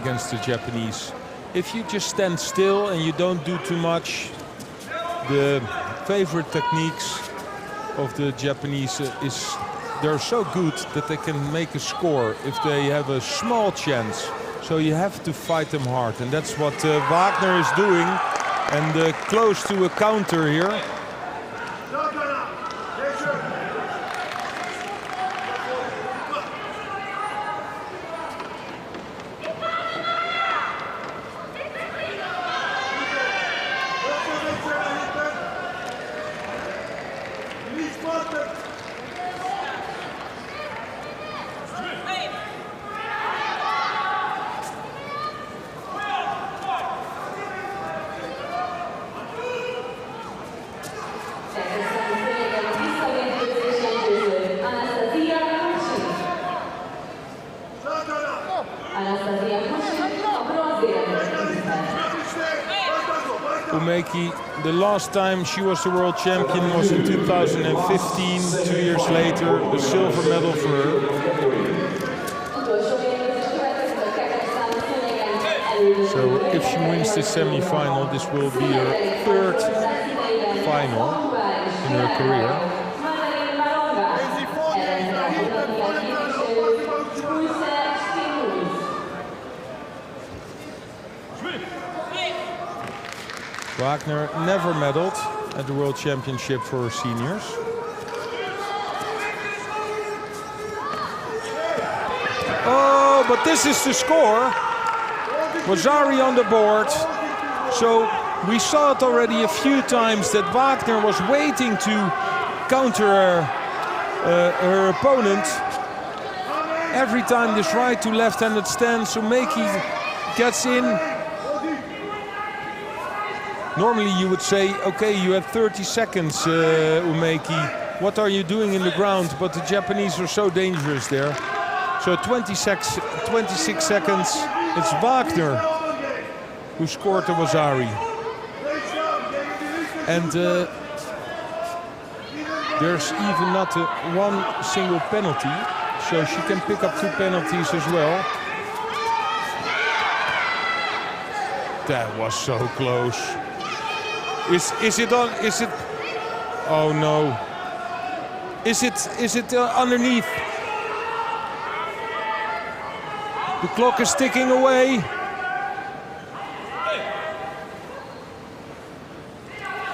against the Japanese. If you just stand still and you don't do too much, the favorite techniques of the Japanese is they're so good that they can make a score if they have a small chance. So you have to fight them hard, and that's what Wagner is doing, and close to a counter here. Umeki, the last time she was the world champion was in 2015, 2 years later, a silver medal for her. So if she wins this semi-final, this will be her third final in her career. Wagner never medaled at the World Championship for seniors. Oh, but this is the score. Wazzari on the board. So we saw it already a few times that Wagner was waiting to counter her opponent. Every time this right to left-handed stance, Umeki gets in. Normally you would say, okay, you have 30 seconds, Umeki. What are you doing in the ground? But the Japanese are so dangerous there. So 26 seconds, it's Wagner who scored the Wazzari. And there's even not one single penalty. So she can pick up 2 penalties as well. That was so close. Is it on? Is it? Oh no! Is it underneath? The clock is ticking away.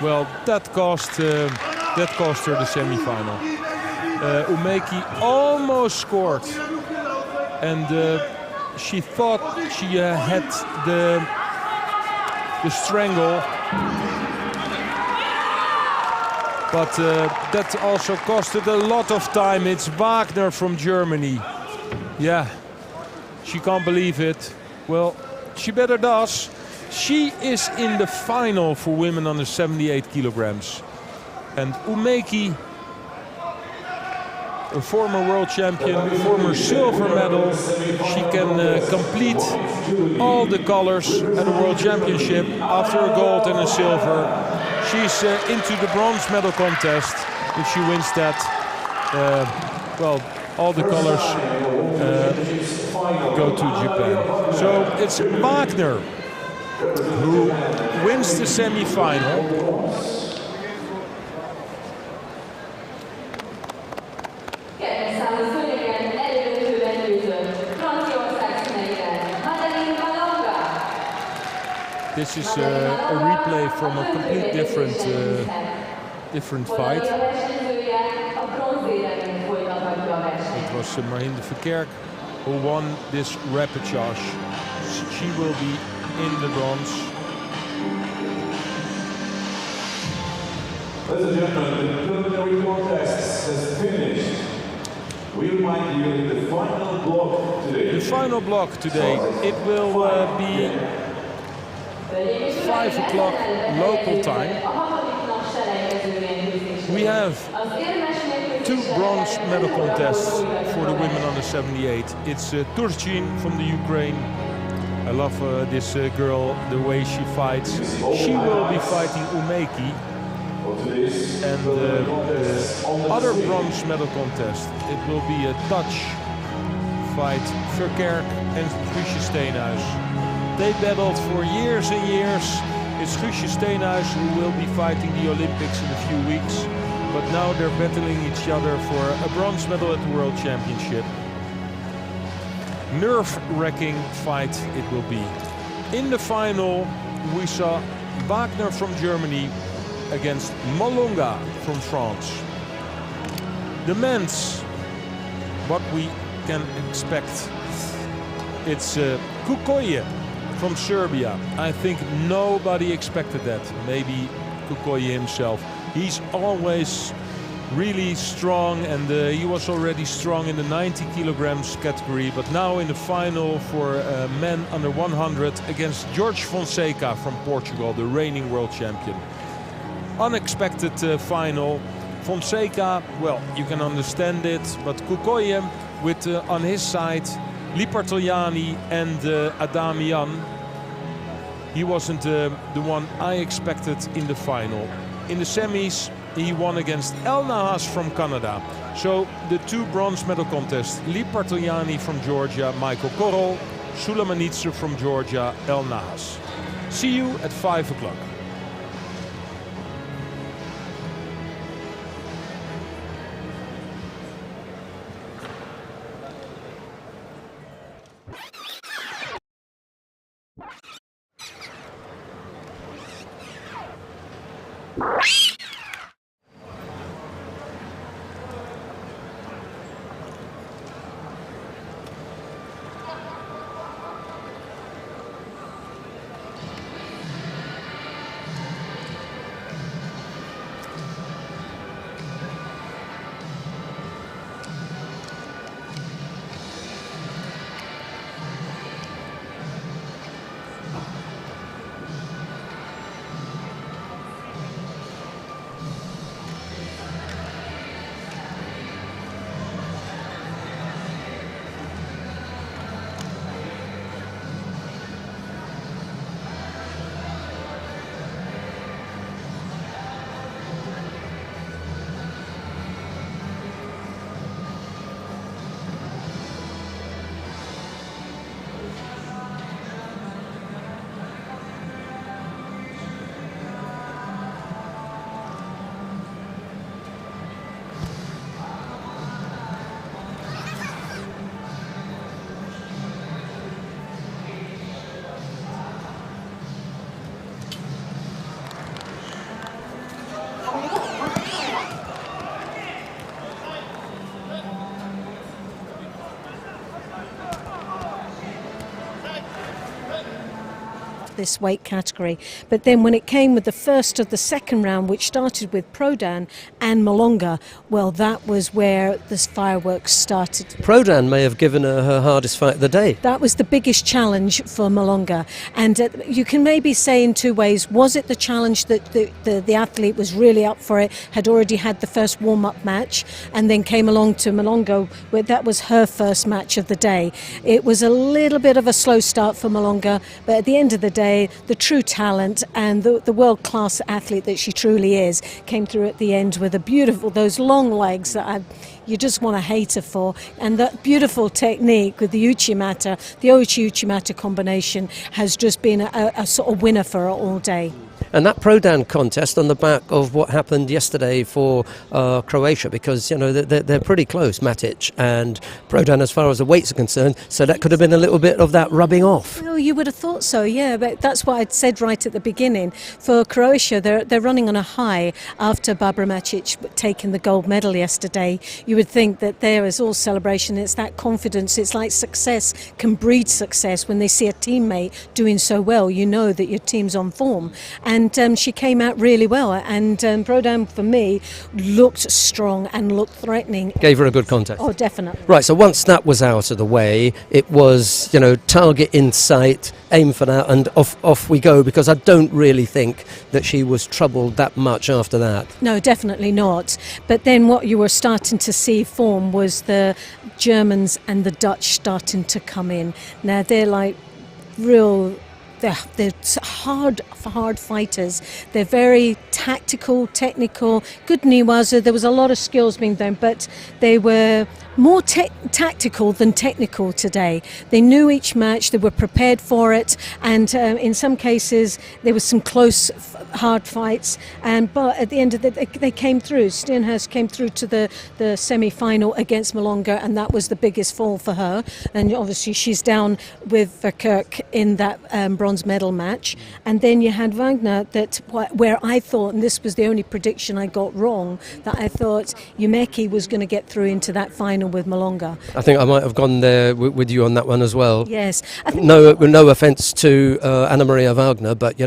Well, that cost her the semi-final. Umeki almost scored, and she thought she had the strangle. But that also costed a lot of time. It's Wagner from Germany. Yeah, she can't believe it. Well, she better does. She is in the final for women under 78 kilograms. And Umeki, a former world champion, former silver medal, she can complete all the colors at the World Championship after a gold and a silver. She's into the bronze medal contest. If she wins that, well, all the colors go to Japan. So it's Wagner who wins the semi-final. This is a replay from a complete different fight. It was Marijn de Verkerk who won this repechage. She will be in the bronze. Ladies and gentlemen, the preliminary contest has finished. We remind you the final block today. The final block today, it will be 5 o'clock local time. We have 2 bronze medal contests for the women under 78. It's Turchin from the Ukraine. I love this girl, the way she fights. She will be fighting Umeki. And the other bronze medal contest, it will be a Dutch fight, Verkerk and Guusje Steenhuis. They battled for years and years. It's Guusje Steenhuis who will be fighting the Olympics in a few weeks. But now they're battling each other for a bronze medal at the World Championship. Nerve-wracking fight it will be. In the final, we saw Wagner from Germany against Malonga from France. The men's, what we can expect. It's Kukoye from Serbia. I think nobody expected that. Maybe Kukoye himself. He's always really strong, and he was already strong in the 90 kilograms category, but now in the final for men under 100 against Jorge Fonseca from Portugal, the reigning world champion. Unexpected final. Fonseca, well, you can understand it, but Kukoye with on his side Lipartoiani and Adamian. He wasn't the one I expected in the final. In the semis, he won against El Nahas from Canada. So the 2 bronze medal contests, Lipartoiani from Georgia, Michael Korol, Sulamanitsa from Georgia, El Nahas. See you at 5 o'clock. This weight category, but then when it came with the first of the second round, which started with Prodan and Malonga, well, that was where this fireworks started. Prodan may have given her hardest fight of the day. That was the biggest challenge for Malonga, and you can maybe say in two ways. Was it the challenge that the athlete was really up for it, had already had the first warm-up match, and then came along to Malonga, where that was her first match of the day. It was a little bit of a slow start for Malonga, but at the end of the day, the true talent and the world-class athlete that she truly is came through at the end with those long legs that you just want to hate her for, and that beautiful technique with the Uchimata, the Oichi-Uchimata combination has just been a sort of winner for her all day. And that Prodan contest on the back of what happened yesterday for Croatia, because they're pretty close, Matic and Prodan, as far as the weights are concerned, so that could have been a little bit of that rubbing off. Well, you would have thought so, yeah, but that's what I'd said right at the beginning. For Croatia, they're running on a high after Barbara Matic taking the gold medal yesterday. You would think that there is all celebration. It's that confidence. It's like success can breed success. When they see a teammate doing so well, you know that your team's on form. And she came out really well, and Prodan, for me, looked strong and looked threatening. Gave her a good contest. Oh, definitely. Right, so once that was out of the way, it was, target in sight, aim for that, and off we go, because I don't really think that she was troubled that much after that. No, definitely not. But then what you were starting to see form was the Germans and the Dutch starting to come in. Now, they're like real... They're hard fighters. They're very tactical, technical, good niwaza. There was a lot of skills being done, but they were more tactical than technical today. They knew each match, they were prepared for it, and in some cases there was some close, hard fights. But at the end of they came through. Steenhurst came through to the semi-final against Malonga, and that was the biggest fall for her. And obviously she's down with Verkerk in that bronze medal match. And then you had Wagner, where I thought, and this was the only prediction I got wrong, that I thought Yumeki was going to get through into that final with Malonga. I think I might have gone there with you on that one as well. Yes. No offence to Anna Maria Wagner, but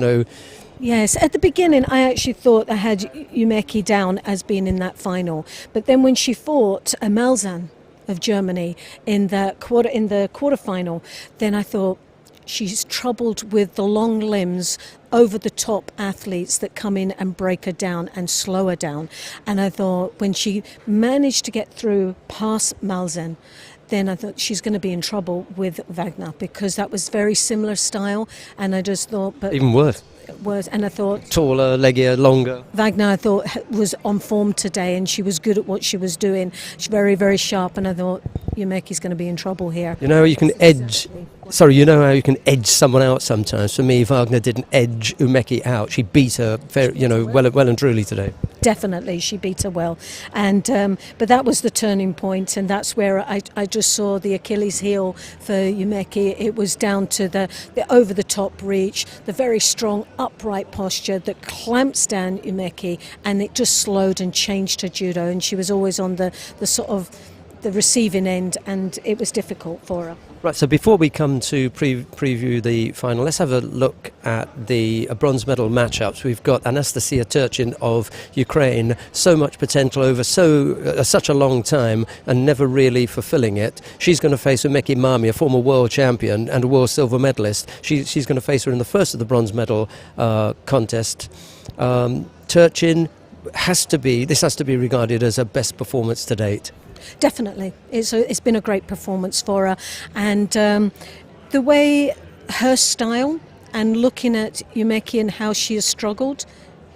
Yes, at the beginning I actually thought I had Yumeki down as being in that final, but then when she fought Malzahn of Germany in the quarterfinal, then I thought she's troubled with the long limbs, over-the-top athletes that come in and break her down and slow her down. And I thought when she managed to get through past Malzahn, then I thought she's going to be in trouble with Wagner, because that was very similar style, and I just thought... But even worse. And I thought... Taller, leggier, longer. Wagner, I thought, was on form today, and she was good at what she was doing. She's very, very sharp, and I thought Yumeki's going to be in trouble here. You know, you can edge. Sorry, you know how you can edge someone out sometimes. For me, Wagner didn't edge Umeki out. She beat her, well and truly today. Definitely, she beat her well, and but that was the turning point, and that's where I just saw the Achilles heel for Umeki. It was down to the over the top reach, the very strong upright posture that clamps down Umeki, and it just slowed and changed her judo, and she was always on the sort of the receiving end, and it was difficult for her. Right, so before we come to preview the final, let's have a look at the bronze medal matchups. We've got Anastasia Turchin of Ukraine, so much potential over such a long time and never really fulfilling it. She's going to face Umeki Mami, a former world champion and a world silver medalist. She's going to face her in the first of the bronze medal contest. Turchin has to be regarded as her best performance to date. Definitely. It's been a great performance for her, and the way her style and looking at Umeki and how she has struggled,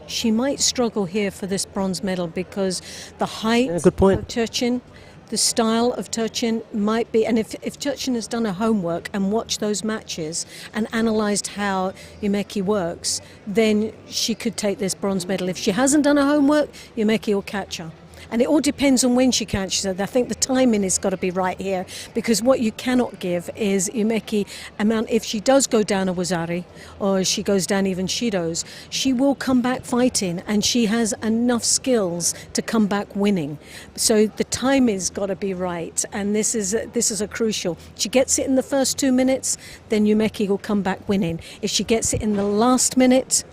she might struggle here for this bronze medal because the height good point. of Turchin, the style of Turchin might be, and if Turchin has done her homework and watched those matches and analysed how Umeki works, then she could take this bronze medal. If she hasn't done her homework, Umeki will catch her. And it all depends on when she catches her. I think the timing has got to be right here, because what you cannot give is Umeki amount. If she does go down a Wazari, or she goes down even Shido's, she will come back fighting, and she has enough skills to come back winning. So the timing's got to be right, and this is a crucial. She gets it in the first 2 minutes, then Umeki will come back winning. If she gets it in the last minute,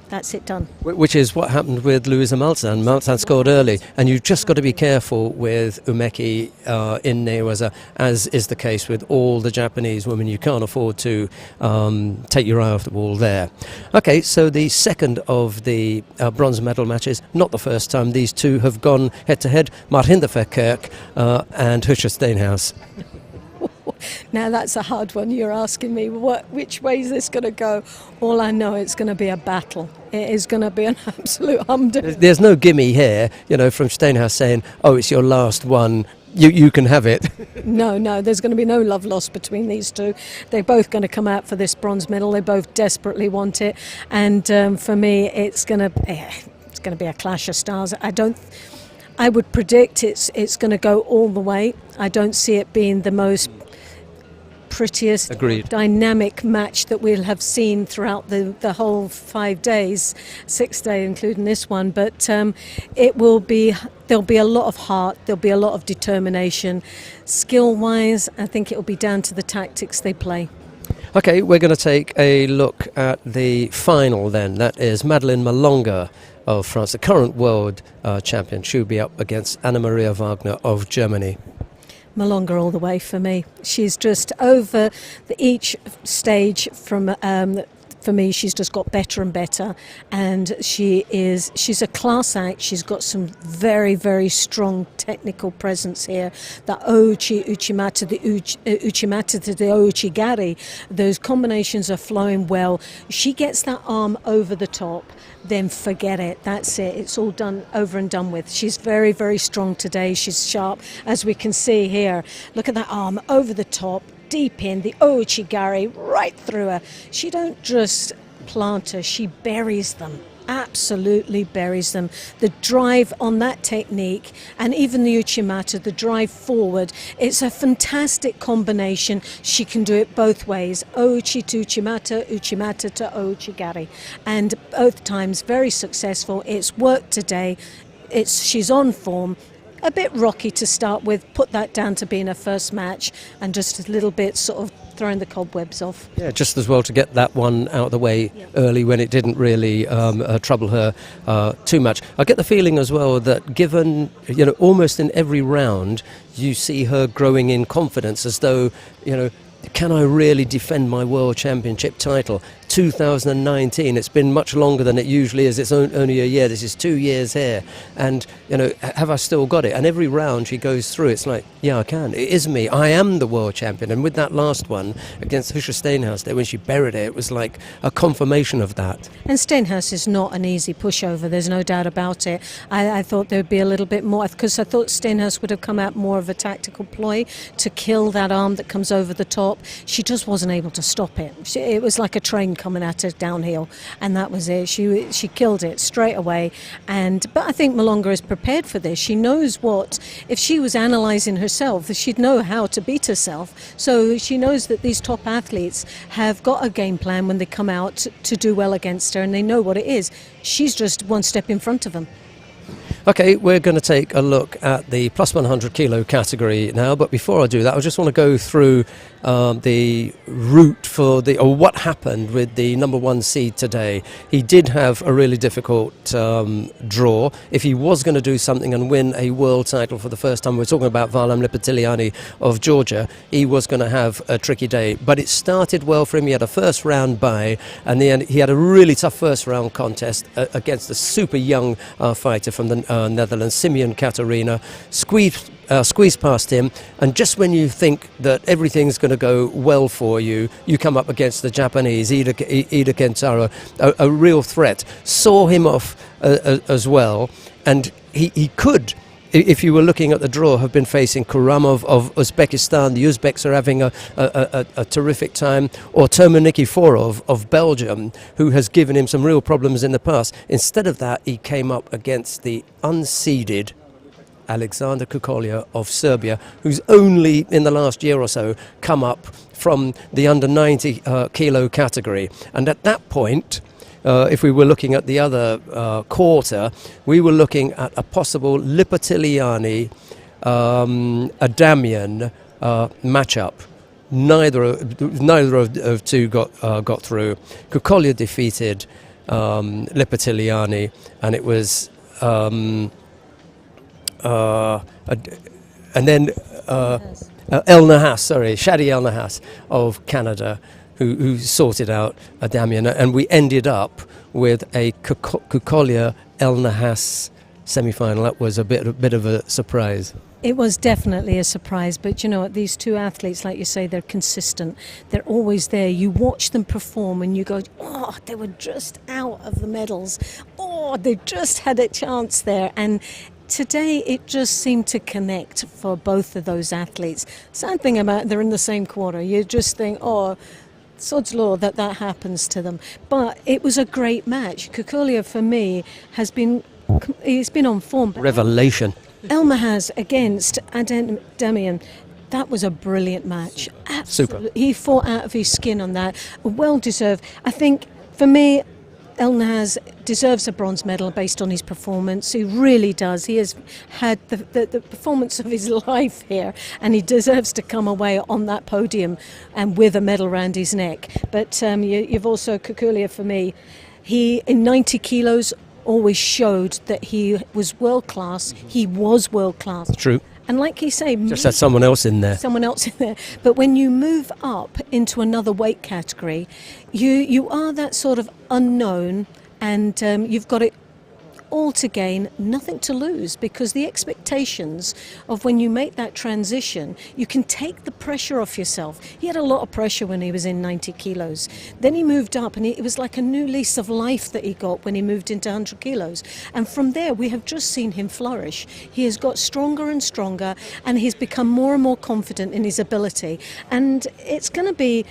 that's it done. Which is what happened with Luisa Malzahn. Malzahn scored early, and you've just got to be careful with Umeki in Newaza, as is the case with all the Japanese women. You can't afford to take your eye off the ball there. Okay, so the second of the bronze medal matches, not the first time these two have gone head-to-head, Marhinda Verkerk and Husha Steenhuis. Now that's a hard one. You're asking me which way is this going to go? All I know, it's going to be a battle. It is going to be an absolute humdinger. There's no gimme here, from Steenhuis saying, "Oh, it's your last one. You can have it." No, there's going to be no love lost between these two. They're both going to come out for this bronze medal. They both desperately want it, and for me, it's going to be a clash of stars. I would predict it's going to go all the way. I don't see it being the most prettiest, dynamic match that we'll have seen throughout the whole 5 days, 6 days including this one, but there'll be a lot of heart, there'll be a lot of determination. Skill wise, I think it'll be down to the tactics they play. Okay, we're going to take a look at the final then. That is Madeleine Malonga of France, the current world champion. She'll be up against Anna Maria Wagner of Germany. Malonga all the way for me. She's just over each stage for me, she's just got better and better, and she's a class act. She's got some very, very strong technical presence here. The Ouchi Uchimata, the Uchimata to the Ouchigari, those combinations are flowing well. She gets that arm over the top, then forget it. That's it. It's all done, over and done with. She's very, very strong today. She's sharp, as we can see here. Look at that arm over the top, deep in, the Ouchigari right through her. She don't just plant her, she buries them. Absolutely buries them. The drive on that technique, and even the Uchimata, the drive forward, it's a fantastic combination. She can do it both ways, Ouchi to Uchimata, Uchimata to Ouchigari, and both times very successful. It's worked today. She's on form. A bit rocky to start with, put that down to being her first match, and just a little bit sort of throwing the cobwebs off. Yeah, just as well to get that one out of the way early when it didn't really trouble her too much. I get the feeling as well that given, almost in every round, you see her growing in confidence, as though, can I really defend my world championship title? 2019. It's been much longer than it usually is. It's only a year. This is 2 years here. And, you know, have I still got it? And every round she goes through, it's like, yeah, I can. It is me. I am the world champion. And with that last one against Husha Steenhuis there, when she buried it, it was like a confirmation of that. And Steenhuis is not an easy pushover, there's no doubt about it. I thought there would be a little bit more, because I thought Steenhuis would have come out more of a tactical ploy to kill that arm that comes over the top. She just wasn't able to stop it. It was like a train coming at her downhill, and that was it. She killed it straight away. But I think Malonga is prepared for this. She knows what, if she was analysing herself, she'd know how to beat herself. So she knows that these top athletes have got a game plan when they come out to do well against her, and they know what it is. She's just one step in front of them. Okay, we're going to take a look at the plus 100 kilo category now, but before I do that, I just want to go through the route for or what happened with the number 1 seed today. He did have a really difficult draw. If he was going to do something and win a world title for the first time, we're talking about Valam Lipitiliani of Georgia, he was going to have a tricky day. But it started well for him. He had a first round bye, and then he had a really tough first round contest against a super young fighter from the Netherlands, Simeon Katarina, squeezed past him, and just when you think that everything's going to go well for you, you come up against the Japanese, Ida Kentaro, a real threat. Saw him off as well, and he could, if you were looking at the draw, have been facing Kuramov of Uzbekistan. The Uzbeks are having a terrific time, or Nikiforov of Belgium, who has given him some real problems in the past. Instead of that, he came up against the unseeded Alexander Kukolja of Serbia, who's only in the last year or so come up from the under 90 kilo category. And at that point, if we were looking at the other quarter, we were looking at a possible Lipitiliani Adamian matchup. Neither of two got through. Kukolja defeated Lipitiliani, and it was and then El Nahas, Shadi El Nahas of Canada, who sorted out Adamian, and we ended up with a Kukolja El Nahas semi-final. That was a bit of a surprise. It was definitely a surprise, but you know, these two athletes, like you say, they're consistent. They're always there. You watch them perform and you go, oh, they were just out of the medals. Oh, they just had a chance there. And today it just seemed to connect for both of those athletes. Sad thing about they're in the same quarter. You just think, oh, sod's law that happens to them. But it was a great match. Kukolja, for me, he's been on form. Revelation. El Nahas against Adamian, that was a brilliant match. Absolutely. Super. He fought out of his skin on that. Well deserved. I think, for me, El Nahas deserves a bronze medal based on his performance. He really does. He has had the performance of his life here, and he deserves to come away on that podium and with a medal around his neck. But you've also, Kukolja, for me, he, in 90 kilos, always showed that he was world class. He was world class. True. And like you say, just had someone else in there. But when you move up into another weight category, you are that sort of unknown, and you've got it all to gain, nothing to lose, because the expectations of when you make that transition, you can take the pressure off yourself. He had a lot of pressure when he was in 90 kilos. Then he moved up, and it was like a new lease of life that he got when he moved into 100 kilos. And from there, we have just seen him flourish. He has got stronger and stronger, and he's become more and more confident in his ability. And it's going to be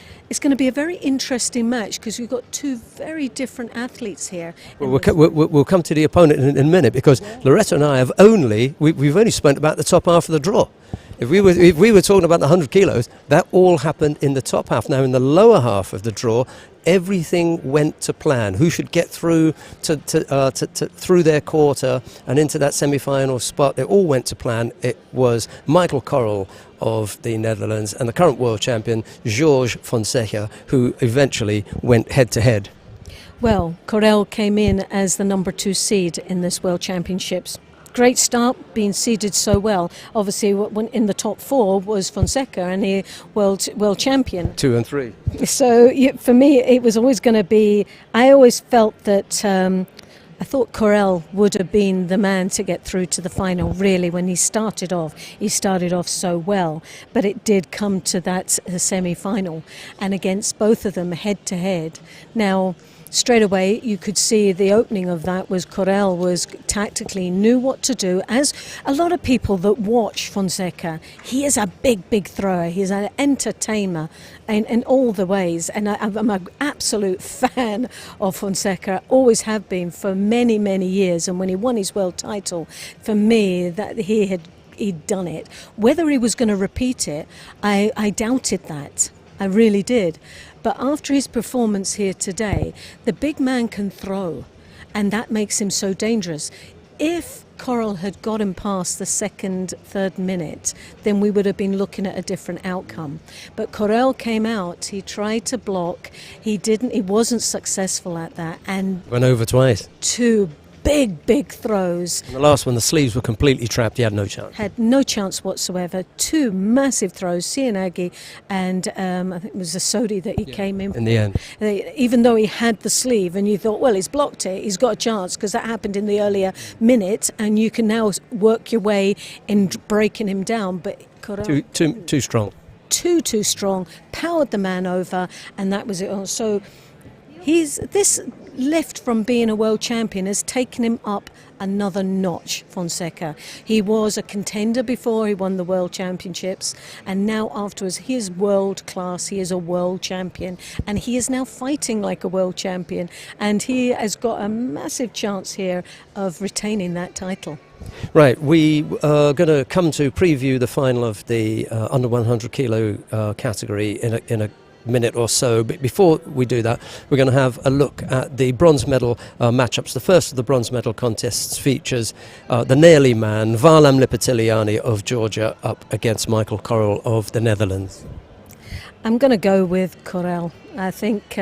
a very interesting match, because we've got two very different athletes here. Well, we'll come to the opponent in a minute, because Loretta and I have we've only spent about the top half of the draw. If we were talking about the 100 kilos, that all happened in the top half. Now, in the lower half of the draw, everything went to plan. Who should get through through their quarter and into that semi-final spot? It all went to plan. It was Michael Correll of the Netherlands and the current world champion Jorge Fonseca who eventually went head-to-head. Well, Correll came in as the number 2 seed in this World Championships. great start, being seeded so well. Obviously, when in the top 4 was Fonseca, and he world champion. 2 and 3. So for me, it was always going to be. I always felt that. I thought Corel would have been the man to get through to the final, really, when he started off. He started off so well, but it did come to that semi-final, and against both of them head-to-head. Now, straight away, you could see the opening of that was Corel was tactically knew what to do. As a lot of people that watch Fonseca, he is a big thrower. He's an entertainer in all the ways. And I'm an absolute fan of Fonseca, always have been for many years. And when he won his world title, for me, that he'd done it. Whether he was going to repeat it, I doubted that. I really did. But after his performance here today, the big man can throw, and that makes him so dangerous. If Corel had gotten past the second, third minute, then we would have been looking at a different outcome. But Corel came out, he tried to block, he wasn't successful at that, and Went over twice. 2 big throws. And the last one, the sleeves were completely trapped. He had no chance. Had no chance whatsoever. 2 massive throws, Cianagi and I think it was the Sodi that he came in the end. Even though he had the sleeve, and you thought, well, he's blocked it, he's got a chance, because that happened in the earlier minute, and you can now work your way in breaking him down. But Too strong. Too strong, powered the man over, and that was it all. So this lift from being a world champion has taken him up another notch, Fonseca. He was a contender before he won the world championships, and now afterwards he is world class, he is a world champion, and he is now fighting like a world champion, and he has got a massive chance here of retaining that title. Right, we are going to come to preview the final of the under 100 kilo category in a minute or so, but before we do that, we're going to have a look at the bronze medal matchups. The first of the bronze medal contests features the Nearly man, Varlam Lipitiliani of Georgia, up against Michael Corel of the Netherlands. I'm going to go with Corel. I think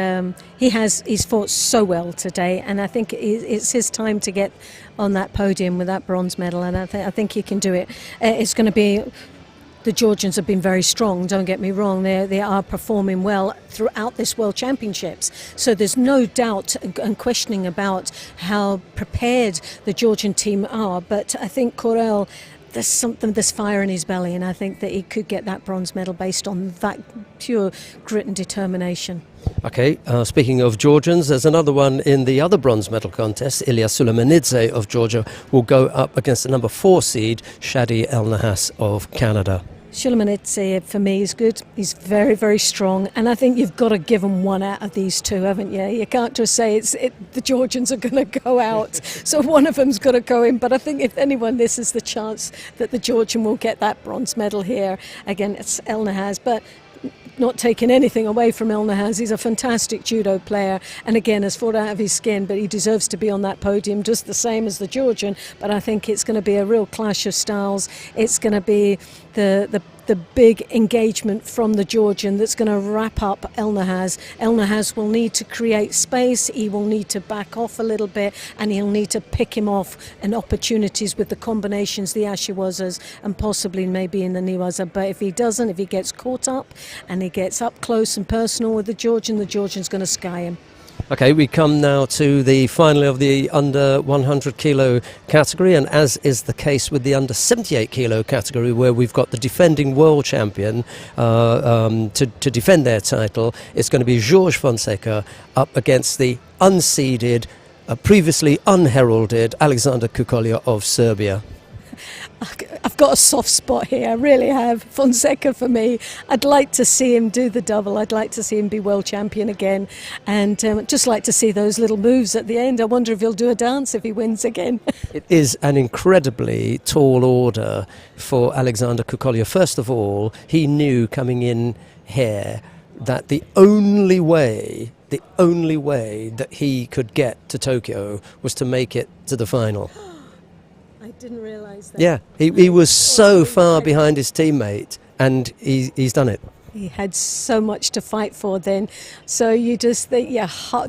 he's fought so well today, and I think it's his time to get on that podium with that bronze medal, and I think he can do it. It's going to be. The Georgians have been very strong, don't get me wrong. They are performing well throughout this World Championships. So there's no doubt and questioning about how prepared the Georgian team are. But I think Corel, there's fire in his belly, and I think that he could get that bronze medal based on that pure grit and determination. Okay, speaking of Georgians, there's another one in the other bronze medal contest. Ilya Sulamanidze of Georgia will go up against the number 4 seed, Shadi El Nahas of Canada. Sulamanidze, for me, is good. He's very strong, and I think you've got to give him one out of these 2, haven't you? You can't just say the Georgians are going to go out, so one of them's got to go in. But I think if anyone, this is the chance that the Georgian will get that bronze medal here. Again, it's El Nahas, but not taking anything away from El Nahas. He's a fantastic judo player, and again has fought out of his skin, but he deserves to be on that podium just the same as the Georgian. But I think it's going to be a real clash of styles. It's going to be the big engagement from the Georgian that's going to wrap up El Nahas. El Nahas will need to create space, he will need to back off a little bit, and he'll need to pick him off and opportunities with the combinations, the ashiwazas, and possibly maybe in the niwaza. But if he doesn't, if he gets caught up and he gets up close and personal with the Georgian's going to sky him. Okay, we come now to the final of the under 100 kilo category, and as is the case with the under 78 kilo category, where we've got the defending world champion to defend their title, it's going to be George Fonseca up against the unseeded, previously unheralded Alexander Kukolja of Serbia. I've got a soft spot here, I really have. Fonseca for me. I'd like to see him do the double. I'd like to see him be world champion again, and just like to see those little moves at the end. I wonder if he'll do a dance if he wins again. It is an incredibly tall order for Alexander Kukolja. First of all, he knew coming in here that the only way that he could get to Tokyo was to make it to the final. I didn't realise that. Yeah, he was so far behind his teammate, and he's done it. He had so much to fight for then, so you just think,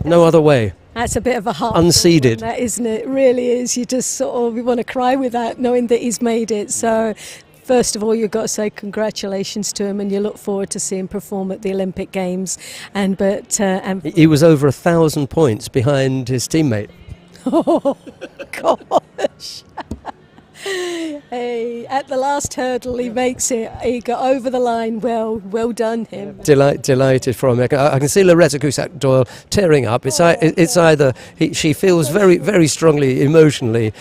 no other way. That's a bit of a heart. Unseeded. That, isn't it? It really is. You just sort of we want to cry with that, knowing that he's made it. So, first of all, you've got to say congratulations to him, and you look forward to seeing him perform at the Olympic Games. And He was over 1,000 points behind his teammate. oh gosh. Hey, at the last hurdle, he makes it. He got over the line. Well done him. Delighted for him. I can see Loretta Cusack-Doyle tearing up. It's either she feels very, very strongly emotionally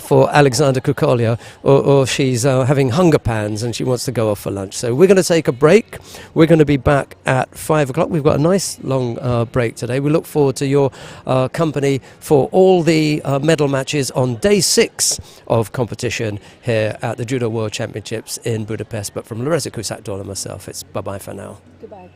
for Alexander Kukolia, or she's having hunger pans and she wants to go off for lunch. So we're going to take a break. We're going to be back at 5 o'clock. We've got a nice long break today. We look forward to your company for all the medal matches on day 6 of competition here at the Judo World Championships in Budapest. But from Loretta Cusack-Doyle and myself, it's bye-bye for now. Goodbye.